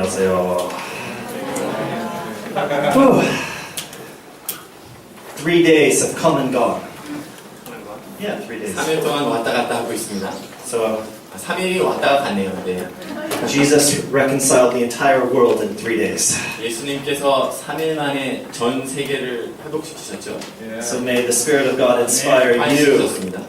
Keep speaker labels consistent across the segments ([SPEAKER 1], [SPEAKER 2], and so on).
[SPEAKER 1] 안녕하세요. 3 days have come and gone. Yeah, 3 days.
[SPEAKER 2] 3일 동안 왔다 갔다 하고 있습니다.
[SPEAKER 1] So
[SPEAKER 2] 3일이 왔다가 갔네요. 네.
[SPEAKER 1] Jesus reconciled the entire world in 3 days.
[SPEAKER 2] 예수님께서 3일 만에 전 세계를 회복시키셨죠.
[SPEAKER 1] So may the Spirit of God inspire you
[SPEAKER 2] 시키셨습니다.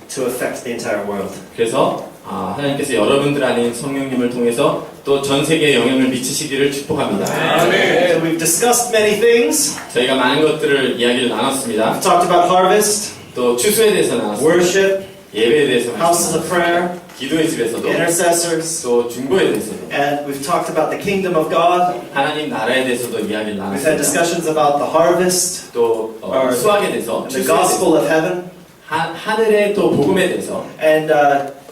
[SPEAKER 1] to affect the entire world.
[SPEAKER 2] 그래서 하나님께서 여러분들 안에 성령님을 통해서 또 전 세계에 영향을 미치시기를 축복합니다.
[SPEAKER 1] So we've discussed many things.
[SPEAKER 2] 저희가 많은 것들을 이야기를 나눴습니다.
[SPEAKER 1] We've talked about harvest,
[SPEAKER 2] 또 추수에 대해서 나눴습니다.
[SPEAKER 1] worship,
[SPEAKER 2] 예배에 대해서
[SPEAKER 1] houses of
[SPEAKER 2] 나눴습니다.
[SPEAKER 1] prayer,
[SPEAKER 2] 기도의 집에서도
[SPEAKER 1] intercessors,
[SPEAKER 2] 또 중보에 대해서도
[SPEAKER 1] and we've talked about the kingdom of God.
[SPEAKER 2] 하나님 나라에 대해서도 이야기를
[SPEAKER 1] We've had
[SPEAKER 2] 나눴습니다.
[SPEAKER 1] discussions about the harvest
[SPEAKER 2] 또 수학에 대해서
[SPEAKER 1] and the
[SPEAKER 2] 추수에
[SPEAKER 1] gospel
[SPEAKER 2] 대해서
[SPEAKER 1] of heaven.
[SPEAKER 2] 하늘의 또 복음에 대해서
[SPEAKER 1] And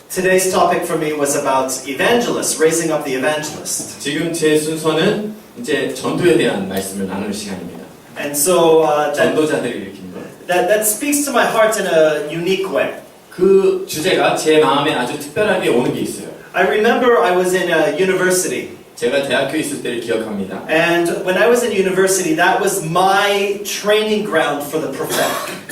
[SPEAKER 1] today's topic for me was about evangelists, raising up the evangelist.
[SPEAKER 2] 지금 제 순서는 이제 전도에 대한 말씀을 나눌 시간입니다.
[SPEAKER 1] And so
[SPEAKER 2] 전도자들을 일으키는 것.
[SPEAKER 1] that speaks to my heart in a unique way.
[SPEAKER 2] 그 주제가 제 마음에 아주 특별하게 오는 게 있어요.
[SPEAKER 1] I remember I was in a university.
[SPEAKER 2] 제가 대학교에 있을 때를 기억합니다.
[SPEAKER 1] And when I was in university, that was my training ground for the prophetic.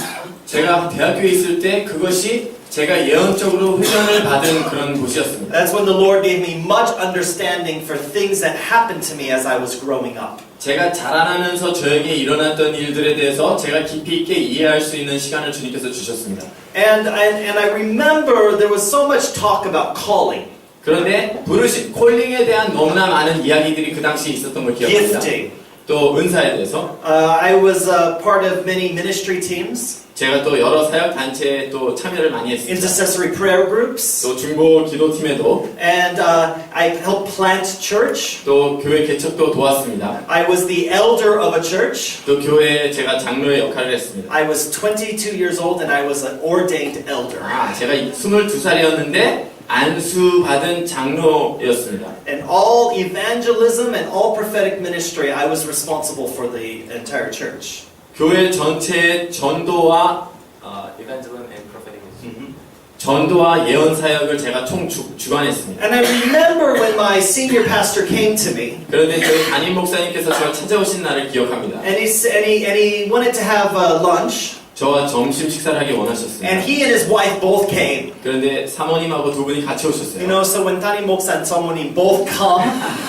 [SPEAKER 2] 제가 대학교에 있을 때 그것이 제가 예언적으로 훈련을 받은 그런 곳이었습니다.
[SPEAKER 1] That's when the Lord gave me much understanding for things that happened to me as I was growing up.
[SPEAKER 2] 제가 자라나면서 저에게 일어났던 일들에 대해서 제가 깊이 있게 이해할 수 있는 시간을 주님께서 주셨습니다.
[SPEAKER 1] And I remember there was so much talk about calling,
[SPEAKER 2] 그런데 부르심, 콜링에 대한 너무나 많은 이야기들이 그 당시에 있었던 걸 기억합니다.
[SPEAKER 1] gifting.
[SPEAKER 2] 또 은사에 대해서
[SPEAKER 1] I was part of many ministry teams,
[SPEAKER 2] 제가 또 여러 사역 단체에 또 참여를 많이 했습니다.
[SPEAKER 1] intercessory prayer groups,
[SPEAKER 2] 또 중보 기도팀에도
[SPEAKER 1] and I helped plant church.
[SPEAKER 2] 또 교회 개척도 도왔습니다.
[SPEAKER 1] I was the elder of a church.
[SPEAKER 2] 또 교회에 제가 장로의 역할을 했습니다.
[SPEAKER 1] I was 22 years old and I was an ordained elder.
[SPEAKER 2] 제가 22살이었는데 안수받은 장로였습니다.
[SPEAKER 1] And all evangelism and all prophetic ministry, I was responsible for the entire church.
[SPEAKER 2] 교회 전체의 전도와 전도와 예언 사역을 제가 총 주관했습니다.
[SPEAKER 1] And I remember when my senior pastor came to me.
[SPEAKER 2] 그런데 저희 담임 목사님께서 저를 찾아오신 날을 기억합니다.
[SPEAKER 1] And he wanted to have lunch.
[SPEAKER 2] 저와 점심 식사를 하기 원하셨습니다.
[SPEAKER 1] And he and his wife both came.
[SPEAKER 2] 그런데 사모님하고 두 분이 같이
[SPEAKER 1] You
[SPEAKER 2] 오셨어요.
[SPEAKER 1] know, so when Tani Moksa and Samonim both come,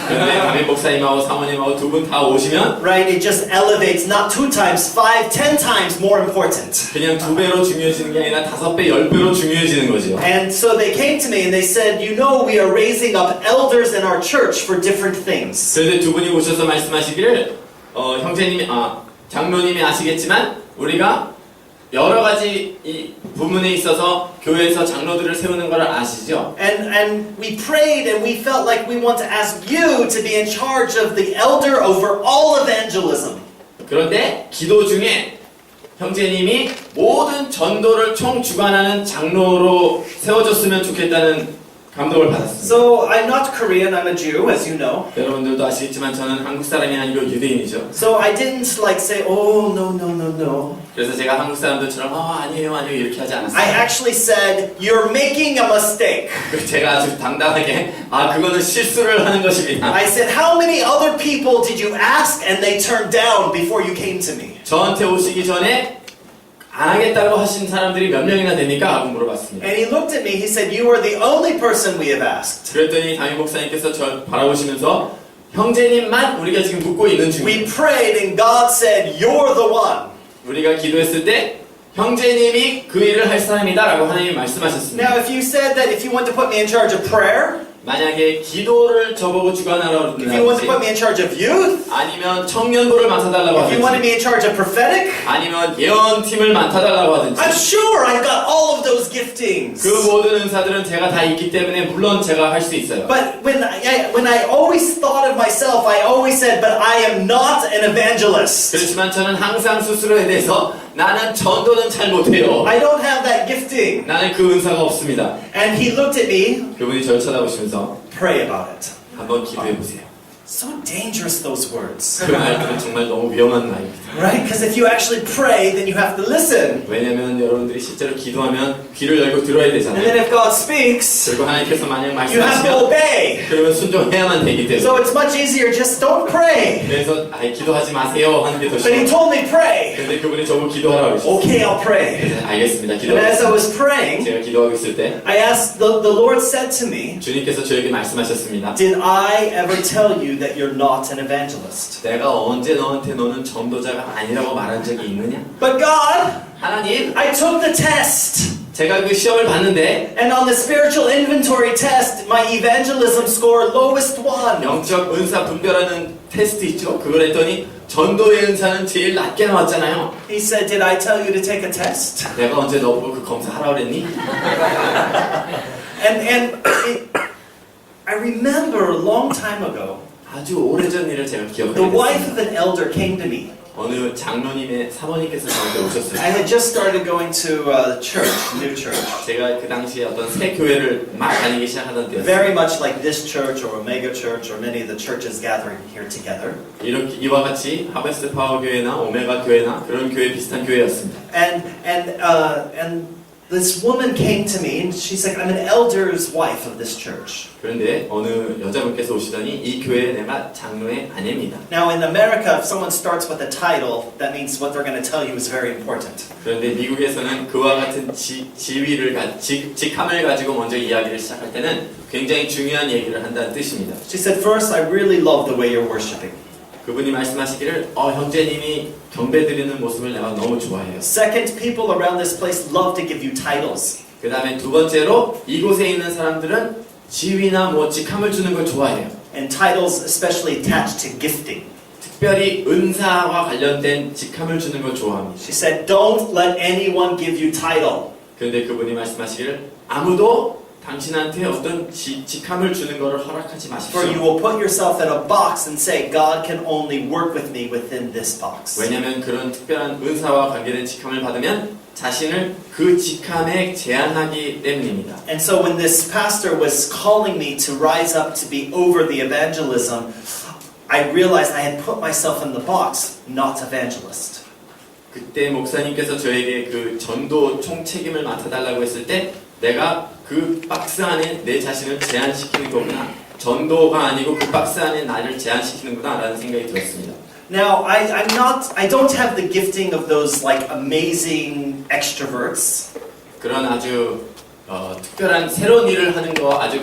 [SPEAKER 2] 그런데 담임 목사님하고 사모님하고 두 분 다 오시면
[SPEAKER 1] right, it just elevates not 2 times, 5, 10 times more important.
[SPEAKER 2] 그냥 2배로 중요해지는 게 아니라 5배, 10배로 중요해지는 거죠.
[SPEAKER 1] And so they came to me and they said, you know, we are raising up elders in our church for different things.
[SPEAKER 2] 그런데 두 분이 오셔서 말씀하시기를 형제님이 장로님이 아시겠지만 우리가 여러 가지 이 부분에 있어서 교회에서 장로들을 세우는 걸 아시죠?
[SPEAKER 1] And we prayed and we felt like we want to ask you to be in charge of the elder over all evangelism.
[SPEAKER 2] 그런데 기도 중에 형제님이 모든 전도를 총 주관하는 장로로 세워줬으면 좋겠다는 감동을 받았습니다.
[SPEAKER 1] So I'm not Korean, I'm a Jew, as you know.
[SPEAKER 2] 여러분들도 아시겠지만 저는 한국 사람이 아니고 유대인이죠.
[SPEAKER 1] So I didn't like say, oh, no.
[SPEAKER 2] 그래서 제가 한국 사람들처럼 아니에요 이렇게 하지 않았어요.
[SPEAKER 1] I actually said, you're making a mistake.
[SPEAKER 2] 제가 아주 당당하게 그거는 실수를 하는 것입니다.
[SPEAKER 1] I said, how many other people did you ask and they turned down before you came to me?
[SPEAKER 2] 저한테 오시기 전에 안 하겠다고 하신 사람들이 몇 명이나 됩니까? 하고 물어봤습니다.
[SPEAKER 1] And he looked at me, he said, you are the only person we have asked.
[SPEAKER 2] 그랬더니 담임 목사님께서 저를 바라보시면서 형제님만 우리가 지금 묻고 있는
[SPEAKER 1] We
[SPEAKER 2] 중입니다.
[SPEAKER 1] prayed and God said, you're the one.
[SPEAKER 2] 우리가 기도했을 때 형제님이 그 일을 할 사람이다 라고 하나님이 말씀하셨습니다.
[SPEAKER 1] Now if you said that if you want to put me in charge of prayer,
[SPEAKER 2] 만약에 기도를 저보고 주관하라고
[SPEAKER 1] if you want to put me in charge of youth,
[SPEAKER 2] 아니면 청년부를 맡아달라고
[SPEAKER 1] if you want to
[SPEAKER 2] 하든지
[SPEAKER 1] be in charge of prophetic,
[SPEAKER 2] 아니면 예언팀을 맡아달라고 하든지
[SPEAKER 1] I'm sure I've got all of those giftings.
[SPEAKER 2] 그 모든 은사들은 제가 다 있기 때문에 물론 제가 할 수 있어요.
[SPEAKER 1] But when I always thought of myself, I always said, but I am not an evangelist.
[SPEAKER 2] 그렇지만 저는 항상 스스로에 대해서 나는 전도는 잘 못해요.
[SPEAKER 1] I don't have that gifting.
[SPEAKER 2] 나는 그 은사가 없습니다.
[SPEAKER 1] And he looked at me,
[SPEAKER 2] 그분이 저를 쳐다보시면서
[SPEAKER 1] pray about it.
[SPEAKER 2] 한번 기도해 보세요.
[SPEAKER 1] So dangerous, those words.
[SPEAKER 2] 그 말들은 정말 너무 위험한 말입니다.
[SPEAKER 1] Right? Because if you actually pray, then you have to listen.
[SPEAKER 2] 왜냐면 여러분들이 실제로 기도하면 귀를 열고 들어야
[SPEAKER 1] And then
[SPEAKER 2] 되잖아요.
[SPEAKER 1] if God speaks,
[SPEAKER 2] 그리고 하나님께서 만약
[SPEAKER 1] you have to
[SPEAKER 2] 말씀하시면
[SPEAKER 1] obey.
[SPEAKER 2] 그러면 순종해야만 되기 때문에
[SPEAKER 1] So it's much easier, just don't pray.
[SPEAKER 2] 그래서 아예 기도하지 마세요 하는 게 더
[SPEAKER 1] But he
[SPEAKER 2] 쉬워요.
[SPEAKER 1] told me pray.
[SPEAKER 2] 근데 그분이 저보고 기도하라고 하셨어요.
[SPEAKER 1] Okay, I'll pray.
[SPEAKER 2] 그래서 알겠습니다.
[SPEAKER 1] And as I
[SPEAKER 2] 기도하겠습니다.
[SPEAKER 1] was praying,
[SPEAKER 2] 제가 기도하고 있을 때
[SPEAKER 1] I asked, the Lord said to me,
[SPEAKER 2] 주님께서 저에게 말씀하셨습니다.
[SPEAKER 1] did I ever tell you that you're not an evangelist?
[SPEAKER 2] 내가 언제 너한테 너는 전도자가 아니라고 말한 적이 있느냐?
[SPEAKER 1] But God,
[SPEAKER 2] 하나님,
[SPEAKER 1] I took the test.
[SPEAKER 2] 제가 그 시험을 봤는데
[SPEAKER 1] And on the spiritual inventory test, my evangelism score lowest one.
[SPEAKER 2] 영적 은사 분별하는 테스트 있죠? 그걸 했더니 전도의 은사는 제일 낮게 나왔잖아요.
[SPEAKER 1] He said, did I tell you to take a test?
[SPEAKER 2] 내가 언제 너보고 그 검사하라고 그랬니?
[SPEAKER 1] And I remember a long time ago,
[SPEAKER 2] 아주 오래전 일을 제가
[SPEAKER 1] the
[SPEAKER 2] 기억하게
[SPEAKER 1] wife
[SPEAKER 2] 됐습니다.
[SPEAKER 1] of an elder came to me.
[SPEAKER 2] 어느 장로님의 사모님께서 저한테
[SPEAKER 1] I
[SPEAKER 2] 오셨어요.
[SPEAKER 1] had just started going to church, new church.
[SPEAKER 2] 제가 그 당시에 어떤 새 교회를 막 다니기 시작하던 때였어요.
[SPEAKER 1] Very much like this church or Omega Church or many of the churches gathering here together.
[SPEAKER 2] 이렇게 이와 같이 하베스트 파워 교회나 오메가 교회나 그런 교회 비슷한 교회였습니다.
[SPEAKER 1] And this woman came to me and she's like, I'm an elder's wife of this church.
[SPEAKER 2] 그런데 어느 여자분께서 오시더니 이 교회에 내가 장로의 아내입니다.
[SPEAKER 1] Now in America, if someone starts with a title, that means what they're going to tell you is very important.
[SPEAKER 2] 그런데 미국에서는 그와 같은 직함을 가지고 먼저 이야기를 시작할 때는 굉장히 중요한 얘기를 한다는 뜻입니다.
[SPEAKER 1] She said, first, I really love the way you're worshiping.
[SPEAKER 2] 그분이 말씀하시기를 형제님이 경배드리는 모습을 내가 너무 좋아해요.
[SPEAKER 1] Second, people around this place love to give you titles.
[SPEAKER 2] 그 다음에 두 번째로 이곳에 있는 사람들은 지위나 직함을 주는 걸 좋아해요.
[SPEAKER 1] And titles especially attached to gifting.
[SPEAKER 2] 특별히 은사와 관련된 직함을 주는 걸 좋아합니다.
[SPEAKER 1] She said, don't let anyone give you title.
[SPEAKER 2] 그런데 그분이 말씀하시기를 아무도 당신한테 어떤 직함을 주는 것을 허락하지 마십시오.
[SPEAKER 1] For you will put yourself in a box and say, God can only work with me within this box.
[SPEAKER 2] 왜냐하면 그런 특별한 은사와 관계된 직함을 받으면 자신을 그 직함에 제한하기 때문입니다.
[SPEAKER 1] And so when this pastor was calling me to rise up to be over the evangelism, I realized I had put myself in the box, not evangelist.
[SPEAKER 2] 그때 목사님께서 저에게 그 전도 총책임을 맡아달라고 했을 때 내가 그 박스 안에 내 자신을 제한시키는 거구나. 전도가 아니고 그 박스 안에 나를 제한시키는구나 라는 생각이 들었습니다.
[SPEAKER 1] Now, I don't have the gifting of those like amazing extroverts.
[SPEAKER 2] 그런 아주 특별한 새로운 일을 하는 거, 아주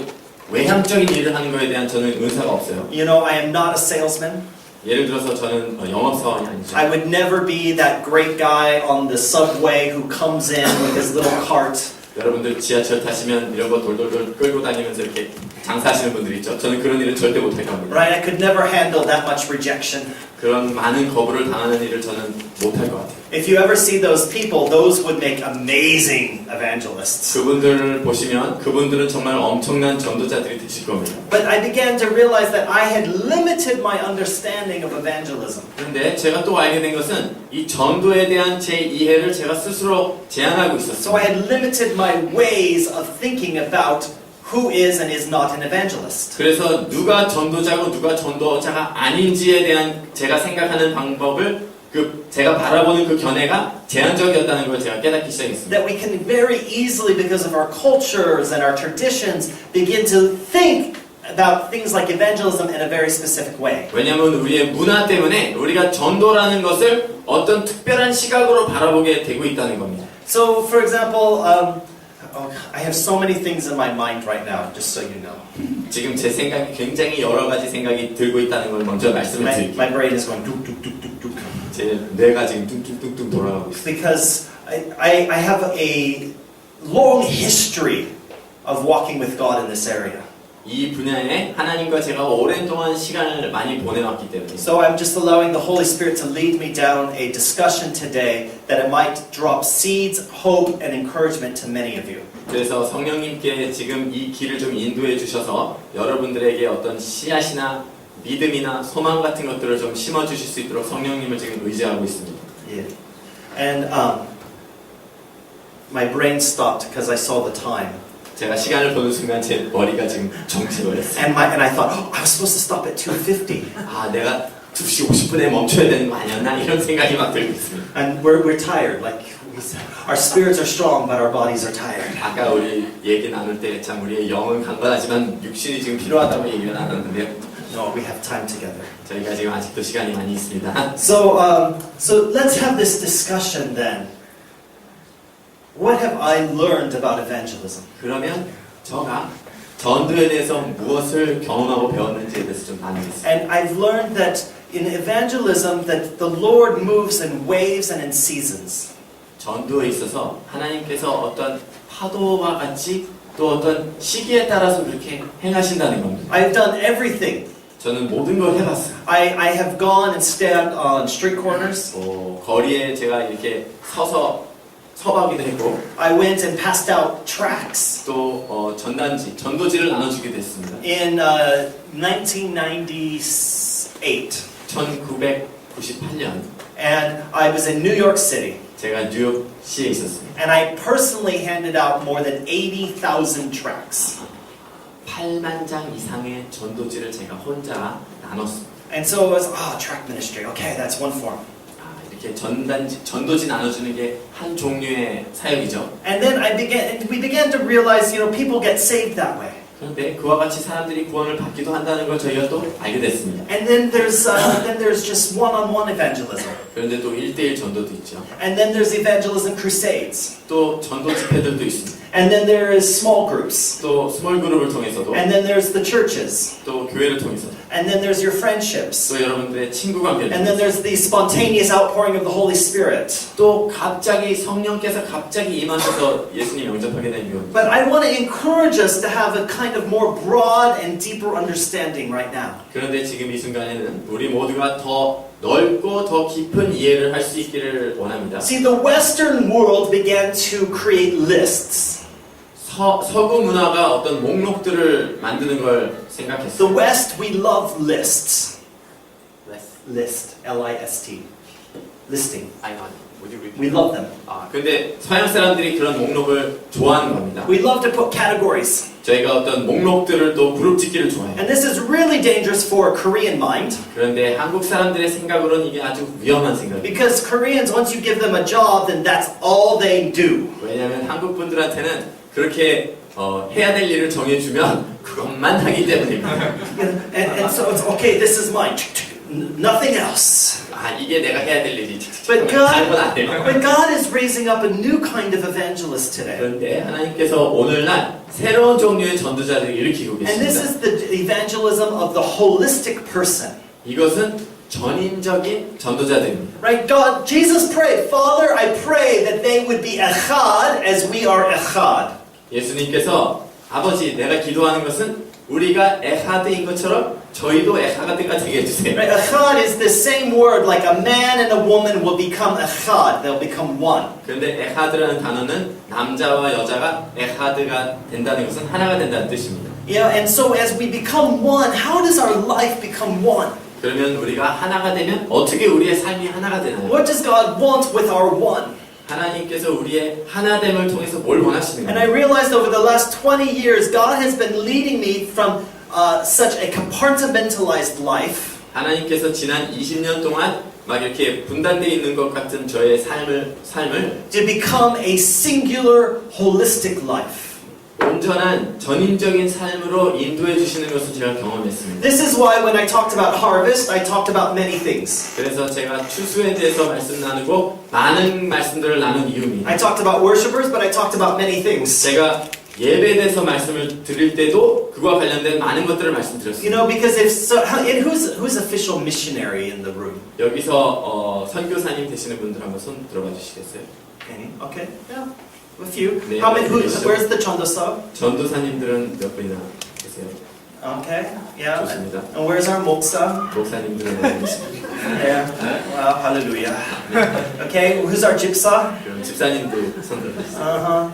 [SPEAKER 2] 외향적인 일을 하는 거에 대한 저는 은사가 없어요.
[SPEAKER 1] You know, I am not a salesman.
[SPEAKER 2] 예를 들어서 저는 영업사원이 아니죠.
[SPEAKER 1] I would never be that great guy on the subway who comes in with his little cart.
[SPEAKER 2] 여러분들 지하철 타시면 이런 거 돌돌돌 끌고 다니면서 이렇게 장사하시는 분들 있죠. 저는 그런 일은 절대 못할 겁니다.
[SPEAKER 1] Right? I could never handle that much rejection.
[SPEAKER 2] 그런 많은 거부를 당하는 일을 저는 못할 것 같아요.
[SPEAKER 1] If you ever see those people, those would make amazing evangelists.
[SPEAKER 2] 그분들을 보시면 그분들은 정말 엄청난 전도자들이 되실 겁니다.
[SPEAKER 1] But I began to realize that I had limited my understanding of evangelism.
[SPEAKER 2] 그런데 제가 또 알게 된 것은 이 전도에 대한 제 이해를 제가 스스로 제한하고
[SPEAKER 1] So I
[SPEAKER 2] 있었어요.
[SPEAKER 1] had limited my ways of thinking about who is and is not an evangelist.
[SPEAKER 2] 그래서 누가 전도자고 누가 전도자가 아닌지에 대한 제가 생각하는 방법을 제가 바라보는 그 견해가 제한적이었다는 걸 제가 깨닫기 시작했습니다.
[SPEAKER 1] That we can very easily, because of our cultures and our traditions, begin to think about things like evangelism in a very specific way.
[SPEAKER 2] 왜냐하면 우리의 문화 때문에 우리가 전도라는 것을 어떤 특별한 시각으로 바라보게 되고 있다는 겁니다.
[SPEAKER 1] So, for example, I have so many things in my mind right now, just so you know.
[SPEAKER 2] 지금 제 생각이 굉장히 여러 가지 생각이 들고 있다는 걸 먼저 말씀을 드릴게요.
[SPEAKER 1] My brain is going duk, duk, duk, duk, duk.
[SPEAKER 2] 제 뇌가 지금 뚱뚱뚱뚱 돌아가고 있어요.
[SPEAKER 1] Because I have a long history of walking with God in this area.
[SPEAKER 2] 이 분야에 하나님과 제가 오랜 동안 시간을 많이 보내왔기 때문에
[SPEAKER 1] So I'm just allowing the Holy Spirit to lead me down a discussion today that it might drop seeds, hope, and encouragement to many of you.
[SPEAKER 2] 그래서 성령님께 지금 이 길을 좀 인도해 주셔서 여러분들에게 어떤 씨앗이나 믿음이나 소망 같은 것들을 좀 심어 주실 수 있도록 성령님을 지금 의지하고 있습니다.
[SPEAKER 1] Yeah. And my brain stopped because I saw the time
[SPEAKER 2] 제가 시간을 보는 순간 제 머리가 지금 정체버렸어요.
[SPEAKER 1] And I thought, oh, I was supposed to stop at 2:50.
[SPEAKER 2] 아, 내가 2시 50분에 멈춰야 되는 거 아니었나? 이런 생각이 막 들고 있습니다.
[SPEAKER 1] And we're tired. Like our spirits are strong, but our bodies are tired.
[SPEAKER 2] 아까 우리 얘기 나눌 때 참 우리의 영은 강건하지만 육신이 지금 필요하다고 얘기를 나눴는데요.
[SPEAKER 1] No, we have time together.
[SPEAKER 2] 저희가 지금 아직도 시간이 많이 있습니다.
[SPEAKER 1] So let's have this discussion then. What have I learned about evangelism?
[SPEAKER 2] 그러면 저가 전도에 대해서 무엇을 경험하고 배웠는지에 대해서 좀 나누겠습니다.
[SPEAKER 1] And I've learned that in evangelism that the Lord moves in waves and in seasons.
[SPEAKER 2] 전도에 있어서 하나님께서 어떤 파도와 같이 또 어떤 시기에 따라서 그렇게 행하신다는 겁니다.
[SPEAKER 1] I've done everything.
[SPEAKER 2] 저는 모든 걸 해봤어요.
[SPEAKER 1] I have gone and stand on street corners.
[SPEAKER 2] 거리에 제가 이렇게 서봐기도 했고
[SPEAKER 1] I went and passed out tracts.
[SPEAKER 2] 또 전도지를 나눠주기도 했습니다.
[SPEAKER 1] In 1998.
[SPEAKER 2] 1998년
[SPEAKER 1] And I was in New York City.
[SPEAKER 2] 제가 뉴욕시에 있었습니다.
[SPEAKER 1] And I personally handed out more than 80,000 tracts.
[SPEAKER 2] 8만 장 이상의 전도지를 제가 혼자 나눴습니다.
[SPEAKER 1] And so it was, tract ministry. Okay, that's one form.
[SPEAKER 2] 이렇게 전도지 나눠주는 게 한 종류의 사역이죠.
[SPEAKER 1] And then we began to realize, people get saved that way.
[SPEAKER 2] 그런데 그와 같이 사람들이 구원을 받기도 한다는 걸 저희가 또 알게 됐습니다.
[SPEAKER 1] And then there's just one-on-one evangelism.
[SPEAKER 2] 그런데 또 1대1 전도도 있죠.
[SPEAKER 1] And then there's evangelism crusades.
[SPEAKER 2] 또 전도 집회들도 있습니다.
[SPEAKER 1] And then there is small groups.
[SPEAKER 2] 또 스몰 그룹을 통해서도
[SPEAKER 1] And then there's the churches.
[SPEAKER 2] 또 교회를 통해서도
[SPEAKER 1] And then there's your friendships.
[SPEAKER 2] 또 여러분들의 친구 관계를
[SPEAKER 1] And then there's the spontaneous outpouring of the Holy Spirit.
[SPEAKER 2] 또 갑자기 성령께서 갑자기 임하셔서 예수님 영접하게 된 경우.
[SPEAKER 1] But I want to encourage us to have a kind of more broad and deeper understanding right now.
[SPEAKER 2] 그런데 지금 이 순간에는 우리 모두가 더 넓고 더 깊은 이해를 할 수 있기를 원합니다.
[SPEAKER 1] See, the Western world began to create lists.
[SPEAKER 2] 서구 문화가 어떤 목록들을 만드는 걸 생각했어요.
[SPEAKER 1] The West, we love lists.
[SPEAKER 2] List.
[SPEAKER 1] L-I-S-T. Listing.
[SPEAKER 2] I know. Would you repeat?
[SPEAKER 1] We love them.
[SPEAKER 2] 근데 서양 사람들이 그런 목록을 좋아하는 겁니다.
[SPEAKER 1] We love to put categories.
[SPEAKER 2] 저희가 어떤 목록들을 또 그룹 짓기를 좋아해요.
[SPEAKER 1] And this is really dangerous for a Korean mind.
[SPEAKER 2] 그런데 한국 사람들의 생각으로는 이게 아주 위험한 생각이에요.
[SPEAKER 1] Because Koreans, once you give them a job, then that's all they do.
[SPEAKER 2] 왜냐하면 한국 분들한테는 그렇게 해야 될 일을 정해주면 그것만 하기 때문입니다.
[SPEAKER 1] And so it's okay, this is mine. Nothing else.
[SPEAKER 2] 이게 내가 해야 될 일이.
[SPEAKER 1] But God is raising up a new kind of evangelist today.
[SPEAKER 2] 그런데 하나님께서 오늘날 새로운 종류의 전도자들을 일으키고
[SPEAKER 1] And this
[SPEAKER 2] 계십니다.
[SPEAKER 1] is the evangelism of the holistic person.
[SPEAKER 2] 이것은 전인적인 전도자들입니다.
[SPEAKER 1] Right? Jesus prayed, Father, I pray that they would be echad as we are echad.
[SPEAKER 2] 예수님께서 아버지, 내가 기도하는 것은 우리가 에하드인 것처럼 저희도 에하드가 되게 해주세요.
[SPEAKER 1] Right? Echad is the same word like a man and a woman will become echad. They'll become one.
[SPEAKER 2] 그런데 에하드라는 단어는 남자와 여자가 에하드가 된다는 것은 하나가 된다는 뜻입니다.
[SPEAKER 1] And so as we become one, how does our life become one?
[SPEAKER 2] 그러면 우리가 하나가 되면 어떻게 우리의 삶이 하나가 되나요?
[SPEAKER 1] What does God want with our one?
[SPEAKER 2] 하나님께서 우리의 하나됨을 통해서 뭘 원하시는
[SPEAKER 1] And I
[SPEAKER 2] 거예요?
[SPEAKER 1] realized over the last 20 years, God has been leading me from such a compartmentalized life.
[SPEAKER 2] 하나님께서 지난 20년 동안 막 이렇게 분단되어 있는 것 같은 저의 삶을
[SPEAKER 1] To become a singular, holistic life.
[SPEAKER 2] 온전한 전인적인 삶으로 인도해 주시는 것을 제가 경험했습니다.
[SPEAKER 1] This is why when I talked about harvest, I talked about many things.
[SPEAKER 2] 그래서 제가 추수에 대해서 말씀 나누고 많은 말씀들을 나눈 이유입니다.
[SPEAKER 1] I talked about worshipers, but I talked about many things.
[SPEAKER 2] 제가 예배에 대해서 말씀을 드릴 때도 그와 관련된 많은 것들을 말씀드렸습니다.
[SPEAKER 1] Because who's official missionary in the room?
[SPEAKER 2] 여기서 선교사님 되시는 분들 한번 손 들어봐 주시겠어요?
[SPEAKER 1] Any? Okay. Yeah. A few.
[SPEAKER 2] 네,
[SPEAKER 1] How many?
[SPEAKER 2] 그렇죠.
[SPEAKER 1] Where's the 전도사?
[SPEAKER 2] 전도사님들은 몇 분이나 계세요?
[SPEAKER 1] Okay. Yeah.
[SPEAKER 2] 좋습니다.
[SPEAKER 1] And where's our 목사?
[SPEAKER 2] 목사님들은 어디 계십니까?
[SPEAKER 1] Yeah. Well, hallelujah. Okay. Who's our 집사?
[SPEAKER 2] 그럼 집사님들 손 들어주세요.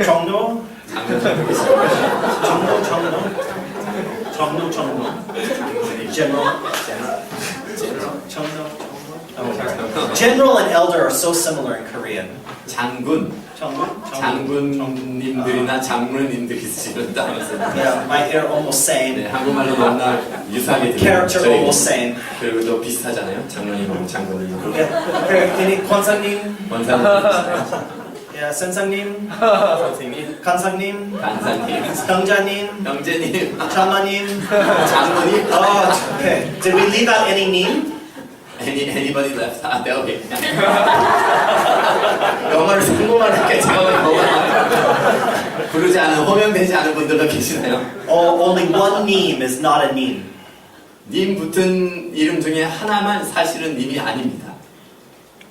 [SPEAKER 1] 정로?
[SPEAKER 2] 장로님들 계십니까?
[SPEAKER 1] 정로. General. General and elder are so similar in Korean.
[SPEAKER 2] 장군, 장군님들이나 장로님들이 쓰시는 단어 써요.
[SPEAKER 1] Yeah, my hair almost same.
[SPEAKER 2] 네, 한국말로 너무나 유사하게 들려요.
[SPEAKER 1] Character almost same.
[SPEAKER 2] 그리고 또 비슷하잖아요. 장로님하고 장군님.
[SPEAKER 1] Yeah. 권사님,
[SPEAKER 2] 원사님,
[SPEAKER 1] yeah, 선생님,
[SPEAKER 2] 선생님,
[SPEAKER 1] 간사님,
[SPEAKER 2] 간사님,
[SPEAKER 1] 형자님,
[SPEAKER 2] 형제님,
[SPEAKER 1] 장마님.
[SPEAKER 2] 장모님.
[SPEAKER 1] Oh, okay. Did we leave out any name?
[SPEAKER 2] Anybody left? 아, 네, 오케이. 영어를 성공할 때 제가 영어를 부르지 않은, 호명되지 않은 분들도 계시나요?
[SPEAKER 1] Only one name is not a name.
[SPEAKER 2] 님 붙은 이름 중에 하나만 사실은 님이 아닙니다.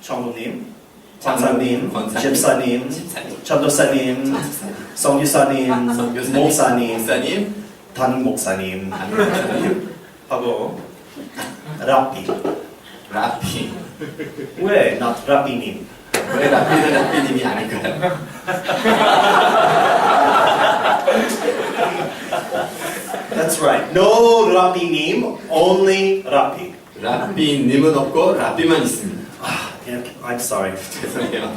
[SPEAKER 1] 장로님, 권사님,
[SPEAKER 2] 권사님,
[SPEAKER 1] 집사님,
[SPEAKER 2] 집사님,
[SPEAKER 1] 전도사님, 성유사님,
[SPEAKER 2] 선교사님,
[SPEAKER 1] 목사님,
[SPEAKER 2] 목사님,
[SPEAKER 1] 담 목사님,
[SPEAKER 2] 목사님,
[SPEAKER 1] 하고 라삐.
[SPEAKER 2] 라피.
[SPEAKER 1] 왜 not 라삐님?
[SPEAKER 2] 왜 라피는 라피님이 아닐까요?
[SPEAKER 1] That's right. No 라삐님, only 라삐.
[SPEAKER 2] 라피님은 없고 라피만 있습니다.
[SPEAKER 1] Yeah, I'm sorry.
[SPEAKER 2] 죄송해요.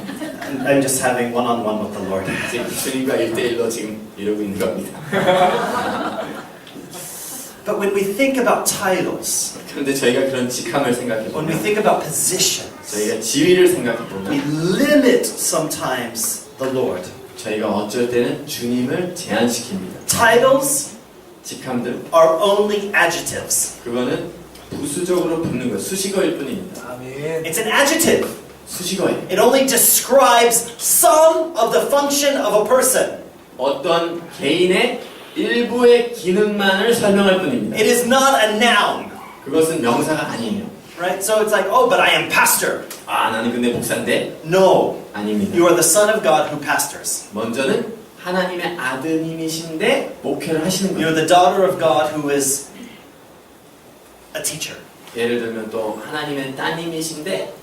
[SPEAKER 1] I'm just having one-on-one with the Lord.
[SPEAKER 2] 지금 주님과 1대1로 지금 이러고 있는 겁니다.
[SPEAKER 1] But when we think about titles,
[SPEAKER 2] 그런데 저희가 그런 직함을 생각해
[SPEAKER 1] when we
[SPEAKER 2] 보면,
[SPEAKER 1] think about positions,
[SPEAKER 2] 저희가 지위를 생각해
[SPEAKER 1] we
[SPEAKER 2] 보면,
[SPEAKER 1] limit sometimes the Lord.
[SPEAKER 2] 저희가 어쩔 때는 주님을 제한시킵니다.
[SPEAKER 1] Titles
[SPEAKER 2] 직함들,
[SPEAKER 1] are only adjectives.
[SPEAKER 2] 그거는 부수적으로 붙는 거, 수식어일 뿐입니다.
[SPEAKER 1] It's an adjective.
[SPEAKER 2] 수식어예요.
[SPEAKER 1] It only describes some of the function of a person.
[SPEAKER 2] 어떤 개인의 일부의 기능만을 설명할 뿐입니다.
[SPEAKER 1] It is not a noun,
[SPEAKER 2] 그것은 명사가 아니에요.
[SPEAKER 1] right? So it's like, oh, but I am pastor.
[SPEAKER 2] 아, 나는 근데 목사인데?
[SPEAKER 1] No,
[SPEAKER 2] 아닙니다.
[SPEAKER 1] you are the son of God who pastors.
[SPEAKER 2] 먼저는 하나님의 아드님이신데 목회를 하시는 거예요.
[SPEAKER 1] You're the daughter of God who is a teacher.
[SPEAKER 2] 예를 들면 또 하나님의 따님이신데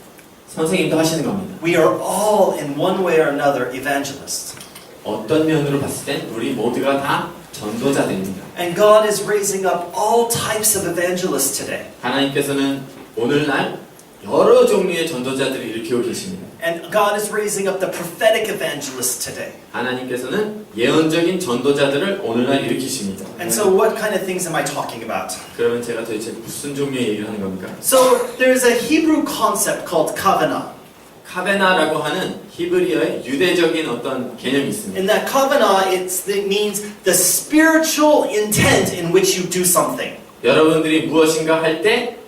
[SPEAKER 2] 선생님도 하시는 겁니다.
[SPEAKER 1] We are all, in one way or another, evangelists.
[SPEAKER 2] 어떤 면으로 봤을 땐 우리 모두가 다 전도자들입니다.
[SPEAKER 1] And God is raising up all types of evangelists today.
[SPEAKER 2] 하나님께서는 오늘날 여러 종류의 전도자들을 일으키고 계십니다.
[SPEAKER 1] And God is raising up the prophetic evangelists today.
[SPEAKER 2] 하나님께서는 예언적인 전도자들을 오늘날 일으키십니다.
[SPEAKER 1] And so what kind of things am I talking about?
[SPEAKER 2] 그러면 제가 도대체 무슨 종류의 얘기를 하는 겁니까?
[SPEAKER 1] So there's a Hebrew concept called kavanah.
[SPEAKER 2] 카베나라고 하는 히브리어의 유대적인 어떤 개념이 있습니다.
[SPEAKER 1] In that kavanah, it means the spiritual intent in which you do something.
[SPEAKER 2] 여러분들이 무엇인가 할 때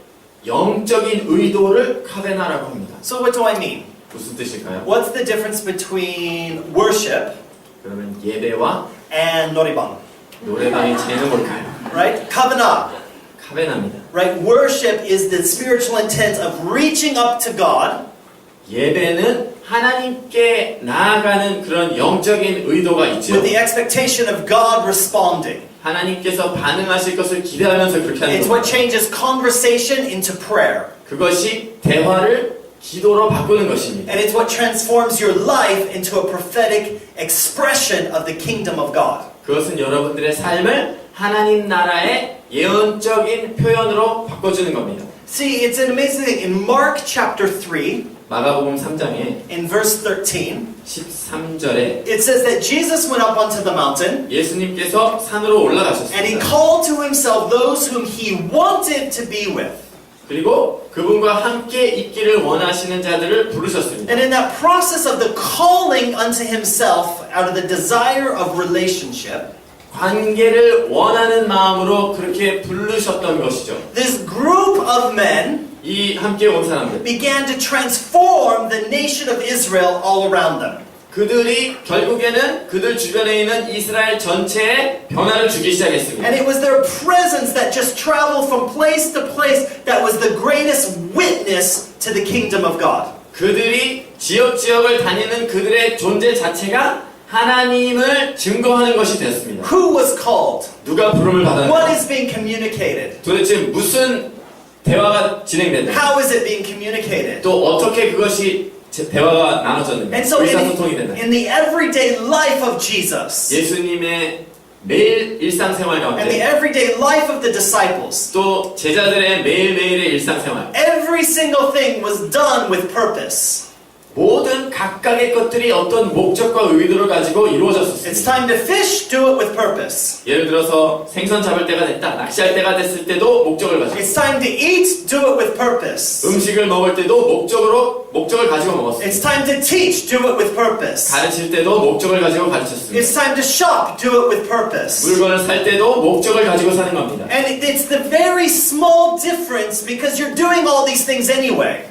[SPEAKER 2] 영적인 의도를 카베나라고 합니다.
[SPEAKER 1] So what do I mean?
[SPEAKER 2] 무슨 뜻일까요?
[SPEAKER 1] What's the difference between worship
[SPEAKER 2] 그러면 예배와
[SPEAKER 1] and 노래방?
[SPEAKER 2] 노래방의 차이는 뭘까요?
[SPEAKER 1] Right? Kavanah.
[SPEAKER 2] 카베나입니다.
[SPEAKER 1] Right? Worship is the spiritual intent of reaching up to God.
[SPEAKER 2] 예배는 하나님께 나아가는 그런 영적인 의도가 있죠.
[SPEAKER 1] With the expectation of God responding.
[SPEAKER 2] 하나님께서 반응하실 것을 기대하면서 그렇게 하는
[SPEAKER 1] It's
[SPEAKER 2] 겁니다.
[SPEAKER 1] what changes conversation into prayer.
[SPEAKER 2] 그것이 대화를 기도로 바꾸는 것입니다.
[SPEAKER 1] And it's what transforms your life into a prophetic expression of the kingdom of God.
[SPEAKER 2] 그것은 여러분들의 삶을 하나님 나라의 예언적인 표현으로 바꿔주는 겁니다.
[SPEAKER 1] See, it's an amazing thing. In Mark chapter 3,
[SPEAKER 2] 마가복음 3장에
[SPEAKER 1] in verse 13,
[SPEAKER 2] 13절에
[SPEAKER 1] it says that Jesus went up onto the mountain
[SPEAKER 2] 예수님께서 산으로
[SPEAKER 1] and he
[SPEAKER 2] 올라가셨습니다.
[SPEAKER 1] called to himself those whom he wanted to be with.
[SPEAKER 2] 그리고 그분과 함께 있기를 원하시는 자들을 부르셨습니다.
[SPEAKER 1] And in that process of the calling unto himself out of the desire of relationship,
[SPEAKER 2] 관계를 원하는 마음으로 그렇게 부르셨던 것이죠.
[SPEAKER 1] this group of men
[SPEAKER 2] 이 함께 온 사람들,
[SPEAKER 1] began to transform the nation of Israel all around them.
[SPEAKER 2] 그들이 결국에는 그들 주변에 있는 이스라엘 전체에 변화를 주기 시작했습니다.
[SPEAKER 1] And it was their presence that just traveled from place to place that was the greatest witness to the kingdom of God.
[SPEAKER 2] 그들이 지역을 다니는 그들의 존재 자체가 하나님을 증거하는 것이 되었습니다.
[SPEAKER 1] Who was called?
[SPEAKER 2] 누가 부름을
[SPEAKER 1] What
[SPEAKER 2] 받았는가?
[SPEAKER 1] is being communicated?
[SPEAKER 2] 도대체 무슨 대화가 진행됐는가?
[SPEAKER 1] How is it being communicated?
[SPEAKER 2] 또 어떻게 그것이 대화가 나눠졌는가?
[SPEAKER 1] And so
[SPEAKER 2] 의사소통이 됐는가?
[SPEAKER 1] in the everyday life of Jesus
[SPEAKER 2] 예수님의 매일 일상생활
[SPEAKER 1] and the
[SPEAKER 2] 가운데
[SPEAKER 1] everyday life of the disciples,
[SPEAKER 2] 또 제자들의 매일매일의 일상생활
[SPEAKER 1] every single thing was done with purpose.
[SPEAKER 2] 모든 각각의 것들이 어떤 목적과 의도를 가지고
[SPEAKER 1] It's
[SPEAKER 2] 이루어졌었습니다.
[SPEAKER 1] time to fish, do it with purpose.
[SPEAKER 2] 예를 들어서 생선 잡을 때가 됐다, 낚시할 때가 됐을 때도 목적을 가지고,
[SPEAKER 1] It's time to eat, do it with purpose.
[SPEAKER 2] 음식을 먹을 때도 목적을 가지고 먹었습니다.
[SPEAKER 1] It's time to teach, do it with purpose.
[SPEAKER 2] 가르칠 때도 목적을 가지고 가르쳤습니다.
[SPEAKER 1] It's time to shop, do it with purpose.
[SPEAKER 2] 물건을 살 때도 목적을 가지고 사는 겁니다.
[SPEAKER 1] And it's the very small difference because you're doing all these things anyway.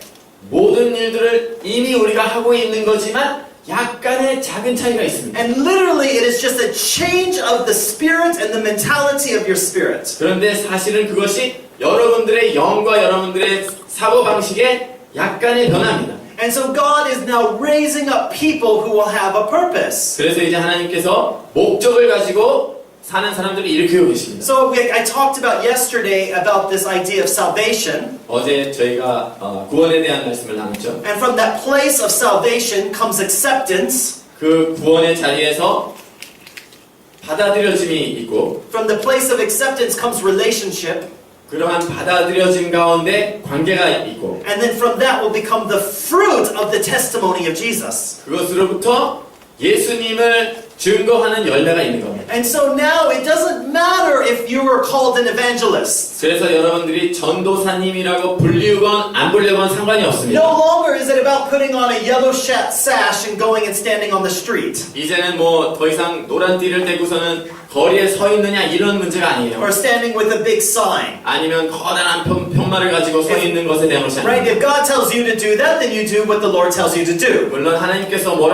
[SPEAKER 2] 모든 일들을 이미 우리가 하고 있는 거지만 약간의 작은 차이가 있습니다.
[SPEAKER 1] And literally, it is just a change of the spirit and the mentality of your spirit.
[SPEAKER 2] 그런데 사실은 그것이 여러분들의 영과 여러분들의 사고방식에 약간의 변화입니다.
[SPEAKER 1] And so God is now raising up people who will have a purpose.
[SPEAKER 2] 그래서 이제 하나님께서 목적을 가지고 사는 사람들을 일으키고 계십니다.
[SPEAKER 1] So I talked about yesterday about this idea of salvation.
[SPEAKER 2] 어제 저희가 구원에 대한 말씀을 나눴죠.
[SPEAKER 1] And from that place of salvation comes acceptance.
[SPEAKER 2] 그 구원의 자리에서 받아들여짐이 있고,
[SPEAKER 1] From the place of acceptance comes relationship.
[SPEAKER 2] 그러한 받아들여짐 가운데 관계가 있고,
[SPEAKER 1] And then from that will become the fruit of the testimony of Jesus.
[SPEAKER 2] 그것으로부터 예수님을 증거하는 열매가 있는 겁니다.
[SPEAKER 1] And so now it doesn't matter if you were called an evangelist.
[SPEAKER 2] 그래서 여러분들이 전도사님이라고 불리우건 안 불리우건 상관이
[SPEAKER 1] No
[SPEAKER 2] 없습니다.
[SPEAKER 1] longer is it about putting on a yellow sash and going and standing on the street.
[SPEAKER 2] 이제는 뭐 더 이상 노란 띠를 떼고서는 거리에 서 있느냐 이런 문제가 아니에요.
[SPEAKER 1] Or standing with a big sign.
[SPEAKER 2] 아니면 커다란 편말을 가지고 서 있는 것에 대한 것이
[SPEAKER 1] Right?
[SPEAKER 2] 아닙니다.
[SPEAKER 1] If God tells you to do that, then you do what the Lord tells you to do.
[SPEAKER 2] 물론 하나님께서 뭘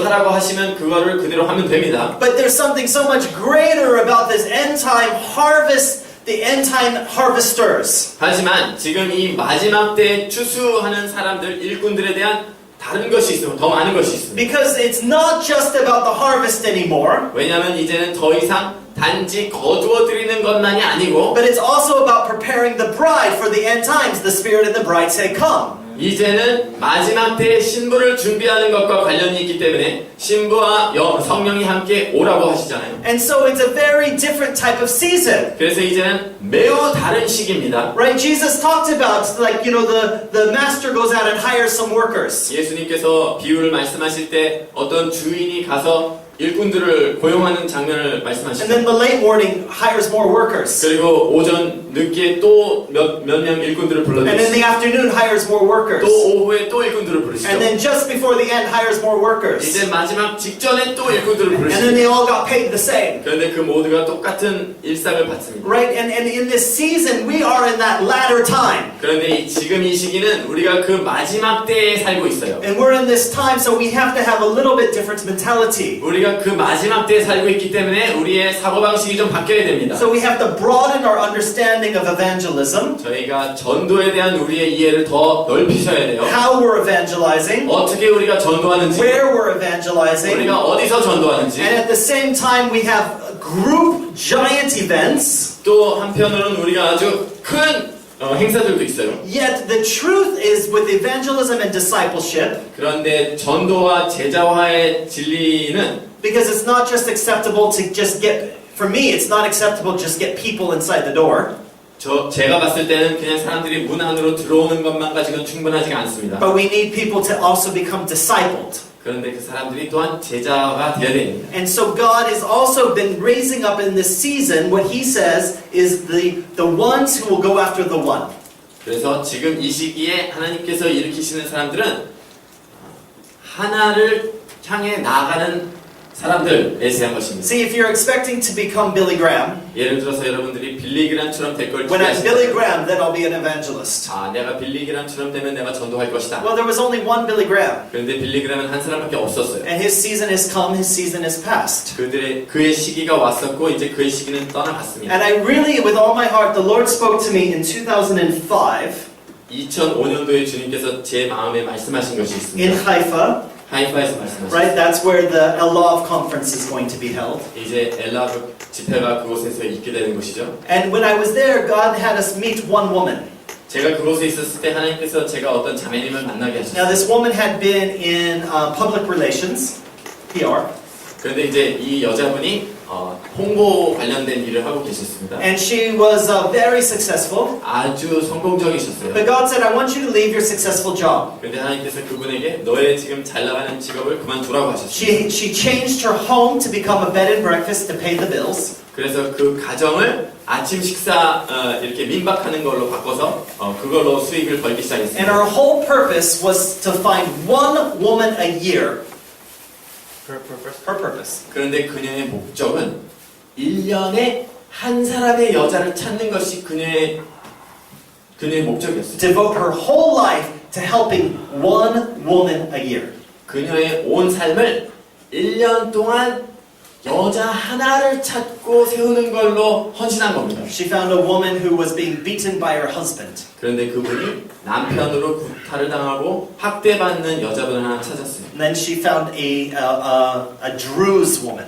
[SPEAKER 2] 하라고 하시면 그거를 그대로 하면 됩니다.
[SPEAKER 1] But there's something so much greater about this end time harvest, the end time harvesters.
[SPEAKER 2] 하지만 지금 이 마지막 때에 추수하는 사람들, 일꾼들에 대한 다른 것이 있습니다. 더 많은 것이 있습니다.
[SPEAKER 1] Because it's not just about the harvest anymore,
[SPEAKER 2] 왜냐하면 이제는 더 이상 단지 거두어 드리는 것만이 아니고,
[SPEAKER 1] but it's also about preparing the bride for the end times. The Spirit and the bride say, come.
[SPEAKER 2] 이제는 마지막 때의 신부를 준비하는 것과 관련이 있기 때문에 신부와 성령이 함께 오라고 하시잖아요.
[SPEAKER 1] And so it's a very different type of season.
[SPEAKER 2] 그래서 이제는 매우 다른 시기입니다.
[SPEAKER 1] Right? Jesus talked about, like, the master goes out and hires some workers.
[SPEAKER 2] 예수님께서 비유를 말씀하실 때 어떤 주인이 가서 일꾼들을 고용하는 장면을
[SPEAKER 1] And
[SPEAKER 2] 말씀하시죠.
[SPEAKER 1] then the late morning hires more workers.
[SPEAKER 2] 그리고 오전 늦게 또 몇 명 일꾼들을
[SPEAKER 1] And in
[SPEAKER 2] 불러주시죠.
[SPEAKER 1] the afternoon hires more workers.
[SPEAKER 2] 또 오후에 또 일꾼들을 부르시죠.
[SPEAKER 1] And then just before the end hires more workers.
[SPEAKER 2] 이제 마지막 직전에 또 일꾼들을
[SPEAKER 1] And then
[SPEAKER 2] 부르시죠.
[SPEAKER 1] they all got paid the same.
[SPEAKER 2] 그런데 그 모두가 똑같은 일상을 받습니다.
[SPEAKER 1] Right? And in this season, we are in that latter time.
[SPEAKER 2] 그런데 지금 이 시기는 우리가 그 마지막 때에 살고 있어요.
[SPEAKER 1] And we're in this time, so we have to have a little bit different mentality.
[SPEAKER 2] 우리가 그 마지막 때에 살고 있기 때문에 우리의 사고방식이 좀 바뀌어야 됩니다.
[SPEAKER 1] So we have to broaden our understanding of evangelism,
[SPEAKER 2] 저희가 전도에 대한 우리의 이해를 더 넓히셔야 돼요.
[SPEAKER 1] how we're evangelizing,
[SPEAKER 2] 어떻게 우리가 전도하는지,
[SPEAKER 1] where we're evangelizing,
[SPEAKER 2] 우리가 어디서 전도하는지,
[SPEAKER 1] and at the same time we have group giant events.
[SPEAKER 2] 또 한편으로는 우리가 아주 큰 행사들도 있어요.
[SPEAKER 1] Yet the truth is, with evangelism and discipleship,
[SPEAKER 2] 그런데 전도와 제자화의 진리는
[SPEAKER 1] because it's not just acceptable to just get, for me, it's not acceptable to just get people inside the door,
[SPEAKER 2] 제가 봤을 때는 그냥 사람들이 문 안으로 들어오는 것만 가지고는 충분하지가 않습니다.
[SPEAKER 1] but we need people to also become discipled.
[SPEAKER 2] 그런데 그 사람들이 또한 제자가 되어야 됩니다.
[SPEAKER 1] And so God has also been raising up in this season, what He says is the ones who will go after the one.
[SPEAKER 2] 그래서 지금 이 시기에 하나님께서 일으키시는 사람들은 하나를 향해 나아가는 사람들에 대한 것입니다.
[SPEAKER 1] See, if you're expecting to become Billy Graham,
[SPEAKER 2] 예를 들어서 여러분들이 빌리 그램처럼 될 걸
[SPEAKER 1] when I'm Billy
[SPEAKER 2] 기대하시는,
[SPEAKER 1] Graham, then I'll be an evangelist.
[SPEAKER 2] 내가 빌리 그램처럼 되면 내가 전도할 것이다.
[SPEAKER 1] Well, there was only one Billy Graham,
[SPEAKER 2] 그런데 빌리 그램은 한 사람밖에 없었어요.
[SPEAKER 1] and his season has come, his season is past.
[SPEAKER 2] 그의 시기가 왔었고 이제 그의 시기는 떠나갔습니다.
[SPEAKER 1] And I really, with all my heart, the Lord spoke to me in 2005
[SPEAKER 2] 2005년도에 주님께서 제 마음에 말씀하신 것이
[SPEAKER 1] in
[SPEAKER 2] 있습니다.
[SPEAKER 1] Haifa,
[SPEAKER 2] 하이파에서 말씀하셨어요.
[SPEAKER 1] right? That's where the Elav conference is going to be held.
[SPEAKER 2] 이제 엘라브 집회가 그곳에서 있게 되는 것이죠.
[SPEAKER 1] And when I was there, God had us meet one woman.
[SPEAKER 2] 제가 그곳에 있었을 때 하나님께서 제가 어떤 자매님을 만나게
[SPEAKER 1] Now,
[SPEAKER 2] 하셨어요.
[SPEAKER 1] this woman had been in public relations, PR,
[SPEAKER 2] 그런데 이제 이 여자분이 홍보 관련된 일을 하고 계셨습니다.
[SPEAKER 1] And she was very successful.
[SPEAKER 2] 아주 성공적이셨어요.
[SPEAKER 1] But God said, I want you to leave your successful job.
[SPEAKER 2] 그런데 하나님께서 그분에게 너의 지금 잘 나가는 직업을 그만두라고 하셨습니다.
[SPEAKER 1] She changed her home to become a bed and breakfast to pay the bills.
[SPEAKER 2] 그래서 그 가정을 아침 식사 이렇게 민박하는 걸로 바꿔서 그걸로 수익을 벌기
[SPEAKER 1] And
[SPEAKER 2] 시작했습니다.
[SPEAKER 1] her whole purpose was to find one woman a year. Her purpose.
[SPEAKER 2] 그런데 그녀의 목적은 1년에 한 사람의 여자를 찾는 것이 그녀의 목적이었어요.
[SPEAKER 1] Devote her whole life to helping one woman a year.
[SPEAKER 2] 그녀의 온 삶을 1년 동안 여자 하나를 찾고 세우는 걸로 헌신한 겁니다.
[SPEAKER 1] She found a woman who was being beaten by her husband.
[SPEAKER 2] 그런데 그분이 남편으로 구타를 당하고 학대받는 여자분을 하나 찾았어요.
[SPEAKER 1] And then she found a Druze woman.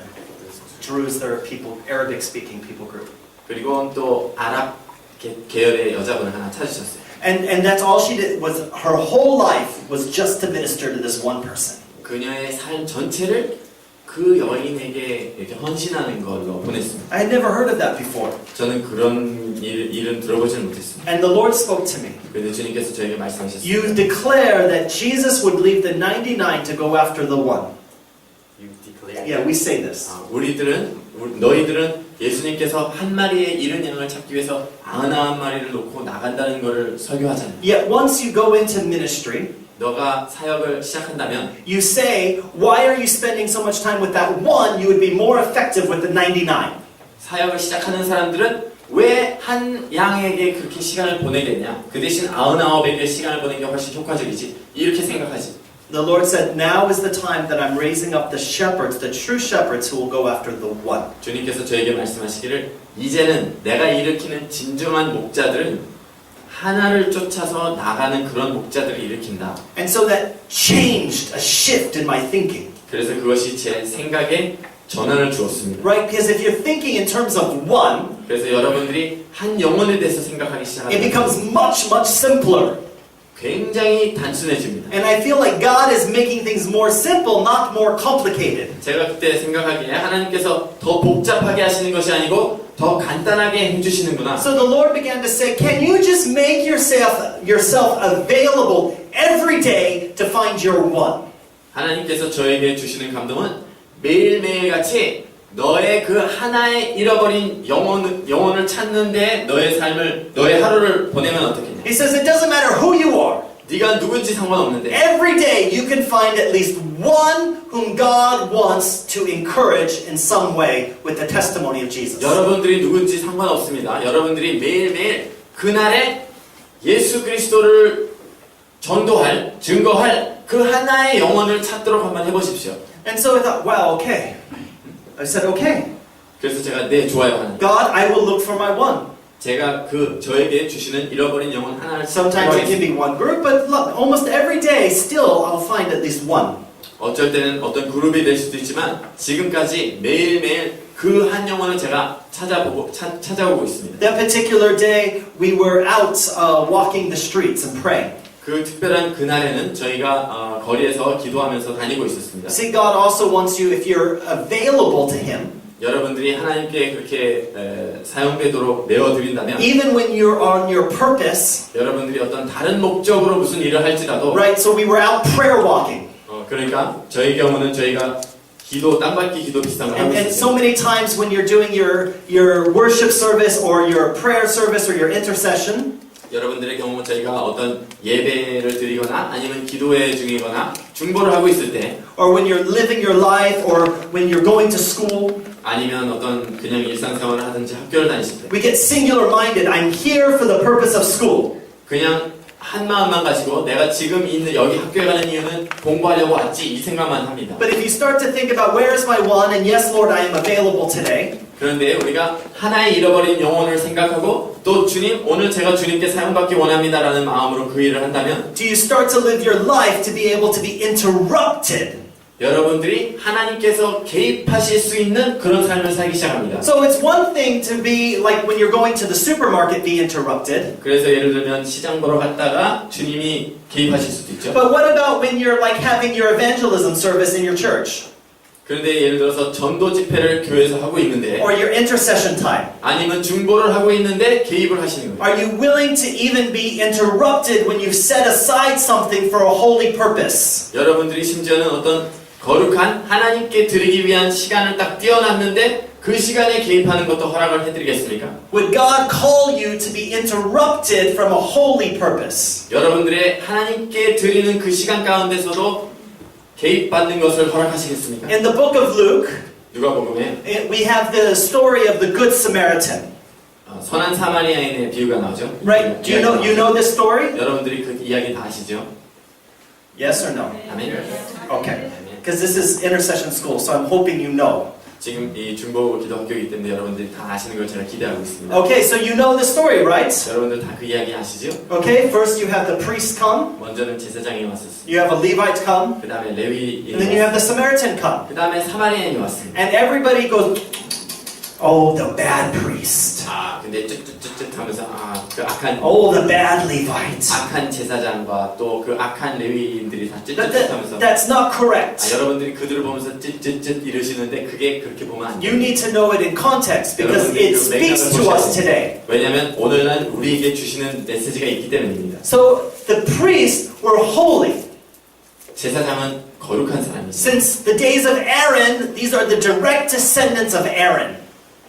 [SPEAKER 1] Druze, there are people, Arabic-speaking people group.
[SPEAKER 2] 그리고 또 아랍 계열의 여자분을 하나 찾으셨어요.
[SPEAKER 1] And that's all she did. Was her whole life was just to minister to this one person.
[SPEAKER 2] 그녀의 삶 전체를 그 여인에게 이렇게 헌신하는 걸로 보냈습니다.
[SPEAKER 1] I had never heard of that before.
[SPEAKER 2] 저는 그런 일은 들어보지는 못했습니다.
[SPEAKER 1] And the Lord spoke to me.
[SPEAKER 2] 그런데 주님께서 저에게 말씀하셨습니다.
[SPEAKER 1] You declare that Jesus would leave the 99 to go after the one.
[SPEAKER 2] You declare.
[SPEAKER 1] Yeah, we say this.
[SPEAKER 2] 너희들은 예수님께서 한 마리의 잃은 양을 찾기 위해서 99마리를 놓고 나간다는 것을 설교하잖아요.
[SPEAKER 1] Yet once you go into ministry,
[SPEAKER 2] 너가 사역을 시작한다면
[SPEAKER 1] you say, why are you spending so much time with that one? You would be more effective with the 99.
[SPEAKER 2] 사역을 시작하는 사람들은 왜 한 양에게 그렇게 시간을 보내겠냐? 그 대신 99에게 시간을 보내는 게 훨씬 효과적이지. 이렇게 생각하지.
[SPEAKER 1] The Lord said, now is the time that I'm raising up the shepherds, the true shepherds who will go after the one.
[SPEAKER 2] 주님께서 저에게 말씀하시기를 이제는 내가 일으키는 진정한 목자들은 하나를 쫓아서 나가는 그런 목자들을 일으킨다.
[SPEAKER 1] And so that changed a shift in my thinking.
[SPEAKER 2] 그래서 그것이 제 생각에 전환을 주었습니다.
[SPEAKER 1] Right? Because if you're thinking in terms of one,
[SPEAKER 2] 그래서 여러분들이 한 영혼에 대해서 생각하기
[SPEAKER 1] it
[SPEAKER 2] 시작하면
[SPEAKER 1] becomes much, much simpler.
[SPEAKER 2] 굉장히 단순해집니다.
[SPEAKER 1] And I feel like God is making things more simple, not more complicated.
[SPEAKER 2] 제가 그때 생각하기에 하나님께서 더 복잡하게 하시는 것이 아니고 더 간단하게 해주시는구나.
[SPEAKER 1] So the Lord began to say, can you just make yourself available every day to find your one?
[SPEAKER 2] 하나님께서 저에게 주시는 감동은 매일매일 같이 너의 그 하나의 잃어버린 영혼을 찾는데 너의 하루를 보내면 어떻겠냐?
[SPEAKER 1] He says it doesn't matter who you are.
[SPEAKER 2] 네가 누군지 상관없는데
[SPEAKER 1] Every day you can find at least one whom God wants to encourage in some way with the testimony of Jesus.
[SPEAKER 2] 여러분들이 누군지 상관없습니다. 여러분들이 매일매일 그날에 예수 그리스도를 전도할, 증거할 그 하나의 영혼을 찾도록 한번 해보십시오.
[SPEAKER 1] And so I thought, wow, okay. I said, okay.
[SPEAKER 2] 그래서 제가 네 좋아요 하는.
[SPEAKER 1] God, I will look for my one.
[SPEAKER 2] 제가 저에게 주시는 잃어버린 영혼 하나를
[SPEAKER 1] Sometimes it can be one group, but look, almost every day still I'll find at least one.
[SPEAKER 2] 어쩔 때는 어떤 그룹이 될 수도 있지만 지금까지 매일매일 그 한 영혼을 제가 찾아오고 있습니다.
[SPEAKER 1] That particular day, we were out walking the streets and praying.
[SPEAKER 2] 그 특별한 그날에는 저희가 거리에서 기도하면서 다니고 있었습니다.
[SPEAKER 1] See, God also wants you, if you're available to Him,
[SPEAKER 2] 여러분들이 하나님께 그렇게 사용되도록 내어드린다면
[SPEAKER 1] even when you're on your purpose,
[SPEAKER 2] 여러분들이 어떤 다른 목적으로 무슨 일을 할지라도
[SPEAKER 1] right? So we were out prayer walking.
[SPEAKER 2] 그러니까 저희 경우는 저희가 땅밟기 기도 비슷한 걸 하고
[SPEAKER 1] And so
[SPEAKER 2] 있었어요.
[SPEAKER 1] many times when you're doing your worship service or your prayer service or your intercession,
[SPEAKER 2] 여러분들의 경우는 저희가 어떤 예배를 드리거나 아니면 기도회 중이거나 중보를 하고 있을 때
[SPEAKER 1] or when you're living your life or when you're going to school,
[SPEAKER 2] 아니면 어떤 그냥 일상생활을 하든지 학교를 다니실 때
[SPEAKER 1] we get singular-minded. I'm here for the purpose of school.
[SPEAKER 2] 그냥 한 마음만 가지고 내가 지금 있는 여기 학교에 가는 이유는 공부하려고 왔지 이 생각만 합니다.
[SPEAKER 1] But if you start to think about where is my one and yes, Lord, I am available today.
[SPEAKER 2] 그런데 우리가 하나의 잃어버린 영혼을 생각하고 또 주님 오늘 제가 주님께 사용받기 원합니다라는 마음으로 그 일을 한다면
[SPEAKER 1] Do you start to live your life to be able to be interrupted?
[SPEAKER 2] 여러분들이 하나님께서 개입하실 수 있는 그런 삶을 살기 시작합니다.
[SPEAKER 1] So it's one thing to be like when you're going to the supermarket, be interrupted.
[SPEAKER 2] 그래서 예를 들면 시장 보러 갔다가 주님이 개입하실 수도 있죠.
[SPEAKER 1] But what about when you're like having your evangelism service in your church?
[SPEAKER 2] 그런데 예를 들어서 전도 집회를 교회에서 하고 있는데
[SPEAKER 1] or your intercession time?
[SPEAKER 2] 아니면 중보를 하고 있는데 개입을 하시는 거예요.
[SPEAKER 1] Are you willing to even be interrupted when you've set aside something for a holy purpose?
[SPEAKER 2] 여러분들이 심지어는 어떤 거룩한 하나님께 드리기 위한 시간을 딱 띄워놨는데 그 시간에 개입하는 것도 허락을 해드리겠습니까?
[SPEAKER 1] Would God call you to be interrupted from a holy purpose?
[SPEAKER 2] 여러분들의 하나님께 드리는 그 시간 가운데서도 개입받는 것을 허락하시겠습니까?
[SPEAKER 1] In the book of Luke,
[SPEAKER 2] 누가복음에
[SPEAKER 1] we have the story of the Good Samaritan.
[SPEAKER 2] 선한 사마리아인의 비유가 나오죠.
[SPEAKER 1] Right? Do you know this story?
[SPEAKER 2] 여러분들이 그 이야기 다 아시죠?
[SPEAKER 1] Yes or no?
[SPEAKER 2] 아멘.
[SPEAKER 1] Okay. Because this is intercession school, so I'm hoping you know.
[SPEAKER 2] 지금 이 중보 기도 학교이기 때문에 여러분들이 다 아시는 걸 제가 기대하고 있습니다.
[SPEAKER 1] Okay, so you know the story, right?
[SPEAKER 2] 여러분들 다 그 이야기 아시죠?
[SPEAKER 1] Okay, first you have the priest come,
[SPEAKER 2] 먼저는 제사장이 왔었어요.
[SPEAKER 1] you have a Levite come,
[SPEAKER 2] 그 다음에 레위인이
[SPEAKER 1] and then you have the Samaritan come.
[SPEAKER 2] 그 다음에 사마리아인이 왔습니다.
[SPEAKER 1] And everybody goes, oh, the bad priest.
[SPEAKER 2] 아 근데 쯧쯧쯧쯧 하면서 그 악한
[SPEAKER 1] Oh, the bad Levite.
[SPEAKER 2] 악한 제사장과 또 그 악한 레위인들이 다 쯧쯧쯧 하면서
[SPEAKER 1] That's not correct.
[SPEAKER 2] 여러분들이 그들을 보면서 쯧쯧쯧 이러시는데 그게 그렇게 보면 안
[SPEAKER 1] You
[SPEAKER 2] 돼요.
[SPEAKER 1] need to know it in context because it speaks to us today.
[SPEAKER 2] 왜냐하면 오늘날 우리에게 주시는 메시지가 있기 때문입니다.
[SPEAKER 1] So the priests were holy.
[SPEAKER 2] 제사장은 거룩한 사람이죠.
[SPEAKER 1] Since the days of Aaron, these are the direct descendants of Aaron.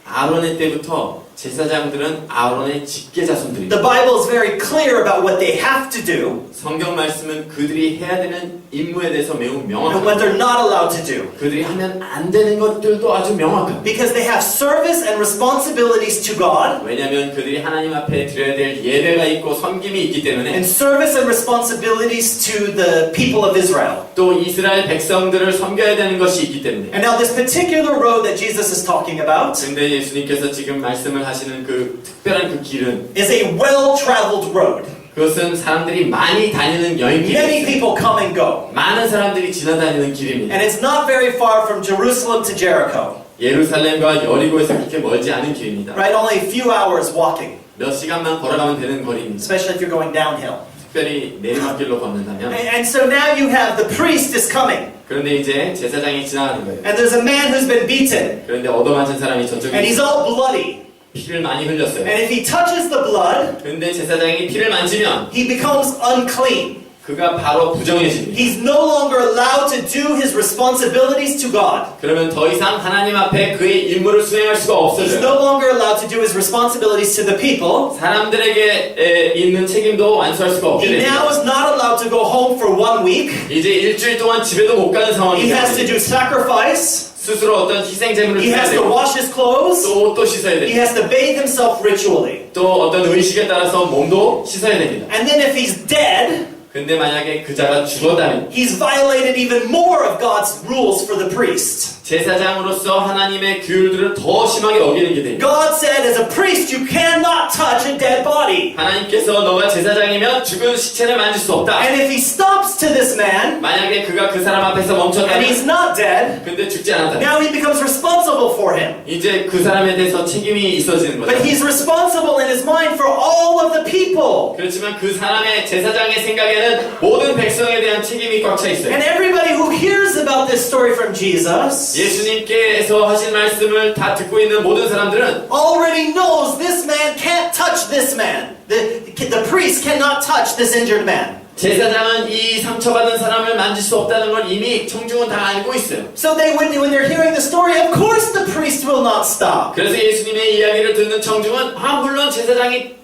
[SPEAKER 2] 아론의 때부터 제사장들은 아론의 직계 자손들입니다.
[SPEAKER 1] The Bible is very clear about what they have to do
[SPEAKER 2] 성경 말씀은 그들이 해야 되는 임무에 대해서 매우
[SPEAKER 1] and what
[SPEAKER 2] 명확합니다.
[SPEAKER 1] they're not allowed to do.
[SPEAKER 2] 그들이 하면 안 되는 것들도 아주 명확합니다.
[SPEAKER 1] Because they have service and responsibilities to God
[SPEAKER 2] 왜냐하면 그들이 하나님 앞에 드려야 될 예배가 있고 섬김이 있기 때문에
[SPEAKER 1] and service and responsibilities to the people of Israel.
[SPEAKER 2] 또 이스라엘 백성들을 섬겨야 되는 것이 있기 때문에
[SPEAKER 1] And now this particular road that Jesus is talking about
[SPEAKER 2] 근데 예수님께서 지금 말씀을 하시는 그 특별한 그 길은
[SPEAKER 1] is a well-traveled road.
[SPEAKER 2] 그것은 사람들이 많이 다니는
[SPEAKER 1] Many
[SPEAKER 2] 여행길이에요.
[SPEAKER 1] people come and go.
[SPEAKER 2] 많은 사람들이 지나다니는 길입니다.
[SPEAKER 1] And it's not very far from Jerusalem to Jericho.
[SPEAKER 2] 예루살렘과 여리고에서 그렇게 멀지 않은 길입니다.
[SPEAKER 1] Right? Only a few hours walking,
[SPEAKER 2] 몇 시간만 걸어가면 되는 거리입니다.
[SPEAKER 1] especially if you're going downhill.
[SPEAKER 2] 특별히 내리막길로 걷는다면
[SPEAKER 1] And so now you have the priest is coming.
[SPEAKER 2] 그런데 이제 제사장이 지나가는 거예요.
[SPEAKER 1] And there's a man who's been beaten.
[SPEAKER 2] 그런데 얻어맞은 사람이 저쪽에
[SPEAKER 1] And he's all bloody.
[SPEAKER 2] 피를 많이 흘렸어요.
[SPEAKER 1] And if he touches the blood,
[SPEAKER 2] 그런데 제사장이 피를 만지면
[SPEAKER 1] he becomes unclean.
[SPEAKER 2] 그가 바로 부정해집니다.
[SPEAKER 1] He's no longer allowed to do his responsibilities to God.
[SPEAKER 2] 그러면 더 이상 하나님 앞에 그의 임무를 수행할 수가
[SPEAKER 1] He's
[SPEAKER 2] 없어져요.
[SPEAKER 1] no longer allowed to do his responsibilities to the people.
[SPEAKER 2] 사람들에게 있는 책임도 완수할 수가 없게
[SPEAKER 1] He now
[SPEAKER 2] 됩니다.
[SPEAKER 1] is not allowed to go home for 1 week.
[SPEAKER 2] 이제 일주일 동안 집에도 못 가는
[SPEAKER 1] He
[SPEAKER 2] 상황입니다.
[SPEAKER 1] has to do sacrifice.
[SPEAKER 2] 스스로 어떤 희생 제물을
[SPEAKER 1] He
[SPEAKER 2] 드려야
[SPEAKER 1] has to
[SPEAKER 2] 되고
[SPEAKER 1] wash his clothes.
[SPEAKER 2] 또 옷도 씻어야
[SPEAKER 1] He
[SPEAKER 2] 됩니다.
[SPEAKER 1] has to bathe himself ritually.
[SPEAKER 2] 또 어떤 의식에 따라서 몸도 씻어야 됩니다.
[SPEAKER 1] And then if he's dead,
[SPEAKER 2] 근데 만약에 그 자가 죽었다면
[SPEAKER 1] he's violated even more of God's rules for the priest.
[SPEAKER 2] 제사장으로서 하나님의 규율들을 더 심하게 어기는 게 됩니다.
[SPEAKER 1] God said, as a priest, you cannot touch a dead body.
[SPEAKER 2] 하나님께서 너가 제사장이면 죽은 시체를 만질 수 없다.
[SPEAKER 1] And if he stops to this man,
[SPEAKER 2] 만약에 그가 그 사람 앞에서
[SPEAKER 1] and
[SPEAKER 2] 멈췄다면
[SPEAKER 1] he's not dead,
[SPEAKER 2] 근데 죽지 않았다.
[SPEAKER 1] now he becomes responsible for him.
[SPEAKER 2] 이제 그 사람에 대해서 책임이 있어지는 거죠.
[SPEAKER 1] But he's responsible in his mind for all of the people.
[SPEAKER 2] 그렇지만 그 사람의 제사장의 생각에는 모든 백성에 대한 책임이 꽉 차 있어요.
[SPEAKER 1] And everybody who hears about this story from Jesus
[SPEAKER 2] 예수님께서 하신 말씀을 다 듣고 있는 모든 사람들은
[SPEAKER 1] already knows this man can't touch this man. The priest cannot touch this injured man.
[SPEAKER 2] 제사장은 이 상처받은 사람을 만질 수 없다는 걸 이미 청중은 다 알고 있어요.
[SPEAKER 1] So when they're hearing the story, of course the priest will not stop.
[SPEAKER 2] 그래서 예수님의 이야기를 듣는 청중은 물론 제사장이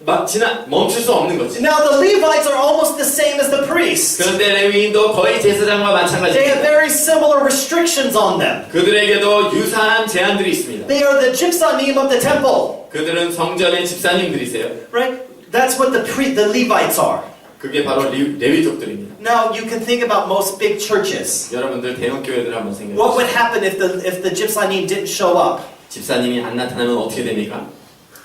[SPEAKER 2] 멈출 수 없는 거지.
[SPEAKER 1] Now the Levites are almost the same as the priests.
[SPEAKER 2] 그런데 레위인도 거의 제사장과
[SPEAKER 1] They have
[SPEAKER 2] 마찬가지입니다.
[SPEAKER 1] very similar restrictions on them.
[SPEAKER 2] 그들에게도 유사한 제한들이 있습니다.
[SPEAKER 1] They are the gypsanim of the temple,
[SPEAKER 2] 그들은 성전의 집사님들이세요.
[SPEAKER 1] right? That's what the Levites are.
[SPEAKER 2] 그게 바로 레위족들입니다.
[SPEAKER 1] Now you can think about most big churches.
[SPEAKER 2] 여러분들 대형 교회들 한번
[SPEAKER 1] What
[SPEAKER 2] 생각해
[SPEAKER 1] would
[SPEAKER 2] 보세요.
[SPEAKER 1] happen if the gypsanim didn't show up?
[SPEAKER 2] 집사님이 안 나타나면 어떻게 됩니까?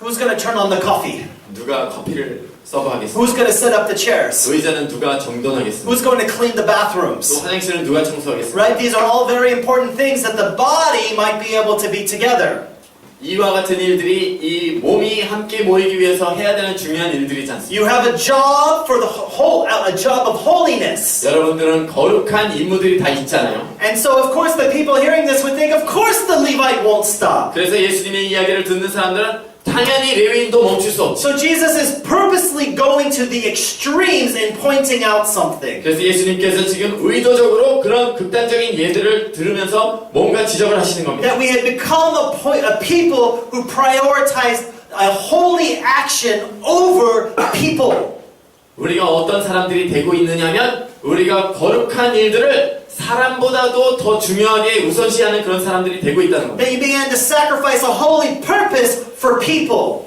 [SPEAKER 1] Who's going to turn on the coffee?
[SPEAKER 2] 누가 커피를 서브하겠습니까?
[SPEAKER 1] Who's going to set up the chairs?
[SPEAKER 2] 의자는 누가 정돈하겠습니까?
[SPEAKER 1] Who's going to clean the
[SPEAKER 2] 또
[SPEAKER 1] bathrooms?
[SPEAKER 2] 화장실은 누가 청소하겠습니까?
[SPEAKER 1] Right? These are all very important things that the body might be able to be together.
[SPEAKER 2] 이와 같은 일들이 이 몸이 함께 모이기 위해서 해야 되는 중요한 일들이지 않습니까?
[SPEAKER 1] You have a job for the whole, a job of holiness.
[SPEAKER 2] 여러분들은 거룩한 임무들이 다 있잖아요.
[SPEAKER 1] And so, of course, the people hearing this would think, of course the Levite won't stop.
[SPEAKER 2] 그래서 예수님의 이야기를 듣는 사람들은 당연히 레위인도 멈출 수 없지.
[SPEAKER 1] So Jesus is purposely going to the extremes in pointing out something.
[SPEAKER 2] 그래서 예수님께서 지금 의도적으로 그런 극단적인 예들을 들으면서 뭔가 지적을 하시는 겁니다.
[SPEAKER 1] That we had become a people who prioritize a holy action over people.
[SPEAKER 2] 우리가 어떤 사람들이 되고 있느냐면 우리가 거룩한 일들을 사람보다도 더 중요하게 우선시하는 그런 사람들이 되고 있다는 겁니다.
[SPEAKER 1] That you began to sacrifice a holy purpose for people.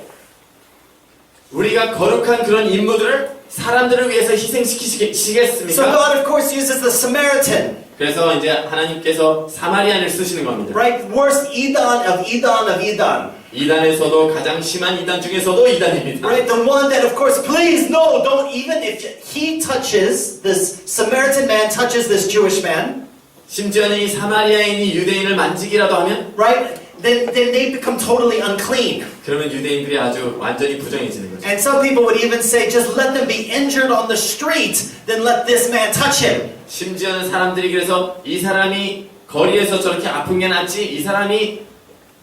[SPEAKER 2] 우리가 거룩한 그런 임무들을 사람들을 위해서
[SPEAKER 1] So
[SPEAKER 2] 희생시키시겠습니까?
[SPEAKER 1] God, of course, uses the Samaritan.
[SPEAKER 2] 그래서 이제 하나님께서 사마리안을 쓰시는 겁니다.
[SPEAKER 1] Right? Worst Edom.
[SPEAKER 2] 이단에서도 가장 심한 이단 중에서도 이단입니다.
[SPEAKER 1] Right? The one that, of course, please, no, don't even, if he touches, this Samaritan man touches this Jewish man,
[SPEAKER 2] 심지어는 이 사마리아인이 유대인을 만지기라도 하면
[SPEAKER 1] right? Then they become totally unclean.
[SPEAKER 2] 그러면 유대인들이 아주 완전히 부정해지는 거죠.
[SPEAKER 1] And some people would even say, just let them be injured on the street, then let this man touch him.
[SPEAKER 2] 심지어는 사람들이 그래서 이 사람이 거리에서 저렇게 아픈 게 낫지 이 사람이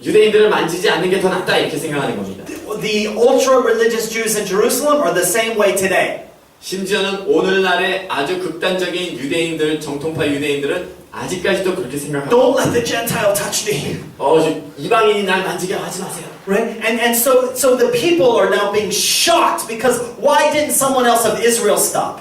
[SPEAKER 2] 유대인들을 만지지 않는 게 더 낫다 이렇게 생각하는 겁니다.
[SPEAKER 1] The ultra-religious Jews in Jerusalem are the same way today.
[SPEAKER 2] 심지어는 오늘날의 아주 극단적인 유대인들, 정통파 유대인들은 아직까지도 그렇게 생각합니다.
[SPEAKER 1] Don't let the Gentile touch me.
[SPEAKER 2] 이방인이 날 만지게 하지 마세요.
[SPEAKER 1] Right? And so the people are now being shocked because why didn't someone else of Israel stop?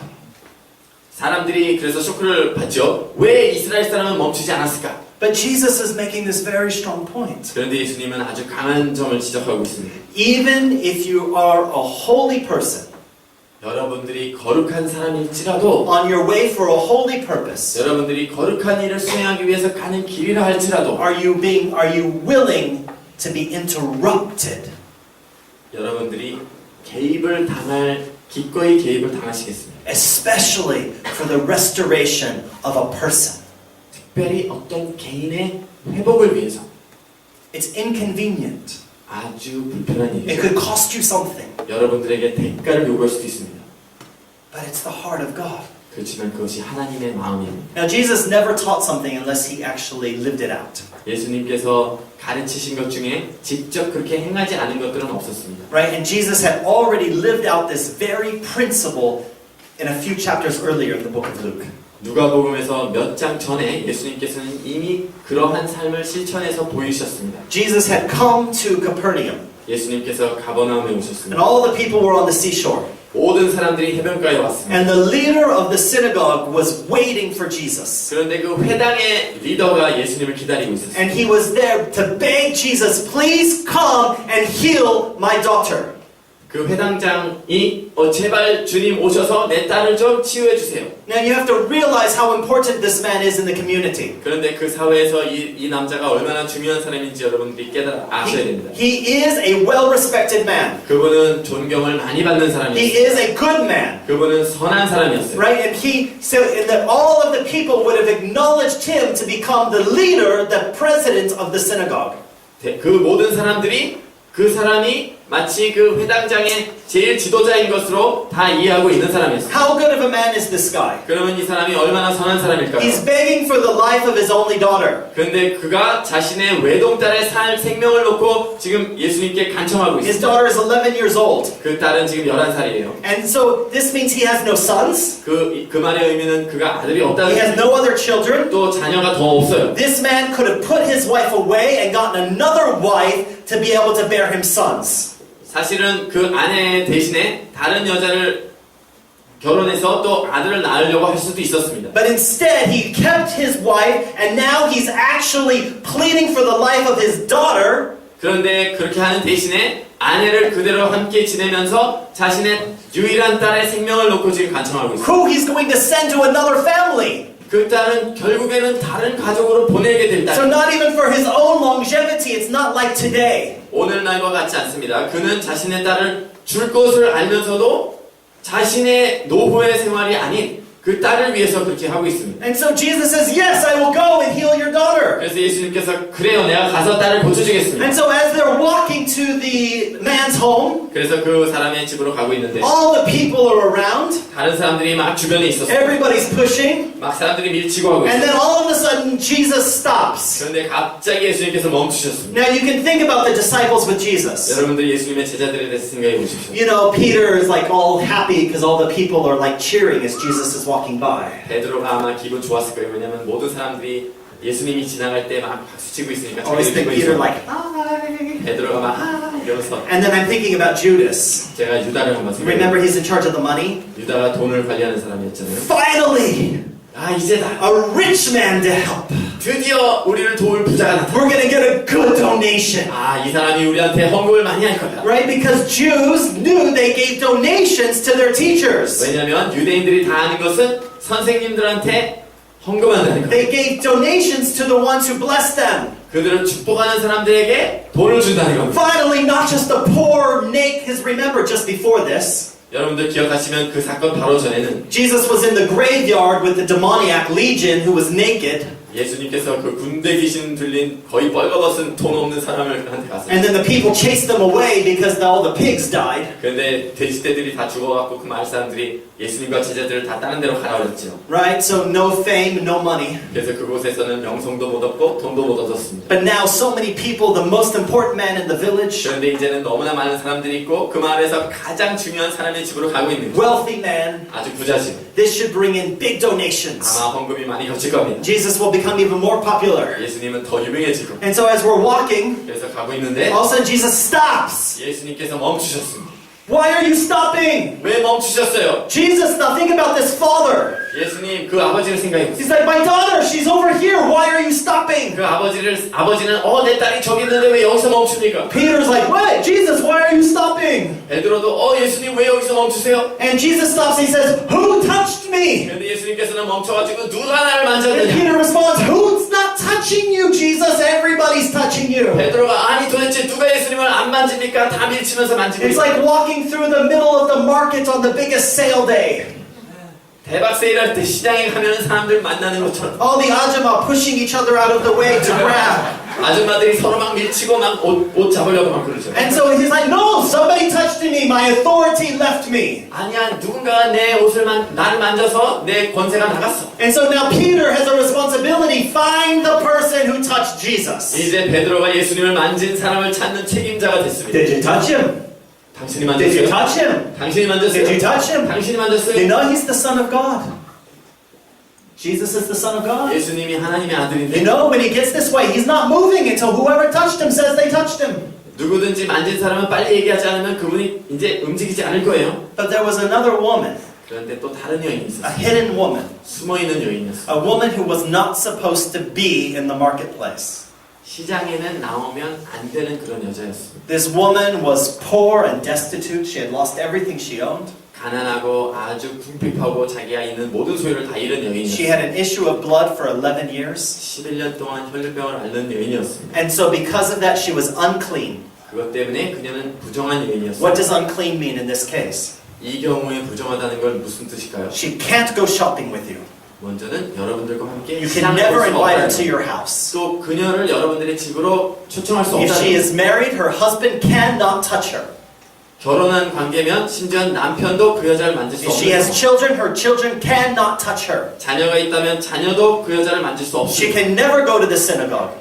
[SPEAKER 2] 사람들이 그래서 쇼크를 받죠. 왜 이스라엘 사람은 멈추지 않았을까?
[SPEAKER 1] But Jesus is making this very strong point.
[SPEAKER 2] 그런데 예수님은 아주 강한 점을 지적하고 있습니다.
[SPEAKER 1] Even if you are a holy person,
[SPEAKER 2] 여러분들이 거룩한 사람일지라도
[SPEAKER 1] on your way for a holy purpose,
[SPEAKER 2] 여러분들이 거룩한 일을 수행하기 위해서 가는 길이라 할지라도
[SPEAKER 1] are you willing to be interrupted?
[SPEAKER 2] 여러분들이 기꺼이 개입을 당하시겠습니다.
[SPEAKER 1] Especially for the restoration of a person.
[SPEAKER 2] 특별히 어떤 개인의 회복을 위해서
[SPEAKER 1] It's inconvenient.
[SPEAKER 2] 아주 불편한
[SPEAKER 1] It
[SPEAKER 2] 일이죠.
[SPEAKER 1] could cost you something.
[SPEAKER 2] 여러분들에게 대가를 요구할 수도 있습니다.
[SPEAKER 1] But it's the heart of God.
[SPEAKER 2] 그렇지만 그것이 하나님의 마음입니다.
[SPEAKER 1] Now, Jesus never taught something unless he actually lived it out.
[SPEAKER 2] 예수님께서 가르치신 것 중에 직접 그렇게 행하지 않은 것들은 없었습니다.
[SPEAKER 1] Right? And Jesus had already lived out this very principle in a few chapters earlier in the book of Luke.
[SPEAKER 2] 누가복음에서 몇 장 전에 예수님께서는 이미 그러한 삶을 실천해서 보이셨습니다.
[SPEAKER 1] Jesus had come to Capernaum,
[SPEAKER 2] 예수님께서 가버나움에
[SPEAKER 1] and
[SPEAKER 2] 오셨습니다.
[SPEAKER 1] all the people were on the seashore.
[SPEAKER 2] 모든 사람들이 해변가에 왔습니다.
[SPEAKER 1] And the leader of the synagogue was waiting for Jesus.
[SPEAKER 2] 그런데 그 회당의 리더가 예수님을 기다리고 있었어요.
[SPEAKER 1] And he was there to beg Jesus, please come and heal my daughter.
[SPEAKER 2] 그 회당장이 제발 주님 오셔서 내 딸을 좀 치유해 주세요.
[SPEAKER 1] Now you have to realize how important this man is in the community.
[SPEAKER 2] 그런데 그 사회에서 이 남자가 얼마나 중요한 사람인지 여러분들이 아셔야 됩니다.
[SPEAKER 1] He is a well-respected man.
[SPEAKER 2] 그분은 존경을 많이 받는
[SPEAKER 1] He
[SPEAKER 2] 사람이었어요.
[SPEAKER 1] is a good man.
[SPEAKER 2] 그분은 선한 사람이었어요.
[SPEAKER 1] Right? And that all of the people would have acknowledged him to become the leader, the president of the synagogue.
[SPEAKER 2] 그 모든 사람들이 그 사람이 마치 그 회당장의 제일 지도자인 것으로 다 이해하고 있는 사람이었어요.
[SPEAKER 1] How good of a man is this guy?
[SPEAKER 2] 그러면 이 사람이 얼마나 선한 사람일까요?
[SPEAKER 1] He's begging for the life of his only daughter.
[SPEAKER 2] 그런데 그가 자신의 외동딸의 생명을 놓고 지금 예수님께 간청하고
[SPEAKER 1] His
[SPEAKER 2] 있습니다.
[SPEAKER 1] daughter is 11 years old.
[SPEAKER 2] 그 딸은 지금 11살이에요.
[SPEAKER 1] And so this means he has no sons.
[SPEAKER 2] 그 말의 의미는 그가 아들이 없다는
[SPEAKER 1] He has
[SPEAKER 2] 거예요.
[SPEAKER 1] no other children.
[SPEAKER 2] 또 자녀가 더 없어요.
[SPEAKER 1] This man could have put his wife away and gotten another wife to be able to bear him sons.
[SPEAKER 2] 사실은 그 아내 대신에 다른 여자를 결혼해서 또 아들을 낳으려고 할 수도 있었습니다.
[SPEAKER 1] But instead, he kept his wife, and now he's actually pleading for the life of his daughter.
[SPEAKER 2] 그런데 그렇게 하는 대신에 아내를 그대로 함께 지내면서 자신의 유일한 딸의 생명을 놓고 지금 간청하고 있습니다.
[SPEAKER 1] Who he's going to send to another family.
[SPEAKER 2] 그 딸은 결국에는 다른 가족으로 보내게 될
[SPEAKER 1] So
[SPEAKER 2] 딸.
[SPEAKER 1] not even for his own longevity, it's not like today.
[SPEAKER 2] 오늘날과 같지 않습니다. 그는 자신의 딸을 줄 것을 알면서도 자신의 노후의 생활이 아닌 그 딸을 위해서 그렇게 하고 있습니다.
[SPEAKER 1] And so Jesus says, yes, I will go and heal your daughter.
[SPEAKER 2] 그래서 그래서 예수님께서 그래요, 내가 가서 딸을 고쳐주겠습니다.
[SPEAKER 1] And so as they're walking to the man's home,
[SPEAKER 2] 그래서 그 사람의 집으로 가고 있는데
[SPEAKER 1] all the people are around,
[SPEAKER 2] 다른 사람들이 막 주변에 있었어요.
[SPEAKER 1] everybody's pushing,
[SPEAKER 2] 막 사람들이 밀치고 하고
[SPEAKER 1] and
[SPEAKER 2] 있어요.
[SPEAKER 1] then all of a sudden Jesus stops.
[SPEAKER 2] 그런데 갑자기 예수님께서 멈추셨습니다.
[SPEAKER 1] Now you can think about the disciples with Jesus.
[SPEAKER 2] 여러분들 예수님의 제자들에 대해서 생각해 보십시오.
[SPEAKER 1] You know, Peter is like all happy because all the people are like cheering as Jesus is walking by.
[SPEAKER 2] 베드로가 아마 기분 좋았을 거예요. 왜냐면 모든 사람들이 예수님이 지나갈 때 막 박수치고 있으니까
[SPEAKER 1] Always think
[SPEAKER 2] 기분이
[SPEAKER 1] Peter
[SPEAKER 2] 좋아요.
[SPEAKER 1] like, hi.
[SPEAKER 2] 베드로가 막 이러면서
[SPEAKER 1] And then I'm thinking about Judas.
[SPEAKER 2] 제가 유다를 한번
[SPEAKER 1] Remember
[SPEAKER 2] 생각해요.
[SPEAKER 1] he's in charge of the money?
[SPEAKER 2] 유다가 돈을 관리하는 사람이었잖아요.
[SPEAKER 1] Finally,
[SPEAKER 2] 아 이제다.
[SPEAKER 1] a rich man to help.
[SPEAKER 2] 드디어 우리를 도울 부자가 나타났다.
[SPEAKER 1] We're gonna get a good donation.
[SPEAKER 2] 아 이 사람이 우리한테 헌금을 많이 할 거야.
[SPEAKER 1] Right? Because Jews knew they gave donations to their teachers.
[SPEAKER 2] 왜냐면 유대인들이 다 아는 것은 선생님들한테 헌금한다는 거예요.
[SPEAKER 1] They gave donations to the ones who blessed them.
[SPEAKER 2] 그들을 축복하는 사람들에게 돈을 준다는 겁니다.
[SPEAKER 1] Finally, not just the poor naked, because remember just before this,
[SPEAKER 2] 여러분들 기억하시면 그 사건 바로 전에는
[SPEAKER 1] Jesus was in the graveyard with the demoniac legion who was naked.
[SPEAKER 2] 예수님께서 그 군대 귀신 들린 거의 뻘거벗은 돈 없는 사람을 한테 갔어요.
[SPEAKER 1] And then the people chased them away because all the pigs died.
[SPEAKER 2] 그런데 돼지떼들이 다 죽어갖고 그 마을 사람들이 예수님과 제자들을 다 다른 데로 가라 그랬죠.
[SPEAKER 1] Right? So no fame, no money.
[SPEAKER 2] 그래서 그곳에서는 명성도 못 얻고 돈도 못 얻었습니다.
[SPEAKER 1] But now so many people, the most important man in the village,
[SPEAKER 2] 그런데 이제는 너무나 많은 사람들이 있고 그 마을에서 가장 중요한 사람의 집으로 가고 있는 거예요.
[SPEAKER 1] wealthy man,
[SPEAKER 2] 아주 부자시고
[SPEAKER 1] this should bring in big donations.
[SPEAKER 2] 아마 헌금이 많이 걷힐 겁니다.
[SPEAKER 1] Jesus will become even more popular.
[SPEAKER 2] 예수님은 더 유명해지고
[SPEAKER 1] And so as we're walking,
[SPEAKER 2] 그래서 가고 있는데
[SPEAKER 1] all of a sudden Jesus stops.
[SPEAKER 2] 예수님께서 멈추셨습니다.
[SPEAKER 1] Why are you stopping?
[SPEAKER 2] 왜 멈추셨어요?
[SPEAKER 1] Jesus, now think about this father.
[SPEAKER 2] 예수님 그 아버지를 생각해 보세요.
[SPEAKER 1] He's like, my daughter, she's over here. Why are you stopping?
[SPEAKER 2] 그 아버지는 내 딸이 저기 있는데 왜 여기서 멈춥니까?
[SPEAKER 1] Peter's like, what? Jesus, why are you stopping?
[SPEAKER 2] 베드로도 예수님 왜 여기서 멈추세요?
[SPEAKER 1] And Jesus stops and he says, who touched me?
[SPEAKER 2] 그런데 예수님께서는 멈춰가지고 누가 나를
[SPEAKER 1] And
[SPEAKER 2] 만졌느냐?
[SPEAKER 1] Peter responds, who's not touching you, Jesus? Everybody's touching you.
[SPEAKER 2] 베드로가 아니 도대체 누가 예수님을 안 만집니까? 다 밀치면서 만지고
[SPEAKER 1] It's
[SPEAKER 2] 있어요.
[SPEAKER 1] like walking through the middle of the market on the biggest sale day.
[SPEAKER 2] 대박 세일할 때 시장에 가면 사람들 만나는 것처럼
[SPEAKER 1] All the ajama pushing each other out of the way to grab.
[SPEAKER 2] 아줌마들이 서로 막 밀치고 막 옷 잡으려고 막 그러죠.
[SPEAKER 1] And so he's like, no, somebody touched me. My authority left me.
[SPEAKER 2] 아니야 누군가 내 옷을 나를 만져서 내 권세가 나갔어.
[SPEAKER 1] And so now Peter has a responsibility. Find the person who touched Jesus.
[SPEAKER 2] 이제 베드로가 예수님을 만진 사람을 찾는 책임자가 됐습니다.
[SPEAKER 1] Did you touch him?
[SPEAKER 2] 당신이
[SPEAKER 1] Did you
[SPEAKER 2] 만졌어요?
[SPEAKER 1] touch him?
[SPEAKER 2] 당신이
[SPEAKER 1] Did you
[SPEAKER 2] 만졌어요?
[SPEAKER 1] touch him?
[SPEAKER 2] 당신이
[SPEAKER 1] You
[SPEAKER 2] 만졌어요?
[SPEAKER 1] know he's the Son of God. Jesus is the Son of God.
[SPEAKER 2] 예수님이 하나님의
[SPEAKER 1] You
[SPEAKER 2] 아들인데
[SPEAKER 1] know, when he gets this way, he's not moving until whoever touched him says they touched him.
[SPEAKER 2] 누구든지 만진 사람은 빨리 얘기하지 않으면 그분이 이제 움직이지 않을 거예요.
[SPEAKER 1] But there was another woman,
[SPEAKER 2] 그런데 또 다른 여인이
[SPEAKER 1] a
[SPEAKER 2] 있었어요.
[SPEAKER 1] hidden woman,
[SPEAKER 2] 숨어있는 여인이었어요.
[SPEAKER 1] a woman who was not supposed to be in the marketplace.
[SPEAKER 2] 시장에는 나오면 안 되는 그런 여자였습니다.
[SPEAKER 1] This woman was poor and destitute. She had lost everything she owned.
[SPEAKER 2] 가난하고 아주 궁핍하고 자기가 있는 모든 소유를 다 잃은
[SPEAKER 1] She
[SPEAKER 2] 여인이었어요.
[SPEAKER 1] had an issue of blood for 11 years.
[SPEAKER 2] 11년 동안 혈류병을 앓는 여인이었습니다.
[SPEAKER 1] And so because of that, she was unclean.
[SPEAKER 2] 그것 때문에 그녀는 부정한 여인이었어요.
[SPEAKER 1] What does unclean mean in this case?
[SPEAKER 2] 이 경우에 부정하다는 건 무슨 뜻일까요?
[SPEAKER 1] She can't go shopping with you.
[SPEAKER 2] 먼저는 여러분들과 함께
[SPEAKER 1] You can
[SPEAKER 2] 시장을
[SPEAKER 1] never
[SPEAKER 2] 볼 수가
[SPEAKER 1] invite her
[SPEAKER 2] 없다는
[SPEAKER 1] to
[SPEAKER 2] 거예요.
[SPEAKER 1] your house.
[SPEAKER 2] 또 그녀를 여러분들의 집으로 초청할 수
[SPEAKER 1] If she
[SPEAKER 2] 없다는
[SPEAKER 1] is married, her husband cannot touch her.
[SPEAKER 2] 결혼한 관계면 심지어 남편도 그 여자를 만질 수
[SPEAKER 1] If she has
[SPEAKER 2] 없는
[SPEAKER 1] children, her children cannot touch her.
[SPEAKER 2] 자녀가 있다면 자녀도 그 여자를 만질 수
[SPEAKER 1] She
[SPEAKER 2] 없습니다.
[SPEAKER 1] can never go to the synagogue.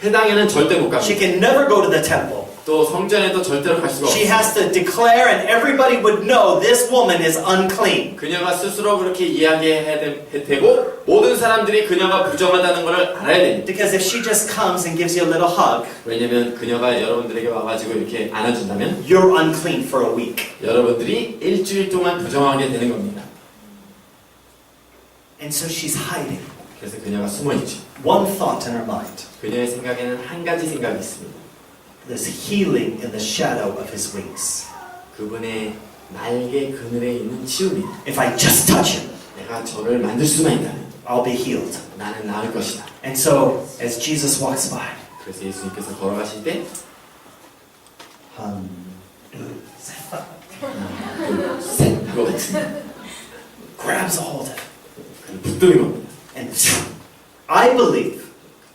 [SPEAKER 2] 회당에는 절대 못
[SPEAKER 1] She
[SPEAKER 2] 갑니다.
[SPEAKER 1] can never go to the temple.
[SPEAKER 2] 또 성전에도 절대로 갈 수가
[SPEAKER 1] She
[SPEAKER 2] 없어요.
[SPEAKER 1] has to declare, and everybody would know this woman is unclean.
[SPEAKER 2] 그녀가 스스로 그렇게 이야기해야 되고 모든 사람들이 그녀가 부정하다는 것을 알아야 됩니다.
[SPEAKER 1] Because if she just comes and gives you a little hug,
[SPEAKER 2] 왜냐면 그녀가 여러분들에게 와가지고 이렇게 안아준다면
[SPEAKER 1] you're unclean for a week.
[SPEAKER 2] 여러분들이 일주일 동안 부정하게 되는 겁니다.
[SPEAKER 1] And so she's hiding.
[SPEAKER 2] 그래서 그녀가 숨어있죠.
[SPEAKER 1] One thought in her mind.
[SPEAKER 2] 그녀의 생각에는 한 가지 생각이 있습니다.
[SPEAKER 1] This healing in the shadow of his wings.
[SPEAKER 2] 그분의 날개 그늘에 있는 치유입니다.
[SPEAKER 1] If I just touch him,
[SPEAKER 2] 내가 저를 만들 수만 있다면
[SPEAKER 1] I'll be healed.
[SPEAKER 2] 나는 나을 것이다.
[SPEAKER 1] And so, as Jesus walks by,
[SPEAKER 2] 그래서 예수님께서 걸어가실 때
[SPEAKER 1] 하나, 둘, 셋,
[SPEAKER 2] 하나, 둘, 셋 하고
[SPEAKER 1] grabs a hold of it.
[SPEAKER 2] 그를 붙드는 겁니다.
[SPEAKER 1] And I believe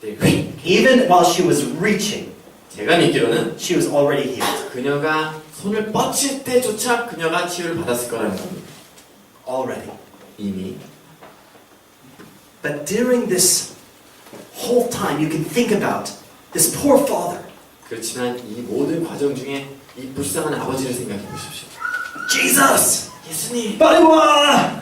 [SPEAKER 2] 그때 휙
[SPEAKER 1] Even while she was reaching,
[SPEAKER 2] 제가 믿기로는
[SPEAKER 1] she was already healed.
[SPEAKER 2] 그녀가 손을 뻗칠 때조차 그녀가 치유를 받았을 거라는 겁니다.
[SPEAKER 1] Already.
[SPEAKER 2] 이미.
[SPEAKER 1] But during this whole time, you can think about this poor father.
[SPEAKER 2] 그렇지만 이 모든 과정 중에 이 불쌍한 아버지를 생각해 보십시오.
[SPEAKER 1] Jesus!
[SPEAKER 2] 예수님,
[SPEAKER 1] 빨리 와!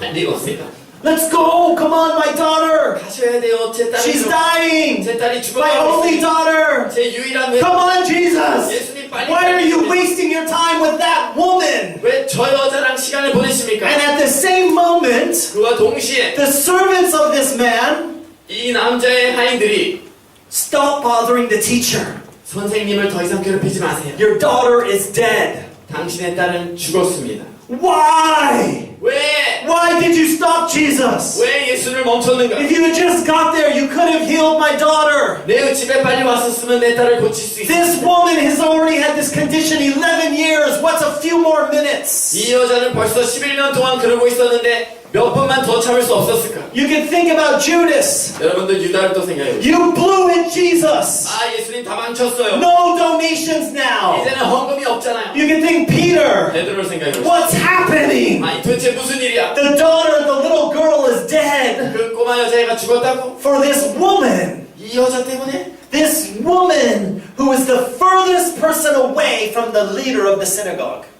[SPEAKER 2] 빨리 오세요.
[SPEAKER 1] Let's go! Come on, my daughter!
[SPEAKER 2] 가셔야 돼요.
[SPEAKER 1] She's dying!
[SPEAKER 2] 제 딸이
[SPEAKER 1] My only
[SPEAKER 2] 죽어가고
[SPEAKER 1] daughter!
[SPEAKER 2] 제 유일한 외.
[SPEAKER 1] Come on, Jesus!
[SPEAKER 2] 예수님 빨리.
[SPEAKER 1] Why are you wasting your time with that woman?
[SPEAKER 2] 왜저 여자랑 시간을 보내십니까?
[SPEAKER 1] And at the same moment,
[SPEAKER 2] 그와 동시에
[SPEAKER 1] the servants of this man
[SPEAKER 2] 이 남자의 하인들이
[SPEAKER 1] stop bothering the teacher.
[SPEAKER 2] 선생님을 더 이상 괴롭히지 마세요.
[SPEAKER 1] Your daughter is dead.
[SPEAKER 2] 당신의 딸은 죽었습니다.
[SPEAKER 1] Why?
[SPEAKER 2] 왜?
[SPEAKER 1] Why did you stop, Jesus?
[SPEAKER 2] 왜 예수를 멈췄는가?
[SPEAKER 1] If you had just got there, you could have healed my daughter.
[SPEAKER 2] 내 집에 빨리 왔었으면 내 딸을 고칠 수
[SPEAKER 1] This
[SPEAKER 2] 있었어.
[SPEAKER 1] woman has already had this condition 11 years. What's a few more minutes?
[SPEAKER 2] 이 여자는 벌써 11년 동안 그러고 있었는데 몇 번만 더 참을 수 없었을까?
[SPEAKER 1] You can think about Judas.
[SPEAKER 2] 여러분들 유다를 또 생각해보세요.
[SPEAKER 1] You blew it, Jesus.
[SPEAKER 2] 아, 예수님 다 망쳤어요.
[SPEAKER 1] No donations now.
[SPEAKER 2] 이제는 헌금이 없잖아요.
[SPEAKER 1] You can think Peter.
[SPEAKER 2] 베드로를 생각해보세요.
[SPEAKER 1] What's happening?
[SPEAKER 2] 아니 도대체 무슨 일이야?
[SPEAKER 1] The daughter, the little girl is dead.
[SPEAKER 2] 그 꼬마 여자애가 죽었다고?
[SPEAKER 1] For this woman.
[SPEAKER 2] 이 여자 때문에?
[SPEAKER 1] This woman who is the furthest person away from the leader of the synagogue.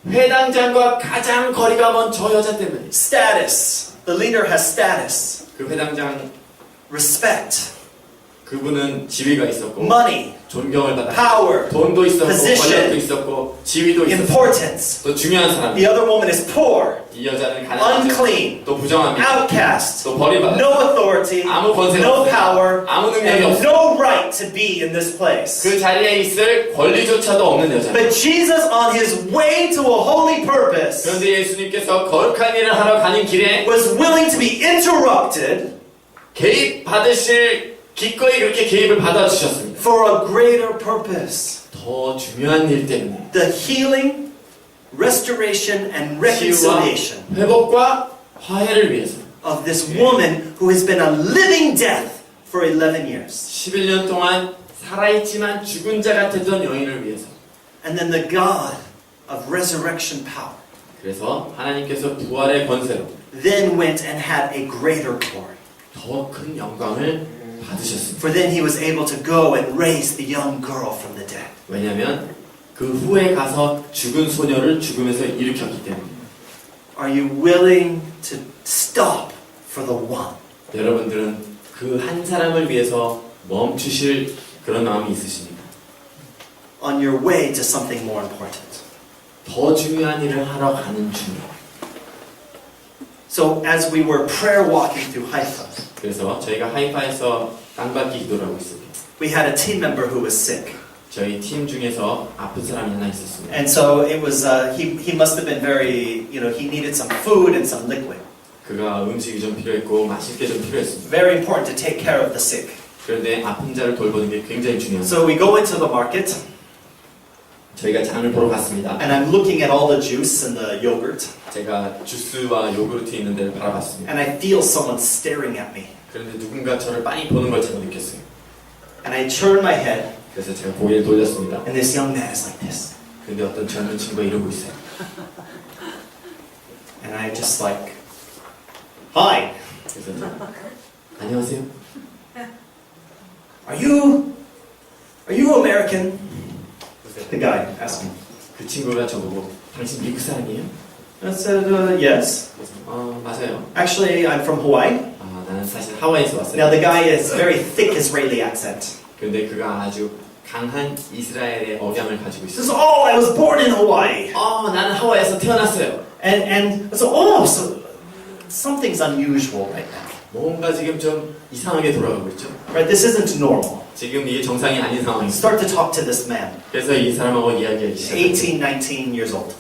[SPEAKER 2] 회당장과 가장 거리가 먼 저 여자 때문에.
[SPEAKER 1] Status. The leader has status.
[SPEAKER 2] 그 회당장
[SPEAKER 1] Respect.
[SPEAKER 2] 그분은 지위가 있었고
[SPEAKER 1] Money.
[SPEAKER 2] 존경을 받았고
[SPEAKER 1] Power.
[SPEAKER 2] 돈도 있었고
[SPEAKER 1] Position.
[SPEAKER 2] 권력도 있었고 지위도 있었고
[SPEAKER 1] Importance.
[SPEAKER 2] 또 중요한 사람.
[SPEAKER 1] The other woman is poor.
[SPEAKER 2] 이 여자는 가난하죠.
[SPEAKER 1] Unclean.
[SPEAKER 2] 또 부정합니다.
[SPEAKER 1] Outcast.
[SPEAKER 2] 또 버림받아.
[SPEAKER 1] No authority.
[SPEAKER 2] 아무 권세가
[SPEAKER 1] No
[SPEAKER 2] 없어요.
[SPEAKER 1] power.
[SPEAKER 2] 아무 능력이
[SPEAKER 1] And
[SPEAKER 2] 없어요.
[SPEAKER 1] no right to be in this place.
[SPEAKER 2] 그 자리에 있을 권리조차도 없는 여자.
[SPEAKER 1] But Jesus, on his way to a holy purpose,
[SPEAKER 2] 그런데 예수님께서 거룩한 일을 하러 가는 길에
[SPEAKER 1] was willing to be interrupted
[SPEAKER 2] 개입 받으실 기꺼이 그렇게 개입을 받아주셨습니다.
[SPEAKER 1] for a greater purpose.
[SPEAKER 2] 더 중요한 일 때문에
[SPEAKER 1] The healing, restoration, and
[SPEAKER 2] 치유와
[SPEAKER 1] reconciliation
[SPEAKER 2] 회복과 화해를 위해서
[SPEAKER 1] of this woman who has been a living death for 11 years.
[SPEAKER 2] 11년 동안 살아있지만 죽은 자 같았던 여인을 위해서.
[SPEAKER 1] And then the God of resurrection power
[SPEAKER 2] 그래서 하나님께서 부활의 권세로
[SPEAKER 1] then went and had a greater glory.
[SPEAKER 2] 더 큰 영광을 받으셨습니다.
[SPEAKER 1] For then he was able to go and raise the young girl from the dead.
[SPEAKER 2] 왜냐하면 그 후에 가서 죽은 소녀를 죽음에서 일으켰기 때문에.
[SPEAKER 1] Are you willing to stop for the one?
[SPEAKER 2] 여러분들은 그 한 사람을 위해서 멈추실 그런 마음이 있으십니까?
[SPEAKER 1] On your way to something more important.
[SPEAKER 2] 더 중요한 일을 하러 가는 중이에요.
[SPEAKER 1] So as we were prayer walking through Haifa,
[SPEAKER 2] 그래서 저희가 하이파에서 땅밟기 기도를 하고 있습니다.
[SPEAKER 1] we had a team member who was sick.
[SPEAKER 2] 저희 팀 중에서 아픈 사람이 하나 있었습니다.
[SPEAKER 1] And so it was, he must have been very, he needed some food and some liquid.
[SPEAKER 2] 그가 음식이 좀 필요했고 마실 게 좀 필요했습니다.
[SPEAKER 1] Very important to take care of the sick.
[SPEAKER 2] 그런데 아픈 자를 돌보는 게 굉장히 중요합니다.
[SPEAKER 1] So we go into the market,
[SPEAKER 2] 저희가 장을 보러 갔습니다.
[SPEAKER 1] and I'm looking at all the juice and the yogurt,
[SPEAKER 2] 제가 주스와 요구르트 있는 데를 바라봤습니다.
[SPEAKER 1] and I feel someone staring at me.
[SPEAKER 2] 그런데 누군가 저를 빤히 보는 걸 제가 느꼈어요.
[SPEAKER 1] And I turn my head,
[SPEAKER 2] 그래서 제가 고개를 돌렸습니다.
[SPEAKER 1] and this young man is like this.
[SPEAKER 2] 근데 어떤 젊은 친구가 이러고 있어요.
[SPEAKER 1] And I just like, hi,
[SPEAKER 2] 그래서 제가, 안녕하세요.
[SPEAKER 1] are you American? The guy asked me.
[SPEAKER 2] 그 친구가 저보고 당신 미국 사람이에요?
[SPEAKER 1] I said, yes.
[SPEAKER 2] 그래서 맞아요.
[SPEAKER 1] Actually, I'm from Hawaii.
[SPEAKER 2] 나는 사실 하와이에서 왔어요.
[SPEAKER 1] Now the guy is very thick Israeli accent.
[SPEAKER 2] 근데 그가 아주 강한 이스라엘의 억양을 가지고
[SPEAKER 1] He says,
[SPEAKER 2] 있어요.
[SPEAKER 1] oh, I was born in Hawaii.
[SPEAKER 2] 나는 하와이에서 태어났어요.
[SPEAKER 1] And so, so something's unusual right now.
[SPEAKER 2] 뭔가 지금 좀 이상하게 돌아가고 있죠.
[SPEAKER 1] Right? This isn't normal.
[SPEAKER 2] 지금 이게 정상이 아닌 상황입니다.
[SPEAKER 1] Start to talk to this man.
[SPEAKER 2] 그래서 이 사람하고 이야기하기 시작해요.
[SPEAKER 1] 18, 19 years old.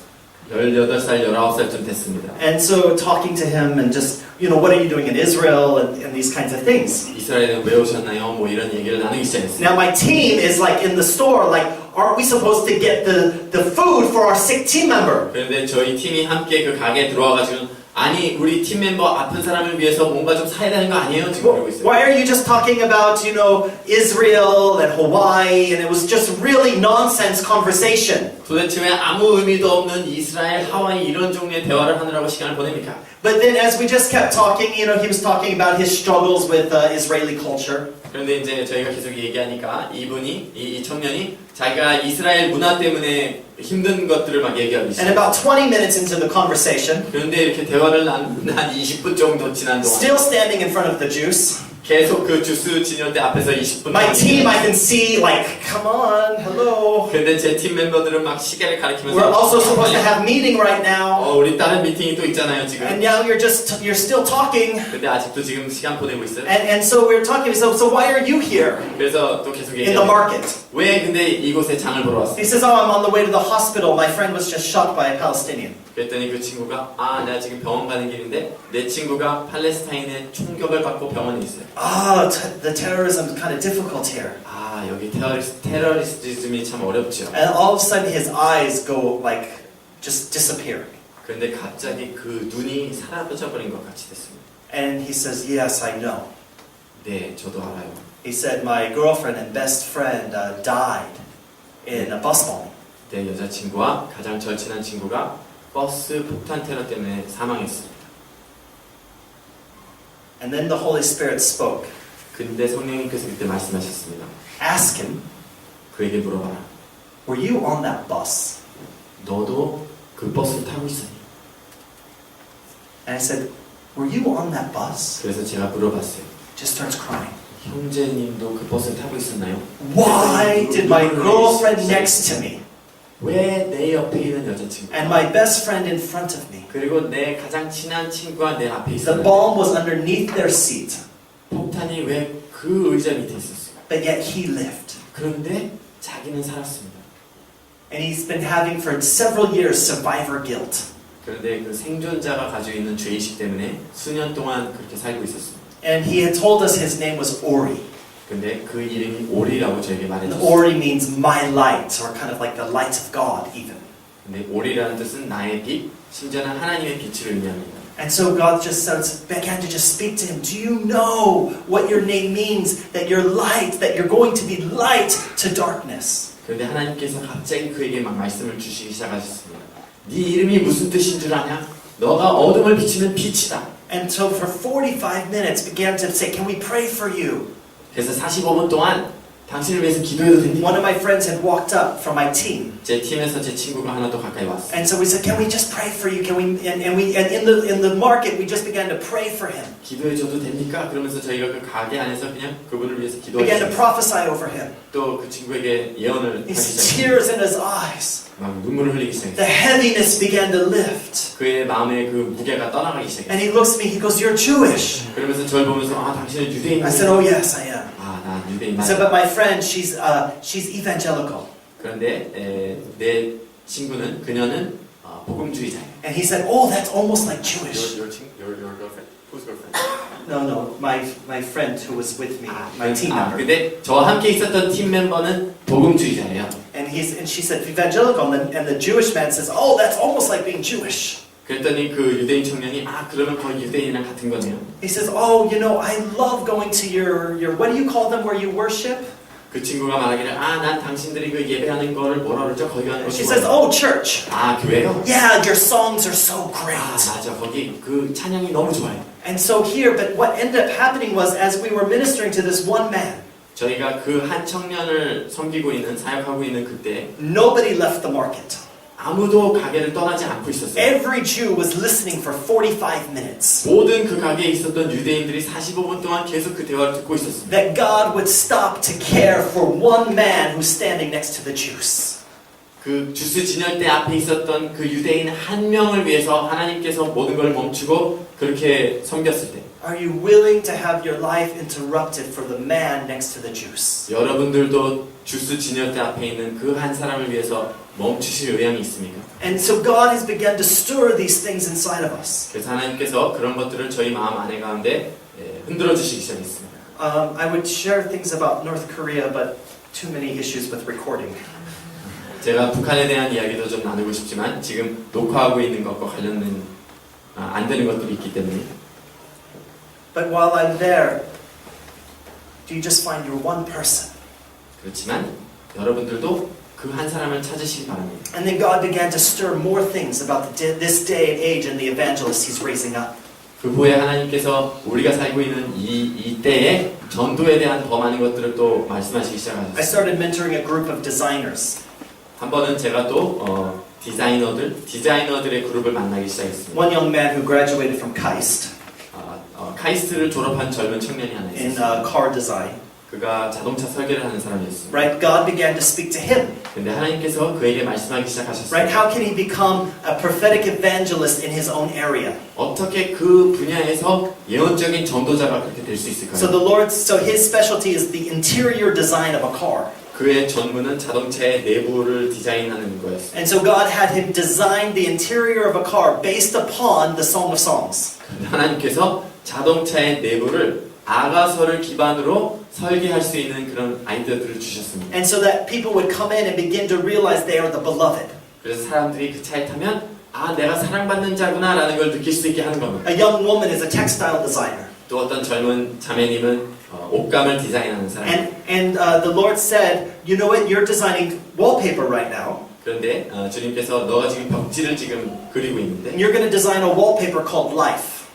[SPEAKER 2] 18살, 19살쯤 됐습니다.
[SPEAKER 1] And so talking to him and just, what are you doing in Israel and these kinds of things.
[SPEAKER 2] 이스라엘에 왜 오셨나요? 뭐 이런 얘기를 나누기 시작했어요.
[SPEAKER 1] Now my team is like in the store, like, aren't we supposed to get the food for our sick team member?
[SPEAKER 2] 그런데 저희 팀이 함께 그 가게에 들어와가지고 아니 우리 팀 멤버 아픈 사람을 위해서 뭔가 좀 사야 되는 거 아니에요? 지금 그러고 있어요.
[SPEAKER 1] Why are you just talking about, Israel and Hawaii, and it was just really nonsense conversation?
[SPEAKER 2] 도대체 왜 아무 의미도 없는 이스라엘, 하와이 이런 종류의 대화를 하느라고 시간을 보냅니까?
[SPEAKER 1] But then as we just kept talking, he was talking about his struggles with Israeli culture.
[SPEAKER 2] 그런데 이제 저희가 계속 얘기하니까 이 청년이 자기가 이스라엘 문화 때문에 힘든 것들을 막 얘기하고
[SPEAKER 1] And
[SPEAKER 2] 있어요.
[SPEAKER 1] about 20 minutes into the conversation,
[SPEAKER 2] 그런데 이렇게 대화를 나눈 한 20분 정도 지난 동안
[SPEAKER 1] still standing in front of the juice,
[SPEAKER 2] 계속 그 주스 진열대 앞에서 20분
[SPEAKER 1] my team, I can see, come on, hello.
[SPEAKER 2] 근데 제 팀 멤버들은 막 시계를 가리키면서
[SPEAKER 1] We're also supposed to have meeting right now.
[SPEAKER 2] 우리 다른 미팅이 또 있잖아요 지금.
[SPEAKER 1] And now you're still talking.
[SPEAKER 2] 근데 아직도 지금 시간 보내고 있어요.
[SPEAKER 1] And so we're talking, so why are you here
[SPEAKER 2] 그래서 또 계속
[SPEAKER 1] in the
[SPEAKER 2] 얘기해요.
[SPEAKER 1] market?
[SPEAKER 2] 왜 근데 이곳에 장을 보러 왔어?
[SPEAKER 1] He says, I'm on the way to the hospital. My friend was just shot by a Palestinian.
[SPEAKER 2] 그랬더니 그 친구가 내가 지금 병원 가는 길인데 내 친구가 팔레스타인의 총격을 받고 병원에 있어요.
[SPEAKER 1] The terrorism is kind of difficult here.
[SPEAKER 2] 여기 테러리스트즘이 참 어렵죠.
[SPEAKER 1] And all of a sudden his eyes go just disappear.
[SPEAKER 2] 그런데 갑자기 그 눈이 사라져 버린 것 같이 됐습니다.
[SPEAKER 1] And he says, yes, I know.
[SPEAKER 2] 네, 저도 알아요.
[SPEAKER 1] He said, my girlfriend and best friend died in a bus bombing.
[SPEAKER 2] 내 여자친구와 가장 절친한 친구가 버스 폭탄 테러 때문에 사망했습니다.
[SPEAKER 1] And then the Holy Spirit spoke.
[SPEAKER 2] 근데 성령님께서 그때 말씀하셨습니다.
[SPEAKER 1] Ask him,
[SPEAKER 2] 그에게 물어봐라.
[SPEAKER 1] were you on that bus?
[SPEAKER 2] 너도 그 버스를 타고 있었니?
[SPEAKER 1] And I said, were you on that bus?
[SPEAKER 2] 그래서 제가 물어봤어요.
[SPEAKER 1] Just starts crying.
[SPEAKER 2] 형제님도 그 버스를 타고 있었나요?
[SPEAKER 1] Why did my girlfriend next to me
[SPEAKER 2] 왜 내 옆에 있는 여자친구
[SPEAKER 1] and my best friend in front of me?
[SPEAKER 2] 그리고 내 가장 친한 친구가 내 앞에
[SPEAKER 1] The
[SPEAKER 2] 있었는데
[SPEAKER 1] bomb was underneath their seat,
[SPEAKER 2] 폭탄이 왜 그 의자 밑에 있었어요?
[SPEAKER 1] but yet he lived.
[SPEAKER 2] 그런데 자기는 살았습니다.
[SPEAKER 1] And he's been having for several years survivor guilt.
[SPEAKER 2] 그런데 그 생존자가 가지고 있는 죄의식 때문에 수년 동안 그렇게 살고 있었습니다.
[SPEAKER 1] And he had told us his name was Ori.
[SPEAKER 2] 근데 그 이름이 오리라고 저에게
[SPEAKER 1] And
[SPEAKER 2] 말해줬어요.
[SPEAKER 1] Ori means my light, or kind of like the light of God even.
[SPEAKER 2] 근데 오리라는 뜻은 나의 빛, 심지어는 하나님의 빛을 의미합니다.
[SPEAKER 1] And so God began to just speak to him. Do you know what your name means? That you're light, that you're going to be light to darkness.
[SPEAKER 2] 그런데 하나님께서 갑자기 그에게 막 말씀을 주시기 시작하셨습니다. 네 이름이 무슨 뜻인 줄 아냐? 너가 어둠을 비치는 빛이다.
[SPEAKER 1] And so for 45 minutes began to say, can we pray for you?
[SPEAKER 2] 그래서 45분 동안 당신을 위해서 기도해도 됩니까?
[SPEAKER 1] One of my friends had walked up from my team.
[SPEAKER 2] 제 팀에서 제 친구가 하나 더 가까이 왔어요.
[SPEAKER 1] And so we said, can we just pray for you? Can we? And in the market, we just began to pray for him.
[SPEAKER 2] 기도해줘도 됩니까? 그러면서 저희가 그 가게 안에서 그냥 그분을 위해서
[SPEAKER 1] Began to
[SPEAKER 2] 기도했어요.
[SPEAKER 1] prophesy over him.
[SPEAKER 2] 또 그 친구에게 예언을 하기
[SPEAKER 1] His
[SPEAKER 2] 시작했어요.
[SPEAKER 1] tears in his eyes.
[SPEAKER 2] 막 눈물을 흘리기 시작했어요.
[SPEAKER 1] The heaviness began to lift.
[SPEAKER 2] 그의 마음에 그 무게가 떠나가기 시작했어요.
[SPEAKER 1] And he looks at me. He goes, "You're Jewish."
[SPEAKER 2] 그러면서 저를 보면서 당신은
[SPEAKER 1] I
[SPEAKER 2] 유대인이야?
[SPEAKER 1] said, "Oh yes, I am."
[SPEAKER 2] 나 유대인
[SPEAKER 1] I said,
[SPEAKER 2] 맞아.
[SPEAKER 1] "But my friend, she's evangelical."
[SPEAKER 2] 그런데 내 친구는 그녀는 복음주의자예요.
[SPEAKER 1] And he said, "Oh, that's almost like Jewish."
[SPEAKER 2] Your girlfriend? Who's girlfriend?
[SPEAKER 1] No, my friend who was with me, my team member.
[SPEAKER 2] 근데 저와 함께 있었던 팀 멤버는 복음주의자예요.
[SPEAKER 1] And she said evangelical, and the Jewish man says, "Oh, that's almost like being Jewish."
[SPEAKER 2] 그랬더니 그 유대인 청년이 그러면 거의 유대인이랑 같은 거네요.
[SPEAKER 1] He says, "Oh, I love going to your what do you call them where you worship?"
[SPEAKER 2] 그 친구가 말하기를 난 당신들이 그 예배하는 거를 뭐라 그러죠? 거기 가는 거
[SPEAKER 1] She says, "Oh, church."
[SPEAKER 2] 교회요?
[SPEAKER 1] Yeah, your songs are so great.
[SPEAKER 2] 맞아. 거기 그 찬양이 너무 좋아요.
[SPEAKER 1] And so here, but what ended up happening was as we were ministering to this one man,
[SPEAKER 2] 저희가 그 한 청년을 섬기고 있는 사역하고 있는 그때
[SPEAKER 1] nobody left the market.
[SPEAKER 2] 아무도 가게를 떠나지 않고 있었어요.
[SPEAKER 1] Every Jew was listening for 45 minutes.
[SPEAKER 2] 모든 그 가게에 있었던 유대인들이 45분 동안 계속 그 대화를 듣고 있었습니다.
[SPEAKER 1] That God would stop to care for one man who's standing next to the Jews.
[SPEAKER 2] 그 주스 진열대 앞에 있었던 그 유대인 한 명을 위해서 하나님께서 모든 걸 멈추고 그렇게 섬겼을 때
[SPEAKER 1] Are you willing to have your life interrupted for the man next to the Jews?
[SPEAKER 2] 여러분들도 주스 진열대 앞에 있는 그 한 사람을 위해서 멈추실 의향이 있습니까?
[SPEAKER 1] And so God has begun to stir these things inside of us.
[SPEAKER 2] 그래서 하나님께서 그런 것들을 저희 마음 안에 가운데 흔들어 주시기 시작했습니다.
[SPEAKER 1] I would share things about North Korea, but too many issues with recording.
[SPEAKER 2] 제가 북한에 대한 이야기도 좀 나누고 싶지만 지금 녹화하고 있는 것과 관련된 안 되는 것들이 있기 때문에.
[SPEAKER 1] But while I'm there, do you just find your one person?
[SPEAKER 2] 그렇지만 여러분들도 그 한 사람을 찾으시기 바랍니다.
[SPEAKER 1] And then God began to stir more things about this day and age and the evangelists He's raising up.
[SPEAKER 2] 그 후에 하나님께서 우리가 살고 있는 이 때에 전도에 대한 더 많은 것들을 또 말씀하시기
[SPEAKER 1] I
[SPEAKER 2] 시작하셨어요.
[SPEAKER 1] started mentoring a group of designers.
[SPEAKER 2] 한 번은 제가 또 디자이너들의 그룹을 만나기 시작했습니다.
[SPEAKER 1] One young man who graduated from KAIST
[SPEAKER 2] 카이스트를 졸업한 젊은 청년이 하나
[SPEAKER 1] in
[SPEAKER 2] 있었어요.
[SPEAKER 1] car design.
[SPEAKER 2] 그가 자동차 설계를 하는 사람이었습니다.
[SPEAKER 1] Right? God began to speak to him.
[SPEAKER 2] 근데 하나님께서 그에게 말씀하기 시작하셨어요.
[SPEAKER 1] Right? How can he become a prophetic evangelist in his own area?
[SPEAKER 2] 어떻게 그 분야에서 예언적인 전도자가 그렇게 될 수 있을까요?
[SPEAKER 1] So his specialty is the interior design of a car.
[SPEAKER 2] 그의 전문은 자동차의 내부를 디자인하는 거였어요.
[SPEAKER 1] And so God had him design the interior of a car based upon the Song of Songs.
[SPEAKER 2] 하나님께서 자동차의 내부를 아가서를 기반으로 설계할 수 있는 그런 아이디어들을 주셨습니다.
[SPEAKER 1] And so that people would come in and begin to realize they are the beloved.
[SPEAKER 2] 그래서 사람들이 그 차에 타면 아 내가 사랑받는 자구나라는 걸 느낄 수 있게 하는 겁니다.
[SPEAKER 1] A young woman is a textile designer.
[SPEAKER 2] 또 어떤 젊은 자매님은 옷감을 디자인하는 사람.
[SPEAKER 1] And the Lord said, you know what, you're designing wallpaper right now.
[SPEAKER 2] 그런데 주님께서 너가 지금 벽지를 지금 그리고 있는데
[SPEAKER 1] And you're going to design a wallpaper called Life.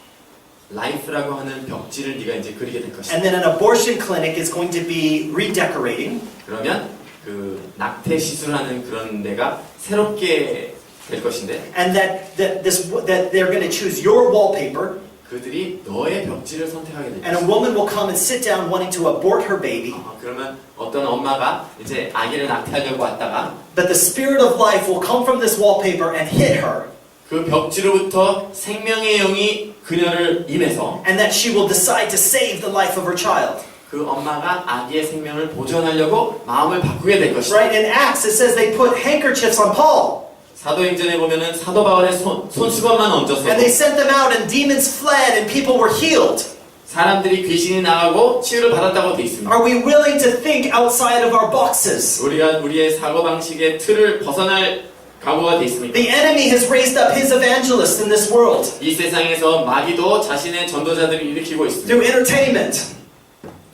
[SPEAKER 2] 라이프라고 하는 벽지를 네가 이제 그리게 될 것이다.
[SPEAKER 1] And then an abortion clinic is going to be redecorating.
[SPEAKER 2] 그러면 그 낙태 시술하는 그런 데가 새롭게 될 것인데
[SPEAKER 1] And that they're going to choose your wallpaper.
[SPEAKER 2] 그들이 너의 벽지를 선택하게 될
[SPEAKER 1] And a
[SPEAKER 2] 것이다.
[SPEAKER 1] woman will come and sit down wanting to abort her baby.
[SPEAKER 2] 그러면 어떤 엄마가 이제 아기를 낙태하려고 왔다가
[SPEAKER 1] But the spirit of life will come from this wallpaper and hit her.
[SPEAKER 2] 그 벽지로부터 생명의 영이 그녀를 임해서
[SPEAKER 1] And that she will decide to save the life of her child.
[SPEAKER 2] 그 엄마가 아기의 생명을 보존하려고 마음을 바꾸게 될 것이다.
[SPEAKER 1] Right? In Acts it says they put handkerchiefs on Paul.
[SPEAKER 2] 사도행전에 보면은 사도 바울의 손수건만 얹어서
[SPEAKER 1] And they sent them out and demons fled and people were healed.
[SPEAKER 2] 사람들이 귀신이 나가고 치유를 받았다고 돼 있습니다.
[SPEAKER 1] Are we willing to think outside of our boxes?
[SPEAKER 2] 우리가 우리의 사고 방식의 틀을 벗어날 각오가 돼 있습니다.
[SPEAKER 1] The enemy has raised up his evangelists in this world
[SPEAKER 2] 이 세상에서 마귀도 자신의 전도자들을 일으키고 있습니다.
[SPEAKER 1] through entertainment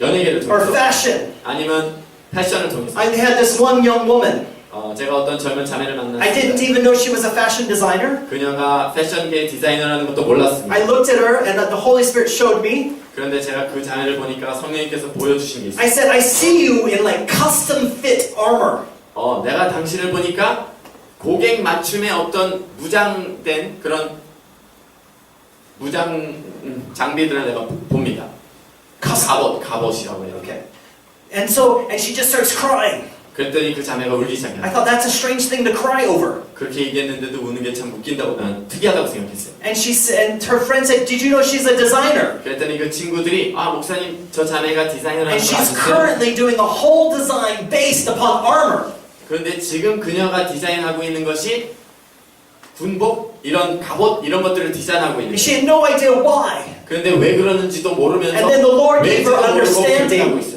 [SPEAKER 2] 연예계를
[SPEAKER 1] or
[SPEAKER 2] 통해서
[SPEAKER 1] fashion.
[SPEAKER 2] 아니면 패션을 통해서.
[SPEAKER 1] I had this one young woman.
[SPEAKER 2] 제가 어떤 젊은 자매를
[SPEAKER 1] I didn't
[SPEAKER 2] 만났습니다.
[SPEAKER 1] even know she was a fashion designer.
[SPEAKER 2] 그녀가 패션계 디자이너라는 것도 몰랐습니다.
[SPEAKER 1] I looked at her and the Holy Spirit showed me.
[SPEAKER 2] 그런데 제가 그 자매를 보니까 성령님께서 보여주신 게 있어요.
[SPEAKER 1] I said, I see you in like custom fit armor.
[SPEAKER 2] 내가 당신을 보니까 고객 맞춤의 어떤 무장된 그런 무장 장비들을 내가 봅니다. 갑옷이라고 해요.
[SPEAKER 1] Okay. And she just starts crying.
[SPEAKER 2] 그랬더니 그 자매가 울기
[SPEAKER 1] I
[SPEAKER 2] 시작해요.
[SPEAKER 1] thought that's a strange thing to cry over.
[SPEAKER 2] 그렇게 얘기했는데도 우는 게 참 웃긴다고, 특이하다고 생각했어요.
[SPEAKER 1] And her friend said, did you know she's a designer?
[SPEAKER 2] 그랬더니 그 친구들이 목사님 저 자매가 디자이너라는
[SPEAKER 1] And
[SPEAKER 2] 거
[SPEAKER 1] she's
[SPEAKER 2] 아셨어요?
[SPEAKER 1] currently doing a whole design based upon armor.
[SPEAKER 2] 그런데 지금 그녀가 디자인하고 있는 것이 군복, 이런 갑옷, 이런 것들을 디자인하고 있는
[SPEAKER 1] She
[SPEAKER 2] 거예요.
[SPEAKER 1] had no idea why.
[SPEAKER 2] 그런데 왜 그러는지도 모르면서
[SPEAKER 1] And then the Lord gave her
[SPEAKER 2] 왠지도 모르고 그렇게 하고
[SPEAKER 1] understanding.
[SPEAKER 2] 있어요.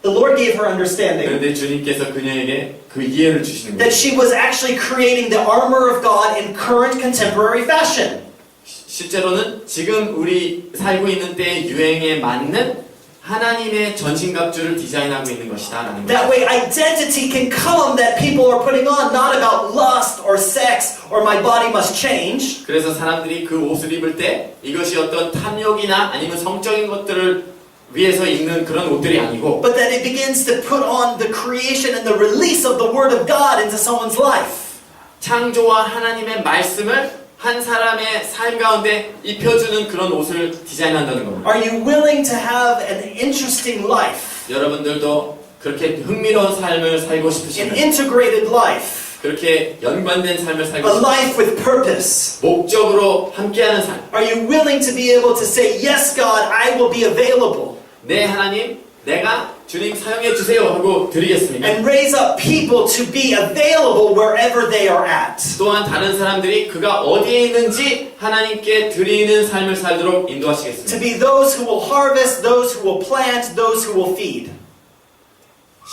[SPEAKER 1] The Lord gave her understanding
[SPEAKER 2] 그런데 주님께서 그녀에게 그 이해를 주시는
[SPEAKER 1] that
[SPEAKER 2] 거예요.
[SPEAKER 1] she was actually creating the armor of God in current contemporary fashion.
[SPEAKER 2] 실제로는 지금 우리 살고 있는 때의 유행에 맞는 하나님의 전신갑주를 디자인하고 있는 것이다라는
[SPEAKER 1] That
[SPEAKER 2] 거예요.
[SPEAKER 1] way identity can come that people are putting on, not about lust or sex or my body must change.
[SPEAKER 2] 그래서 사람들이 그 옷을 입을 때 이것이 어떤 탐욕이나 아니면 성적인 것들을 위해서 입는 그런 옷들이 아니고
[SPEAKER 1] But that it begins to put on the creation and the release of the Word of God into someone's life.
[SPEAKER 2] 창조와 하나님의 말씀을 한 사람의 삶 가운데 입혀주는 그런 옷을 디자인한다는 겁니다.
[SPEAKER 1] Are you willing to have an interesting life?
[SPEAKER 2] 여러분들도 그렇게 흥미로운 삶을 살고
[SPEAKER 1] An
[SPEAKER 2] 싶으시면
[SPEAKER 1] integrated life?
[SPEAKER 2] 그렇게 연관된 삶을 살고
[SPEAKER 1] A
[SPEAKER 2] 싶으시면
[SPEAKER 1] life with purpose?
[SPEAKER 2] 목적으로 함께하는 삶.
[SPEAKER 1] Are you willing to be able to say, yes, God, I will be available?
[SPEAKER 2] 네 하나님, 내가 주님 사용해 주세요 하고 드리겠습니다.
[SPEAKER 1] And raise up people to be available wherever they are at.
[SPEAKER 2] 또한 다른 사람들이 그가 어디에 있는지 하나님께 드리는 삶을 살도록 인도하시겠습니다.
[SPEAKER 1] To be those who will harvest, those who will plant, those who will feed.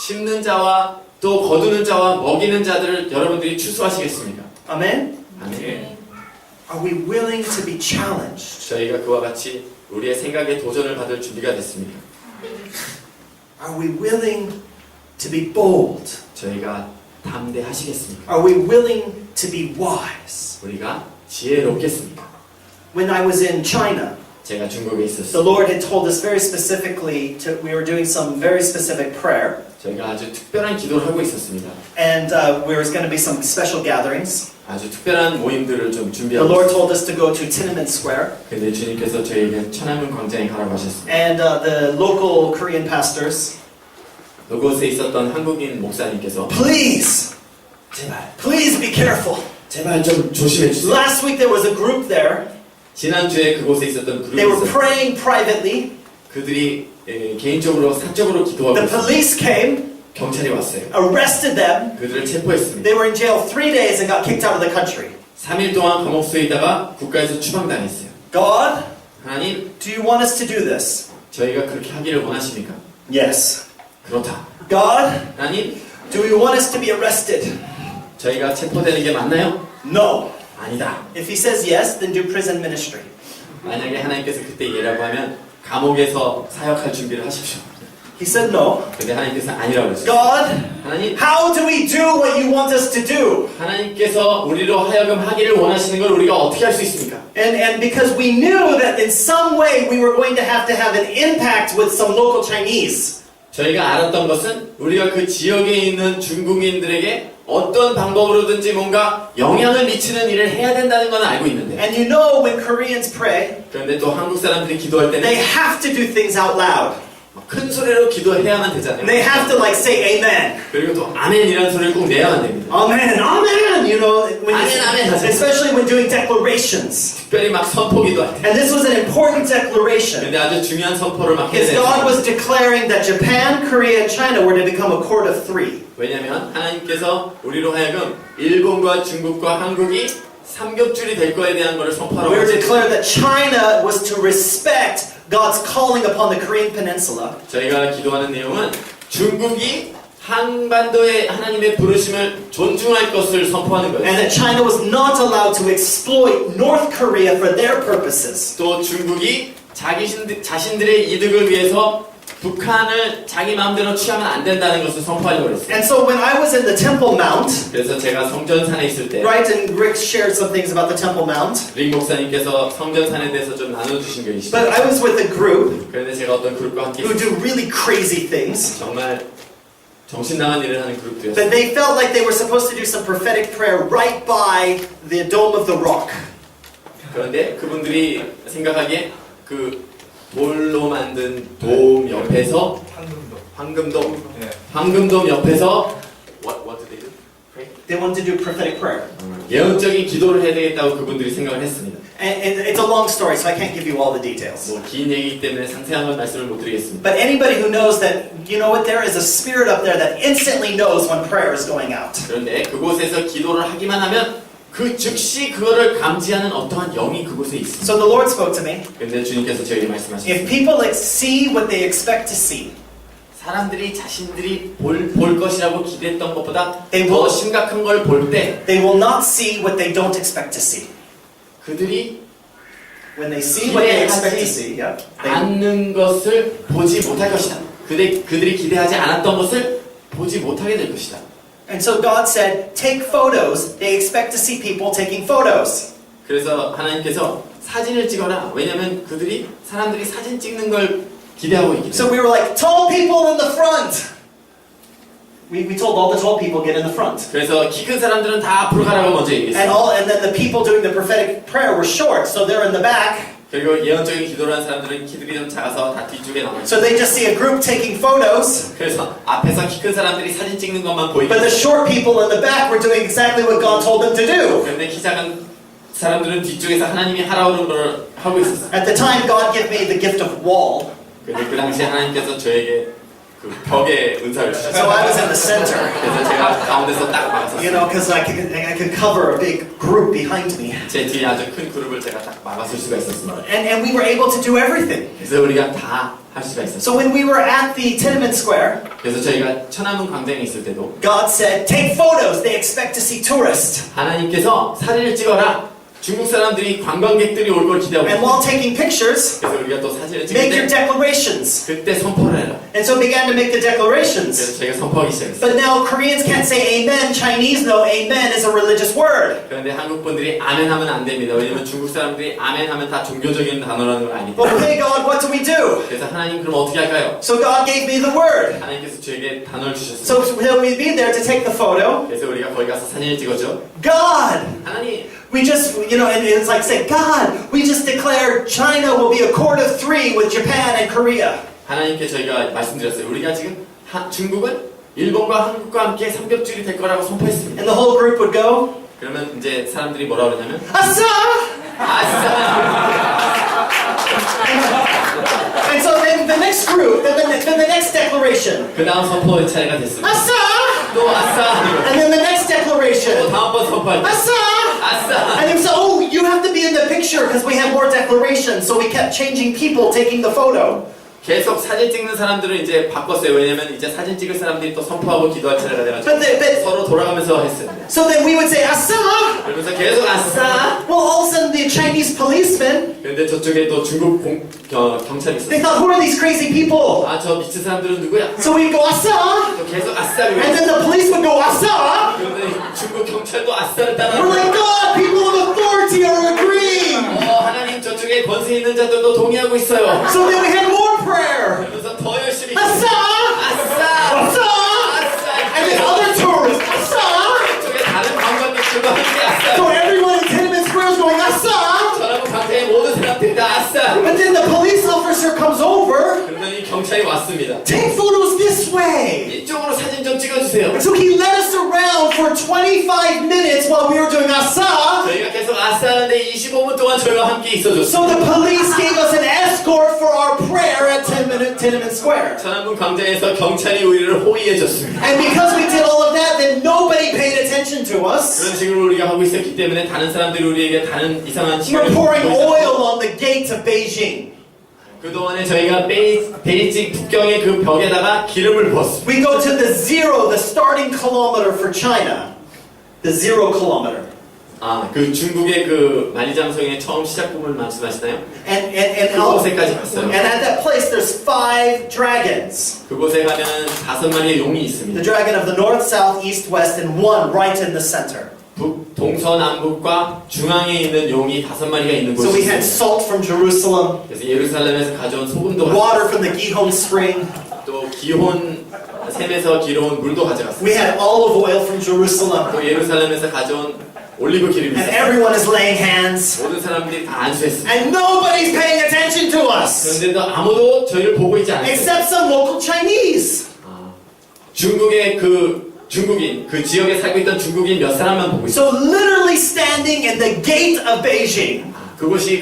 [SPEAKER 2] 심는 자와 또 거두는 자와 먹이는 자들을 여러분들이 추수하시겠습니까?
[SPEAKER 1] Amen?
[SPEAKER 2] 아멘.
[SPEAKER 1] Are we willing to be challenged?
[SPEAKER 2] 저희가 그와 같이 우리의 생각에 도전을 받을 준비가 됐습니다.
[SPEAKER 1] Are we willing to be bold?
[SPEAKER 2] 저희가 담대하시겠습니까?
[SPEAKER 1] Are we willing to be wise?
[SPEAKER 2] 우리가 지혜롭겠습니까?
[SPEAKER 1] When I was in China,
[SPEAKER 2] 제가 중국에
[SPEAKER 1] the
[SPEAKER 2] 있었어요.
[SPEAKER 1] Lord had told us very specifically, we were doing some very specific prayer,
[SPEAKER 2] 저희가 아주 특별한 기도를 하고 있었습니다.
[SPEAKER 1] and there was going to be some special gatherings.
[SPEAKER 2] 아주 특별한 모임들을 좀
[SPEAKER 1] The
[SPEAKER 2] 준비하고
[SPEAKER 1] Lord
[SPEAKER 2] 있었어요.
[SPEAKER 1] told us to go to Tiananmen Square,
[SPEAKER 2] 근데 주님께서 저에게 천안문 광장에 가라고 하셨습니다.
[SPEAKER 1] and the local Korean pastors,
[SPEAKER 2] 그곳에 있었던 한국인 목사님께서
[SPEAKER 1] please, please be careful.
[SPEAKER 2] 제발 좀 조심해 주세요.
[SPEAKER 1] Last week there was a group there.
[SPEAKER 2] 지난주에 그곳에 있었던 그룹이
[SPEAKER 1] They were
[SPEAKER 2] 있었어요.
[SPEAKER 1] praying privately.
[SPEAKER 2] 그들이 개인적으로 사적으로 기도하고
[SPEAKER 1] The
[SPEAKER 2] 있었어요.
[SPEAKER 1] police came,
[SPEAKER 2] 경찰이 왔어요.
[SPEAKER 1] arrested them.
[SPEAKER 2] 그들을 체포했습니다.
[SPEAKER 1] They were in jail 3 days and got kicked out of the country.
[SPEAKER 2] 3일 동안 감옥소에 있다가 국가에서 추방당했어요.
[SPEAKER 1] God,
[SPEAKER 2] 하나님,
[SPEAKER 1] do you want us to do this?
[SPEAKER 2] 저희가 그렇게 하기를 원하십니까?
[SPEAKER 1] Yes.
[SPEAKER 2] 그렇다.
[SPEAKER 1] God,
[SPEAKER 2] 하나님,
[SPEAKER 1] do you want us to be arrested?
[SPEAKER 2] 저희가 체포되는 게 맞나요?
[SPEAKER 1] No.
[SPEAKER 2] 아니다.
[SPEAKER 1] If he says yes, then do prison ministry.
[SPEAKER 2] 만약에 하나님께서 그때 예라고 하면 감옥에서 사역할 준비를 하십시오.
[SPEAKER 1] He said no.
[SPEAKER 2] 근데 하나님께서 아니라고 그러셨어요.
[SPEAKER 1] God,
[SPEAKER 2] 하나님,
[SPEAKER 1] how do we do what you want us to do?
[SPEAKER 2] 하나님께서 우리로 하여금 하기를 원하시는 걸 우리가 어떻게 할 수 있습니까?
[SPEAKER 1] And because we knew that in some way we were going to have an impact with some local Chinese.
[SPEAKER 2] 저희가 알았던 것은 우리가 그 지역에 있는 중국인들에게 어떤 방법으로든지 뭔가 영향을 미치는 일을 해야 된다는 건 알고 있는데,
[SPEAKER 1] And you know when Koreans pray,
[SPEAKER 2] 그런데 또 한국 사람들이 기도할 때는
[SPEAKER 1] they have to do things out loud.
[SPEAKER 2] 큰 소리로 기도해야만 되잖아요.
[SPEAKER 1] And they have to like say amen.
[SPEAKER 2] 그리고 또 아멘이라는 소리를 꼭 내야만 됩니다.
[SPEAKER 1] Amen, amen, you know,
[SPEAKER 2] Amen, amen.
[SPEAKER 1] especially when doing declarations.
[SPEAKER 2] 특별히 막 선포기도 할 때.
[SPEAKER 1] And this was an important declaration.
[SPEAKER 2] 근데 아주 중요한 선포를 막 해야
[SPEAKER 1] Because God
[SPEAKER 2] 돼요.
[SPEAKER 1] was declaring that Japan, Korea, and China were to become a court of three.
[SPEAKER 2] 왜냐면 하나님께서 우리로 하여금 일본과 중국과 한국이 삼겹줄이 될 거에 대한 것을 선포하라고
[SPEAKER 1] We were
[SPEAKER 2] 하셨어요.
[SPEAKER 1] declared that China was to respect God's calling upon the Korean Peninsula.
[SPEAKER 2] 저희가 기도하는 내용은 중국이 한반도의 하나님의 부르심을 존중할 것을 선포하는 거예요.
[SPEAKER 1] And that China was not allowed to exploit North Korea for their purposes.
[SPEAKER 2] 또 중국이 자신들의 이득을 위해서 북한을 자기 마음대로 취하면 안 된다는 것을 선포하려고 했어요.
[SPEAKER 1] And so when I was in the Temple Mount,
[SPEAKER 2] 그래서 제가 성전산에 있을 때
[SPEAKER 1] right, and Rick shared some things about the Temple Mount,
[SPEAKER 2] 릭 목사님께서 성전산에 대해서 좀 나눠주신 게 있어요.
[SPEAKER 1] but I was with a group
[SPEAKER 2] 그런데 제가 어떤 그룹과 함께
[SPEAKER 1] who do really crazy things.
[SPEAKER 2] 정말 정신 나간 일을 하는
[SPEAKER 1] But
[SPEAKER 2] 그룹이었어요.
[SPEAKER 1] they felt like they were supposed to do some prophetic prayer right by the Dome of the Rock.
[SPEAKER 2] 그런데 그분들이 생각하기에 그 돌로 만든 돔 옆에서 황금돔 옆에서 what did they do? Pray?
[SPEAKER 1] They wanted to do prophetic prayer.
[SPEAKER 2] 예언적인 기도를 해야 되겠다고 그분들이 생각을 했습니다.
[SPEAKER 1] And it's a long story, so I can't give you all the details.
[SPEAKER 2] 뭐 긴 얘기이기 때문에 상세한 건 말씀을 못 드리겠습니다.
[SPEAKER 1] But anybody who knows that, you know what, there is a spirit up there that instantly knows when prayer is going out.
[SPEAKER 2] 그런데 그곳에서 기도를 하기만 하면 그 즉시 그거를 감지하는 어떠한 영이 그곳에 있습니다.
[SPEAKER 1] So the Lord spoke to me.
[SPEAKER 2] 그런데 주님께서 저에게 말씀하셨습니다.
[SPEAKER 1] If people see what they expect to see,
[SPEAKER 2] 사람들이 자신들이 볼 것이라고 기대했던 것보다
[SPEAKER 1] They
[SPEAKER 2] 더
[SPEAKER 1] will-
[SPEAKER 2] 심각한 걸 볼 때
[SPEAKER 1] they will not see what they don't expect to see.
[SPEAKER 2] 그들이
[SPEAKER 1] When they see what they expect to see, yeah,
[SPEAKER 2] 않는 것을 보지 못할 것이다. 그들이 기대하지 않았던 것을 보지 못하게 될 것이다.
[SPEAKER 1] and so God said, take photos. They expect to see people taking photos.
[SPEAKER 2] 그래서 하나님께서 사진을 찍어라. 왜냐하면 사람들이 사진 찍는 걸 기대하고 있기
[SPEAKER 1] So
[SPEAKER 2] 때문에.
[SPEAKER 1] we were like, tall people in the front. We told all the tall people get in the front.
[SPEAKER 2] 그래서 키 큰 사람들은 다 앞으로 가라고 먼저
[SPEAKER 1] And
[SPEAKER 2] 얘기했어요.
[SPEAKER 1] then the people doing the prophetic prayer were short, so they're in the back.
[SPEAKER 2] 그리고 예언적인 기도를 하는 사람들은 키들이 좀 작아서 다 뒤쪽에 남아있어요.
[SPEAKER 1] So they just see a group taking photos,
[SPEAKER 2] 그래서 앞에서 키 큰 사람들이 사진 찍는 것만 보이게
[SPEAKER 1] but the
[SPEAKER 2] 돼요.
[SPEAKER 1] short people in the back were doing exactly what God told them to do.
[SPEAKER 2] 그런데 키 작은 사람들은 뒤쪽에서 하나님이 하라고 하는 걸 하고 있었어요.
[SPEAKER 1] At the time, God gave me the gift of wall,
[SPEAKER 2] 근데 그 당시에 하나님께서 저에게 그 벽에 은사를
[SPEAKER 1] so
[SPEAKER 2] 주셨어요.
[SPEAKER 1] I was in the center.
[SPEAKER 2] 그래서 제가 가운데서 딱
[SPEAKER 1] You
[SPEAKER 2] 막았었어요.
[SPEAKER 1] know, because I could cover a big group behind me.
[SPEAKER 2] 제 뒤에 아주 큰 그룹을 제가 딱 막았을 수가 있었습니다.
[SPEAKER 1] And we were able to do everything.
[SPEAKER 2] 그래서 우리가 다 할 수가 있었어요.
[SPEAKER 1] So when we were at the Tiananmen Square,
[SPEAKER 2] 그래서 저희가 천안문 광장에 있을 때도
[SPEAKER 1] God said, take photos. They expect to see tourists.
[SPEAKER 2] 하나님께서 사진을 찍어라. 중국 사람들이 관광객들이 올 걸 기대하고
[SPEAKER 1] And
[SPEAKER 2] 있어요.
[SPEAKER 1] while taking pictures,
[SPEAKER 2] 그래서 우리가 또 사진을
[SPEAKER 1] make
[SPEAKER 2] 찍을
[SPEAKER 1] your
[SPEAKER 2] 때
[SPEAKER 1] declarations.
[SPEAKER 2] 그때 선포를 해라.
[SPEAKER 1] And so began to make the declarations.
[SPEAKER 2] 그래서 저희가 선포하기 시작했어요.
[SPEAKER 1] But now Koreans can't say amen. Chinese know amen is a religious word.
[SPEAKER 2] 그런데 한국 분들이 아멘 하면 안 됩니다. 왜냐면 중국 사람들이 아멘 하면 다 종교적인 단어라는 걸 아기 때문에.
[SPEAKER 1] Okay, God, what do we do?
[SPEAKER 2] 그래서 하나님 그럼 어떻게 할까요?
[SPEAKER 1] So God gave me the word.
[SPEAKER 2] 하나님께서 저에게 단어를 주셨어요.
[SPEAKER 1] So will we be there to take the photo?
[SPEAKER 2] 그래서 우리가 거기 가서 사진을 찍었죠.
[SPEAKER 1] God,
[SPEAKER 2] 하나님,
[SPEAKER 1] we just, and it's like saying, God, we just declared China will be a court of three with Japan and Korea.
[SPEAKER 2] 하나님께 저희가 말씀드렸어요. 우리가 지금 중국은 일본과 한국과 함께 삼겹줄이 될 거라고 선포했습니다.
[SPEAKER 1] And the whole group would go,
[SPEAKER 2] 그러면 이제 사람들이 뭐라 그러냐면
[SPEAKER 1] Asa!
[SPEAKER 2] 아싸!
[SPEAKER 1] And so then the next group, then the next declaration,
[SPEAKER 2] 그 다음 선포의 차례가 됐습니다.
[SPEAKER 1] Asa!
[SPEAKER 2] 또 아싸!
[SPEAKER 1] And then the next
[SPEAKER 2] 또
[SPEAKER 1] declaration,
[SPEAKER 2] 다음번 선포할 때
[SPEAKER 1] Asa!
[SPEAKER 2] 아싸!
[SPEAKER 1] And then so, oh, you have to be in the picture because we have more declarations. So we kept changing people taking the photo.
[SPEAKER 2] 계속 사진 찍는 사람들을 이제 바꿨어요. 왜냐면 이제 사진 찍을 사람들이 또 선포하고 기도할 차례가 돼가지고
[SPEAKER 1] But
[SPEAKER 2] 서로 돌아가면서 했어요.
[SPEAKER 1] so then we would say, Asa!
[SPEAKER 2] 그러면서 계속 아싸!
[SPEAKER 1] Well, all of a sudden the Chinese policemen,
[SPEAKER 2] 근데 저쪽에 또 중국 경찰이
[SPEAKER 1] they
[SPEAKER 2] 있었어요.
[SPEAKER 1] thought, who are these crazy people?
[SPEAKER 2] 아, 저 미친 사람들은 누구야?
[SPEAKER 1] So we'd go, Asa!
[SPEAKER 2] 또 계속 아싸!
[SPEAKER 1] And then the police would go, Asa!
[SPEAKER 2] 그런데 중국 경찰도 아싸를
[SPEAKER 1] We're
[SPEAKER 2] 따라하고
[SPEAKER 1] like, God, people of authority are agreeing.
[SPEAKER 2] 하나님 저쪽에 권세 있는 자들도 동의하고 있어요.
[SPEAKER 1] So then we had more prayer.
[SPEAKER 2] 그러면서 더 열심히
[SPEAKER 1] Asa!
[SPEAKER 2] 아싸!
[SPEAKER 1] Asa! And then other tourists, Asa!
[SPEAKER 2] 저쪽에 다른 관광객들과 함께
[SPEAKER 1] So
[SPEAKER 2] 아싸!
[SPEAKER 1] everyone in Tiananmen Square is going, Asa!
[SPEAKER 2] 저라고 강태의 모든 사람들이 다 아싸!
[SPEAKER 1] But then the police officer comes over.
[SPEAKER 2] 그러더니 경찰이 왔습니다.
[SPEAKER 1] Take photos this way.
[SPEAKER 2] 이쪽으로 사진 좀 찍어주세요.
[SPEAKER 1] And so he led us around for 25 minutes while we were doing Asa.
[SPEAKER 2] 저희가 계속 아싸 하는데 25분 동안 저희와 함께 있어줬어요.
[SPEAKER 1] So the police gave us an escort for our prayer at Tiananmen Square.
[SPEAKER 2] 천안문 광장에서 경찰이 우리를 호위해줬습니다.
[SPEAKER 1] And because we did all of that, then nobody paid attention to us.
[SPEAKER 2] 그런 식으로 우리가 하고 있었기 때문에 다른 사람들이 우리에게 다른 이상한
[SPEAKER 1] We're
[SPEAKER 2] 시간을
[SPEAKER 1] pouring
[SPEAKER 2] 보이지 않고
[SPEAKER 1] oil on the gates of Beijing.
[SPEAKER 2] 그동안에 저희가 베이징 북경의 그 벽에다가 기름을 부었습니다.
[SPEAKER 1] We go to the zero, the starting kilometer for China. The 0 kilometer.
[SPEAKER 2] 아, 그 중국의 그 만리장성의 처음 시작 부분을 말씀하시나요?
[SPEAKER 1] And
[SPEAKER 2] 그곳에까지 갔어요.
[SPEAKER 1] at that place there's 5 dragons.
[SPEAKER 2] 그곳에 가면은 5마리의 용이
[SPEAKER 1] The
[SPEAKER 2] 있습니다.
[SPEAKER 1] dragon of the north, south, east, west, and one right in the center.
[SPEAKER 2] 북, 동서남북과 중앙에 있는 용이 5마리가 있는
[SPEAKER 1] So
[SPEAKER 2] 곳이
[SPEAKER 1] we had
[SPEAKER 2] 있습니다.
[SPEAKER 1] salt from Jerusalem,
[SPEAKER 2] 그래서 예루살렘에서 가져온 소금도
[SPEAKER 1] water
[SPEAKER 2] 가져왔어요.
[SPEAKER 1] from the Gihon spring.
[SPEAKER 2] 또 기혼 샘에서 기러온 물도 가져갔어요.
[SPEAKER 1] We had olive oil from Jerusalem.
[SPEAKER 2] 또 예루살렘에서 가져온 올리브 기름이
[SPEAKER 1] And
[SPEAKER 2] 있어요.
[SPEAKER 1] everyone is laying hands.
[SPEAKER 2] 모든 사람들이 다 안수했어요.
[SPEAKER 1] And nobody's paying attention to us.
[SPEAKER 2] 그런데도 아무도 저희를 보고 있지 않았어요.
[SPEAKER 1] Except some local Chinese.
[SPEAKER 2] 중국의 중국인, 그 지역에 살고 있던 중국인 몇 사람만 보고 있어요.
[SPEAKER 1] So literally standing at the gate of Beijing.
[SPEAKER 2] 그곳이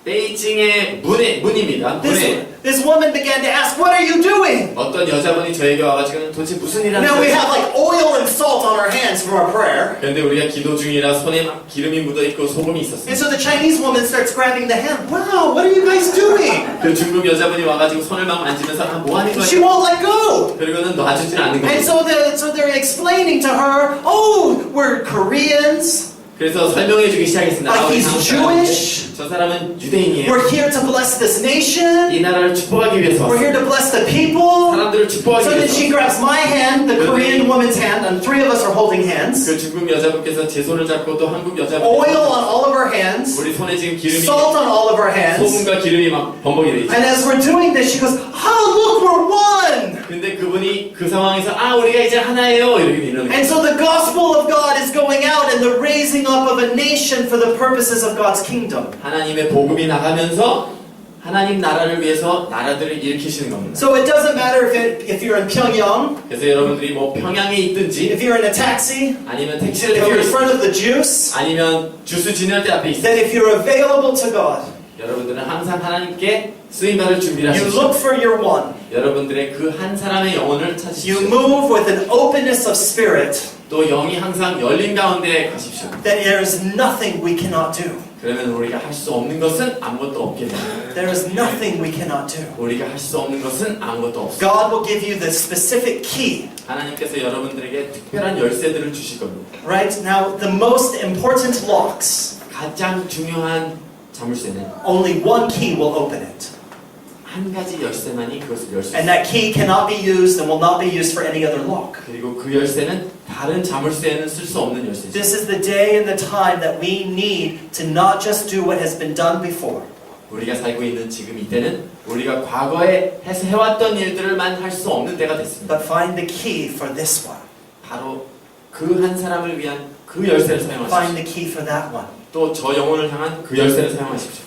[SPEAKER 2] 베이징의 문입니다. 문에
[SPEAKER 1] This woman began to ask, what are you doing?
[SPEAKER 2] 어떤 여자분이 저에게 와가지고 도대체 무슨 일 하는
[SPEAKER 1] Now we
[SPEAKER 2] 거예요?
[SPEAKER 1] have like oil and salt on our hands from our prayer.
[SPEAKER 2] 그런데 우리가 기도 중이라 손에 막 기름이 묻어있고 소금이
[SPEAKER 1] And
[SPEAKER 2] 있었어요.
[SPEAKER 1] so the Chinese woman starts grabbing the hand. Wow, what are you guys doing?
[SPEAKER 2] 그 중국 여자분이 와가지고 손을 막 만지면서 뭐 하는 거야?
[SPEAKER 1] She won't let go.
[SPEAKER 2] 그리고는 놔주질 않는
[SPEAKER 1] And
[SPEAKER 2] 거예요.
[SPEAKER 1] so they're explaining to her, oh, we're Koreans.
[SPEAKER 2] 그래서 설명해주기 시작했습니다.
[SPEAKER 1] Like
[SPEAKER 2] 우리
[SPEAKER 1] he's
[SPEAKER 2] 한국 사람인데
[SPEAKER 1] Jewish.
[SPEAKER 2] 저 사람은 유대인이에요.
[SPEAKER 1] We're here to bless this nation.
[SPEAKER 2] 이 나라를 축복하기 위해서
[SPEAKER 1] We're here
[SPEAKER 2] 왔어요.
[SPEAKER 1] to bless the people.
[SPEAKER 2] 사람들을 축복하기
[SPEAKER 1] So then
[SPEAKER 2] 위해서
[SPEAKER 1] she grabs my hand, the Korean woman's hand, and 3 of us are holding hands.
[SPEAKER 2] 그 중국 여자분께서 제 손을 잡고 또 한국 여자분
[SPEAKER 1] Oil on all of our hands.
[SPEAKER 2] 우리 손에 지금 기름이
[SPEAKER 1] Salt on all of our hands.
[SPEAKER 2] 소금과 기름이 막 범벅이 돼 있죠.
[SPEAKER 1] And as we're doing this, she goes, oh, look, we're one.
[SPEAKER 2] 근데 그분이 그 상황에서 우리가 이제 하나예요 이렇게 이러는
[SPEAKER 1] And
[SPEAKER 2] 거예요.
[SPEAKER 1] so the gospel of God is going out and the raising up of a nation for the purposes of God's kingdom.
[SPEAKER 2] 하나님의 복음이 나가면서 하나님 나라를 위해서 나라들을 일으키시는 겁니다.
[SPEAKER 1] So it doesn't matter if you're in Pyongyang,
[SPEAKER 2] 그래서 여러분들이 뭐 평양에 있든지
[SPEAKER 1] if you're in a taxi,
[SPEAKER 2] 아니면 택시를
[SPEAKER 1] if
[SPEAKER 2] 타고
[SPEAKER 1] you're in
[SPEAKER 2] 있든지
[SPEAKER 1] front of the juice,
[SPEAKER 2] 아니면 주스 진열대 앞에 있어요.
[SPEAKER 1] that if you're available to God,
[SPEAKER 2] 여러분들은 항상 하나님께 쓰임받을 준비를
[SPEAKER 1] you
[SPEAKER 2] 하십시오.
[SPEAKER 1] look for your one.
[SPEAKER 2] 여러분들의 그 한 사람의 영혼을
[SPEAKER 1] You
[SPEAKER 2] 찾으십시오.
[SPEAKER 1] move with an openness of spirit
[SPEAKER 2] 또 영이 항상 열린 가운데 가십시오.
[SPEAKER 1] that there is nothing we cannot do.
[SPEAKER 2] 그러면 우리가 할 수 없는 것은 아무것도 없게 됩니다.
[SPEAKER 1] There is nothing we cannot do.
[SPEAKER 2] 우리가 할 수 없는 것은 아무것도 없습니다.
[SPEAKER 1] God will give you the specific key.
[SPEAKER 2] 하나님께서 여러분들에게 특별한 열쇠들을 주실 겁니다.
[SPEAKER 1] Right? Now, the most important locks
[SPEAKER 2] 가장 중요한 자물쇠는
[SPEAKER 1] only one key will open it.
[SPEAKER 2] 한 가지 열쇠만이 그것을 열 수
[SPEAKER 1] And
[SPEAKER 2] 있어요.
[SPEAKER 1] that key cannot be used and will not be used for any other lock.
[SPEAKER 2] 그리고 그 열쇠는 다른 자물쇠에는 쓸 수 없는 열쇠죠.
[SPEAKER 1] This is the day and the time that we need to not just do what has been done before,
[SPEAKER 2] 우리가 살고 있는 지금 이때는 우리가 과거에 해서 해왔던 일들을만 할 수 없는 때가 됐습니다.
[SPEAKER 1] but find the key for this one.
[SPEAKER 2] 바로 그 한 사람을 위한 그 열쇠를
[SPEAKER 1] Find
[SPEAKER 2] 사용하십시오.
[SPEAKER 1] the key for that one.
[SPEAKER 2] 또 저 영혼을 향한 그 열쇠를 사용하십시오.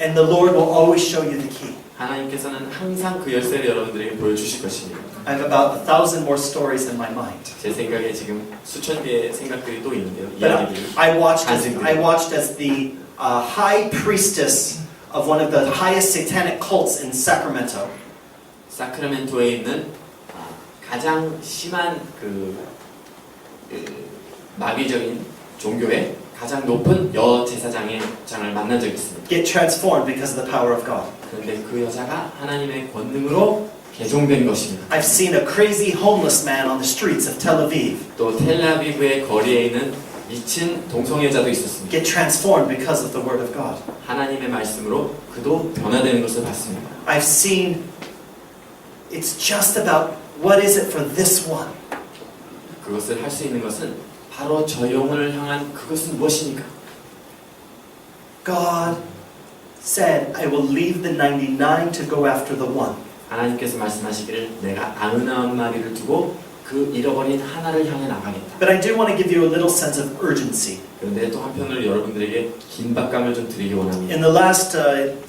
[SPEAKER 1] And the Lord will always show you the key.
[SPEAKER 2] 하나님께서는 항상 그 열쇠를 여러분들에게 보여주실 것입니다.
[SPEAKER 1] I have about 1,000 more stories in my mind.
[SPEAKER 2] 제 생각에 지금 수천 개의 생각들이 또 있는데요.
[SPEAKER 1] But
[SPEAKER 2] 이야기들이.
[SPEAKER 1] I watched as the high priestess of one of the highest satanic cults in Sacramento.
[SPEAKER 2] 사크라멘토에 있는 가장 심한 마귀적인 종교의 가장 높은 여제사장을 만난 적이 있습니다.
[SPEAKER 1] Get transformed because of the power of God.
[SPEAKER 2] 그런데 그 여자가 하나님의 권능으로 개종된 것입니다.
[SPEAKER 1] I've seen a crazy homeless man on the streets of Tel Aviv
[SPEAKER 2] 또 텔라비브의 거리에 있는 미친 동성애자도 있었습니다.
[SPEAKER 1] get transformed because of the Word of God.
[SPEAKER 2] 하나님의 말씀으로 그도 변화되는 것을 봤습니다.
[SPEAKER 1] I've seen it's just about what is it for this one.
[SPEAKER 2] 그것을 할 수 있는 것은 바로 저 영혼을 향한 그것은 무엇입니까?
[SPEAKER 1] God said, I will leave the 99 to go after the one.
[SPEAKER 2] 하나님께서 말씀하시기를 내가 99마리를 두고 그 잃어버린 하나를 향해 나가겠다.
[SPEAKER 1] But I do want to give you a little sense of urgency.
[SPEAKER 2] 그런데 또 한편으로 여러분들에게 긴박감을 좀 드리기 원합니다.
[SPEAKER 1] In the last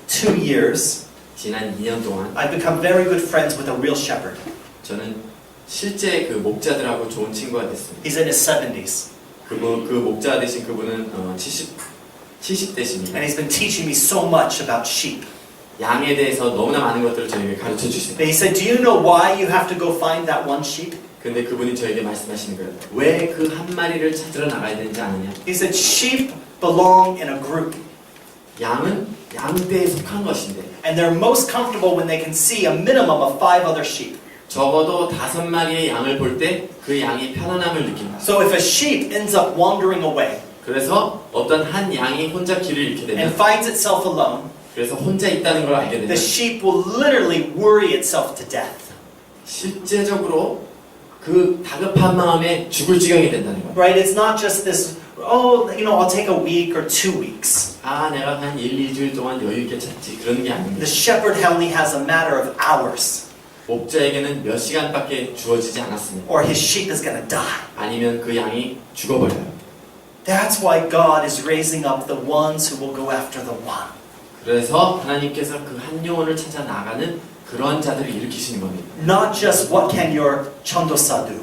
[SPEAKER 1] 2 years,
[SPEAKER 2] 지난 2년 동안
[SPEAKER 1] I've become very good friends with a real shepherd.
[SPEAKER 2] 저는 실제 그 목자들하고 좋은 친구가 됐습니다.
[SPEAKER 1] He's in his 70s.
[SPEAKER 2] 그 목자 되신 그분은 70대십니다.
[SPEAKER 1] And he's been teaching me so much about sheep.
[SPEAKER 2] 양에 대해서 너무나 많은 것들을 저에게 가르쳐 주십니다.
[SPEAKER 1] But he said, do you know why you have to go find that one sheep?
[SPEAKER 2] 근데 그분이 저에게 말씀하시는 거예요. 왜 그 한 마리를 찾으러 나가야 되는지 아느냐?
[SPEAKER 1] He said, sheep belong in a group.
[SPEAKER 2] 양은 양대에 속한 것인데
[SPEAKER 1] And they're most comfortable when they can see a minimum of 5 other sheep.
[SPEAKER 2] 적어도 5마리의 양을 볼 때 그 양이 편안함을 느낀다.
[SPEAKER 1] So if a sheep ends up wandering away
[SPEAKER 2] 그래서 어떤 한 양이 혼자 길을 잃게
[SPEAKER 1] and
[SPEAKER 2] 되면
[SPEAKER 1] finds itself alone,
[SPEAKER 2] 그래서 혼자 있다는 걸 알게
[SPEAKER 1] the
[SPEAKER 2] 되면
[SPEAKER 1] sheep will literally worry itself to death.
[SPEAKER 2] 실제적으로 그 다급한 마음에 죽을 지경이 된다는 거예요.
[SPEAKER 1] Right? It's not just this, oh, I'll take a week or 2 weeks.
[SPEAKER 2] 아, 내가 한 1, 2주일 동안 여유 있게 찾지. 그런 게 아닙니다.
[SPEAKER 1] The shepherd only has a matter of hours,
[SPEAKER 2] 목자에게는 몇 시간밖에 주어지지 않았습니다.
[SPEAKER 1] or his sheep is going to die.
[SPEAKER 2] 아니면 그 양이 죽어버려요.
[SPEAKER 1] That's why God is raising up the ones who will go after the one.
[SPEAKER 2] 그래서 하나님께서 그 한 영혼을 찾아 나가는 그런 자들을 일으키시는 겁니다.
[SPEAKER 1] Not just what can your chandosa do,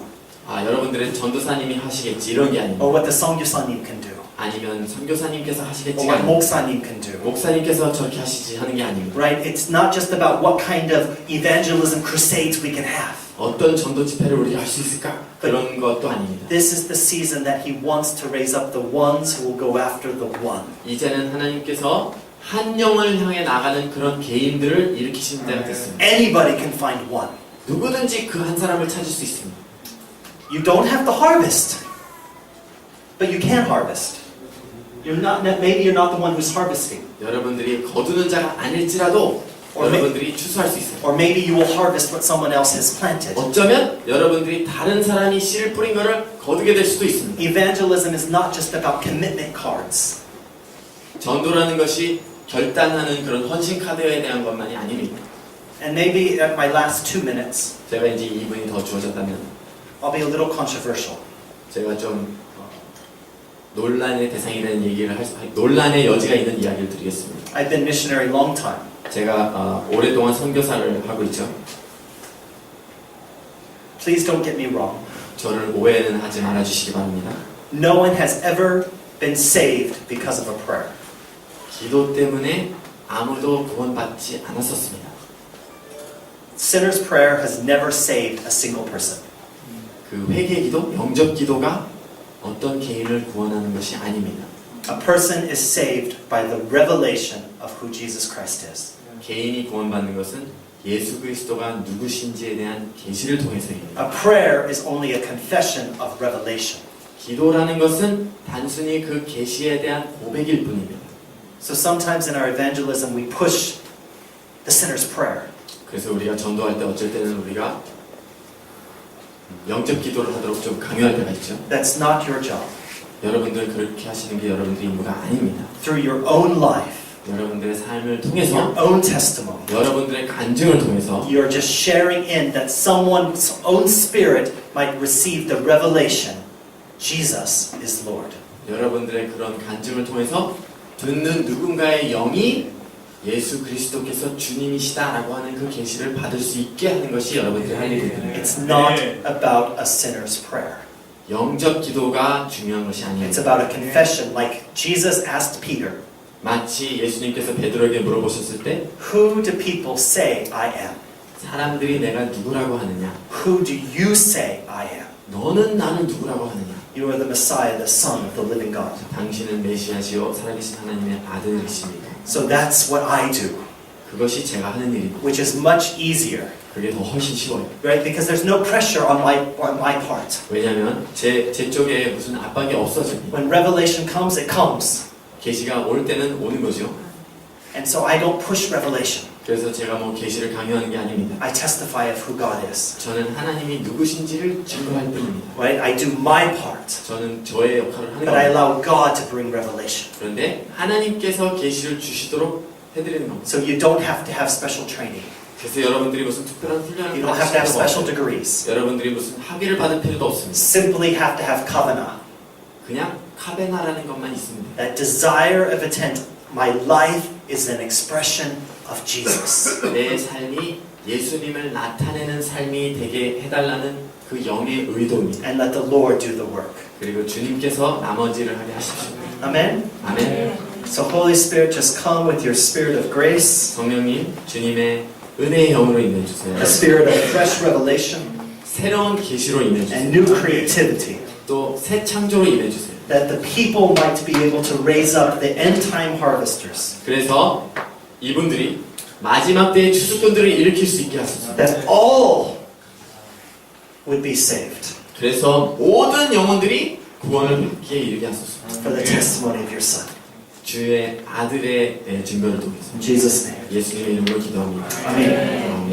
[SPEAKER 2] 아, 여러분들은 전도사님이 하시겠지 이런 게 아닙니다.
[SPEAKER 1] or what the songyosa님 can do,
[SPEAKER 2] 아니면 선교사님께서
[SPEAKER 1] or
[SPEAKER 2] 하시겠지가
[SPEAKER 1] what
[SPEAKER 2] 아닙니다.
[SPEAKER 1] 목사님 can do.
[SPEAKER 2] 목사님께서 저렇게 하시지 하는 게 아닙니다.
[SPEAKER 1] Right? It's not just about what kind of evangelism crusades we can have.
[SPEAKER 2] 어떤 전도 집회를 우리가 할 수 있을까? 그런 것도 아닙니다.
[SPEAKER 1] This is the season that He wants to raise up the ones who will go after the one.
[SPEAKER 2] 이제는 하나님께서 한 영을 향해 나가는 그런 개인들을 일으키시는 때가 됐습니다.
[SPEAKER 1] Anybody can find one.
[SPEAKER 2] 누구든지 그 한 사람을 찾을 수 있습니다.
[SPEAKER 1] You don't have to harvest, but you can harvest. Maybe you're not the one who's harvesting,
[SPEAKER 2] 여러분들이 거두는 자가 아닐지라도 여러분들이 추수할 수 있어요.
[SPEAKER 1] or maybe you will harvest what someone else has planted.
[SPEAKER 2] 어쩌면 여러분들이 다른 사람이 씨를 뿌린 것을 거두게 될 수도 있습니다.
[SPEAKER 1] Evangelism is not just about commitment cards.
[SPEAKER 2] 전도라는 것이 결단하는 그런 헌신 카드에 대한 것만이 아닙니다.
[SPEAKER 1] And maybe at my last 2 minutes,
[SPEAKER 2] 제가 이제 2분이 더 주어졌다면
[SPEAKER 1] I'll be a little controversial.
[SPEAKER 2] 제가 좀 논란의 대상이 되는 얘기를 논란의 여지가 있는 이야기를 드리겠습니다.
[SPEAKER 1] I've been missionary long time.
[SPEAKER 2] 제가 오랫동안 선교사를 하고 있죠.
[SPEAKER 1] Please don't get me wrong.
[SPEAKER 2] 저를 오해는 하지 말아주시기 바랍니다.
[SPEAKER 1] No one has ever been saved because of a prayer.
[SPEAKER 2] 기도 때문에 아무도 구원받지 않았었습니다.
[SPEAKER 1] Sinner's prayer has never saved a single person.
[SPEAKER 2] 그 회개 기도, 영접 기도가 어떤 개인을 구원하는 것이 아닙니다.
[SPEAKER 1] A person is saved by the revelation of who Jesus Christ is.
[SPEAKER 2] 개인이 구원받는 것은 예수 그리스도가 누구신지에 대한 계시를 통해서입니다.
[SPEAKER 1] A prayer is only a confession of revelation.
[SPEAKER 2] 기도라는 것은 단순히 그 계시에 대한 고백일 뿐입니다.
[SPEAKER 1] So sometimes in our evangelism we push the sinner's prayer.
[SPEAKER 2] 그래서 우리가 전도할 때 어쩔 때는 우리가 영적 기도를 하도록 좀 강요할 때가 있죠.
[SPEAKER 1] That's not your job.
[SPEAKER 2] 여러분들 그렇게 하시는 게 여러분들의 임무가 아닙니다.
[SPEAKER 1] Through your own life,
[SPEAKER 2] 여러분들의 삶을
[SPEAKER 1] your
[SPEAKER 2] 통해서
[SPEAKER 1] own testimony,
[SPEAKER 2] 여러분들의 간증을 통해서
[SPEAKER 1] you're just sharing in that someone's own spirit might receive the revelation Jesus is Lord.
[SPEAKER 2] 여러분들의 그런 간증을 통해서 듣는 누군가의 영이 예수 그리스도께서 주님이시다라고 하는 그 계시를 받을 수 있게 하는 것이 여러분들의 할 일입니다.
[SPEAKER 1] It's not about a sinner's prayer.
[SPEAKER 2] 영적 기도가 중요한 것이 아니에요.
[SPEAKER 1] It's about a confession like Jesus asked Peter,
[SPEAKER 2] 마치 예수님께서 베드로에게 물어보셨을 때
[SPEAKER 1] who do people say I am?
[SPEAKER 2] 사람들이 내가 누구라고 하느냐?
[SPEAKER 1] Who do you say I am?
[SPEAKER 2] 너는 나를 누구라고 하느냐?
[SPEAKER 1] You are the Messiah, the Son of the living God.
[SPEAKER 2] 당신은 메시아시요 살아계신 하나님의 아들이십니다.
[SPEAKER 1] So that's what I do,
[SPEAKER 2] 그것이 제가 하는 일입니다.
[SPEAKER 1] which is much easier,
[SPEAKER 2] 그게 더 훨씬 쉬워요.
[SPEAKER 1] right? Because there's no pressure on my part.
[SPEAKER 2] 왜냐하면 제 쪽에 무슨 압박이 없어집니다.
[SPEAKER 1] When revelation comes, it comes.
[SPEAKER 2] 계시가 올 때는 오는 거죠.
[SPEAKER 1] And so I don't push revelation.
[SPEAKER 2] 그래서 제가 뭐 계시를 강요하는 게 아닙니다.
[SPEAKER 1] I testify of who God is,
[SPEAKER 2] 저는 하나님이 누구신지를 증거할 뿐입니다.
[SPEAKER 1] right? I do my part,
[SPEAKER 2] 저는 저의 역할을 하는
[SPEAKER 1] but I
[SPEAKER 2] 겁니다.
[SPEAKER 1] allow God to bring revelation.
[SPEAKER 2] 그런데 하나님께서 계시를 주시도록 해드리는 겁니다.
[SPEAKER 1] So you don't have to have special training.
[SPEAKER 2] 그래서 여러분들이 무슨 특별한 훈련을
[SPEAKER 1] You don't have to have
[SPEAKER 2] 받으실 필요가
[SPEAKER 1] special
[SPEAKER 2] 없어요.
[SPEAKER 1] degrees.
[SPEAKER 2] 여러분들이 무슨 학위를 받을 필요도 없습니다.
[SPEAKER 1] Simply have to have kavana,
[SPEAKER 2] 그냥 카베나라는 것만 있습니다.
[SPEAKER 1] that desire of intent. My life is an expression of Jesus.
[SPEAKER 2] 내 삶이 예수님을 나타내는 삶이 되게 해달라는 그 영의 의도입니다.
[SPEAKER 1] And let the Lord do the work.
[SPEAKER 2] 그리고 주님께서 나머지를 하게 하십시오.
[SPEAKER 1] Amen?
[SPEAKER 2] 아멘.
[SPEAKER 1] So Holy Spirit, just come with your spirit of grace,
[SPEAKER 2] 성령님, 주님의 은혜의 영으로 임해주세요.
[SPEAKER 1] a spirit of fresh revelation,
[SPEAKER 2] 새로운 계시로 임해주세요.
[SPEAKER 1] and new creativity,
[SPEAKER 2] 또 새 창조로 임해주세요.
[SPEAKER 1] that the people might be able to raise up the end-time harvesters,
[SPEAKER 2] 그래서 이분들이 마지막 때의 추수꾼들을 일으킬 수 있게 하소서.
[SPEAKER 1] that all would be saved
[SPEAKER 2] 그래서 모든 영혼들이 구원을 받기에 이르게 하소서.
[SPEAKER 1] for the testimony of your Son.
[SPEAKER 2] 주의 아들의 증거를 통해서
[SPEAKER 1] In Jesus' name.
[SPEAKER 2] 예수님의 이름으로 기도합니다.
[SPEAKER 1] Amen.
[SPEAKER 2] 아멘.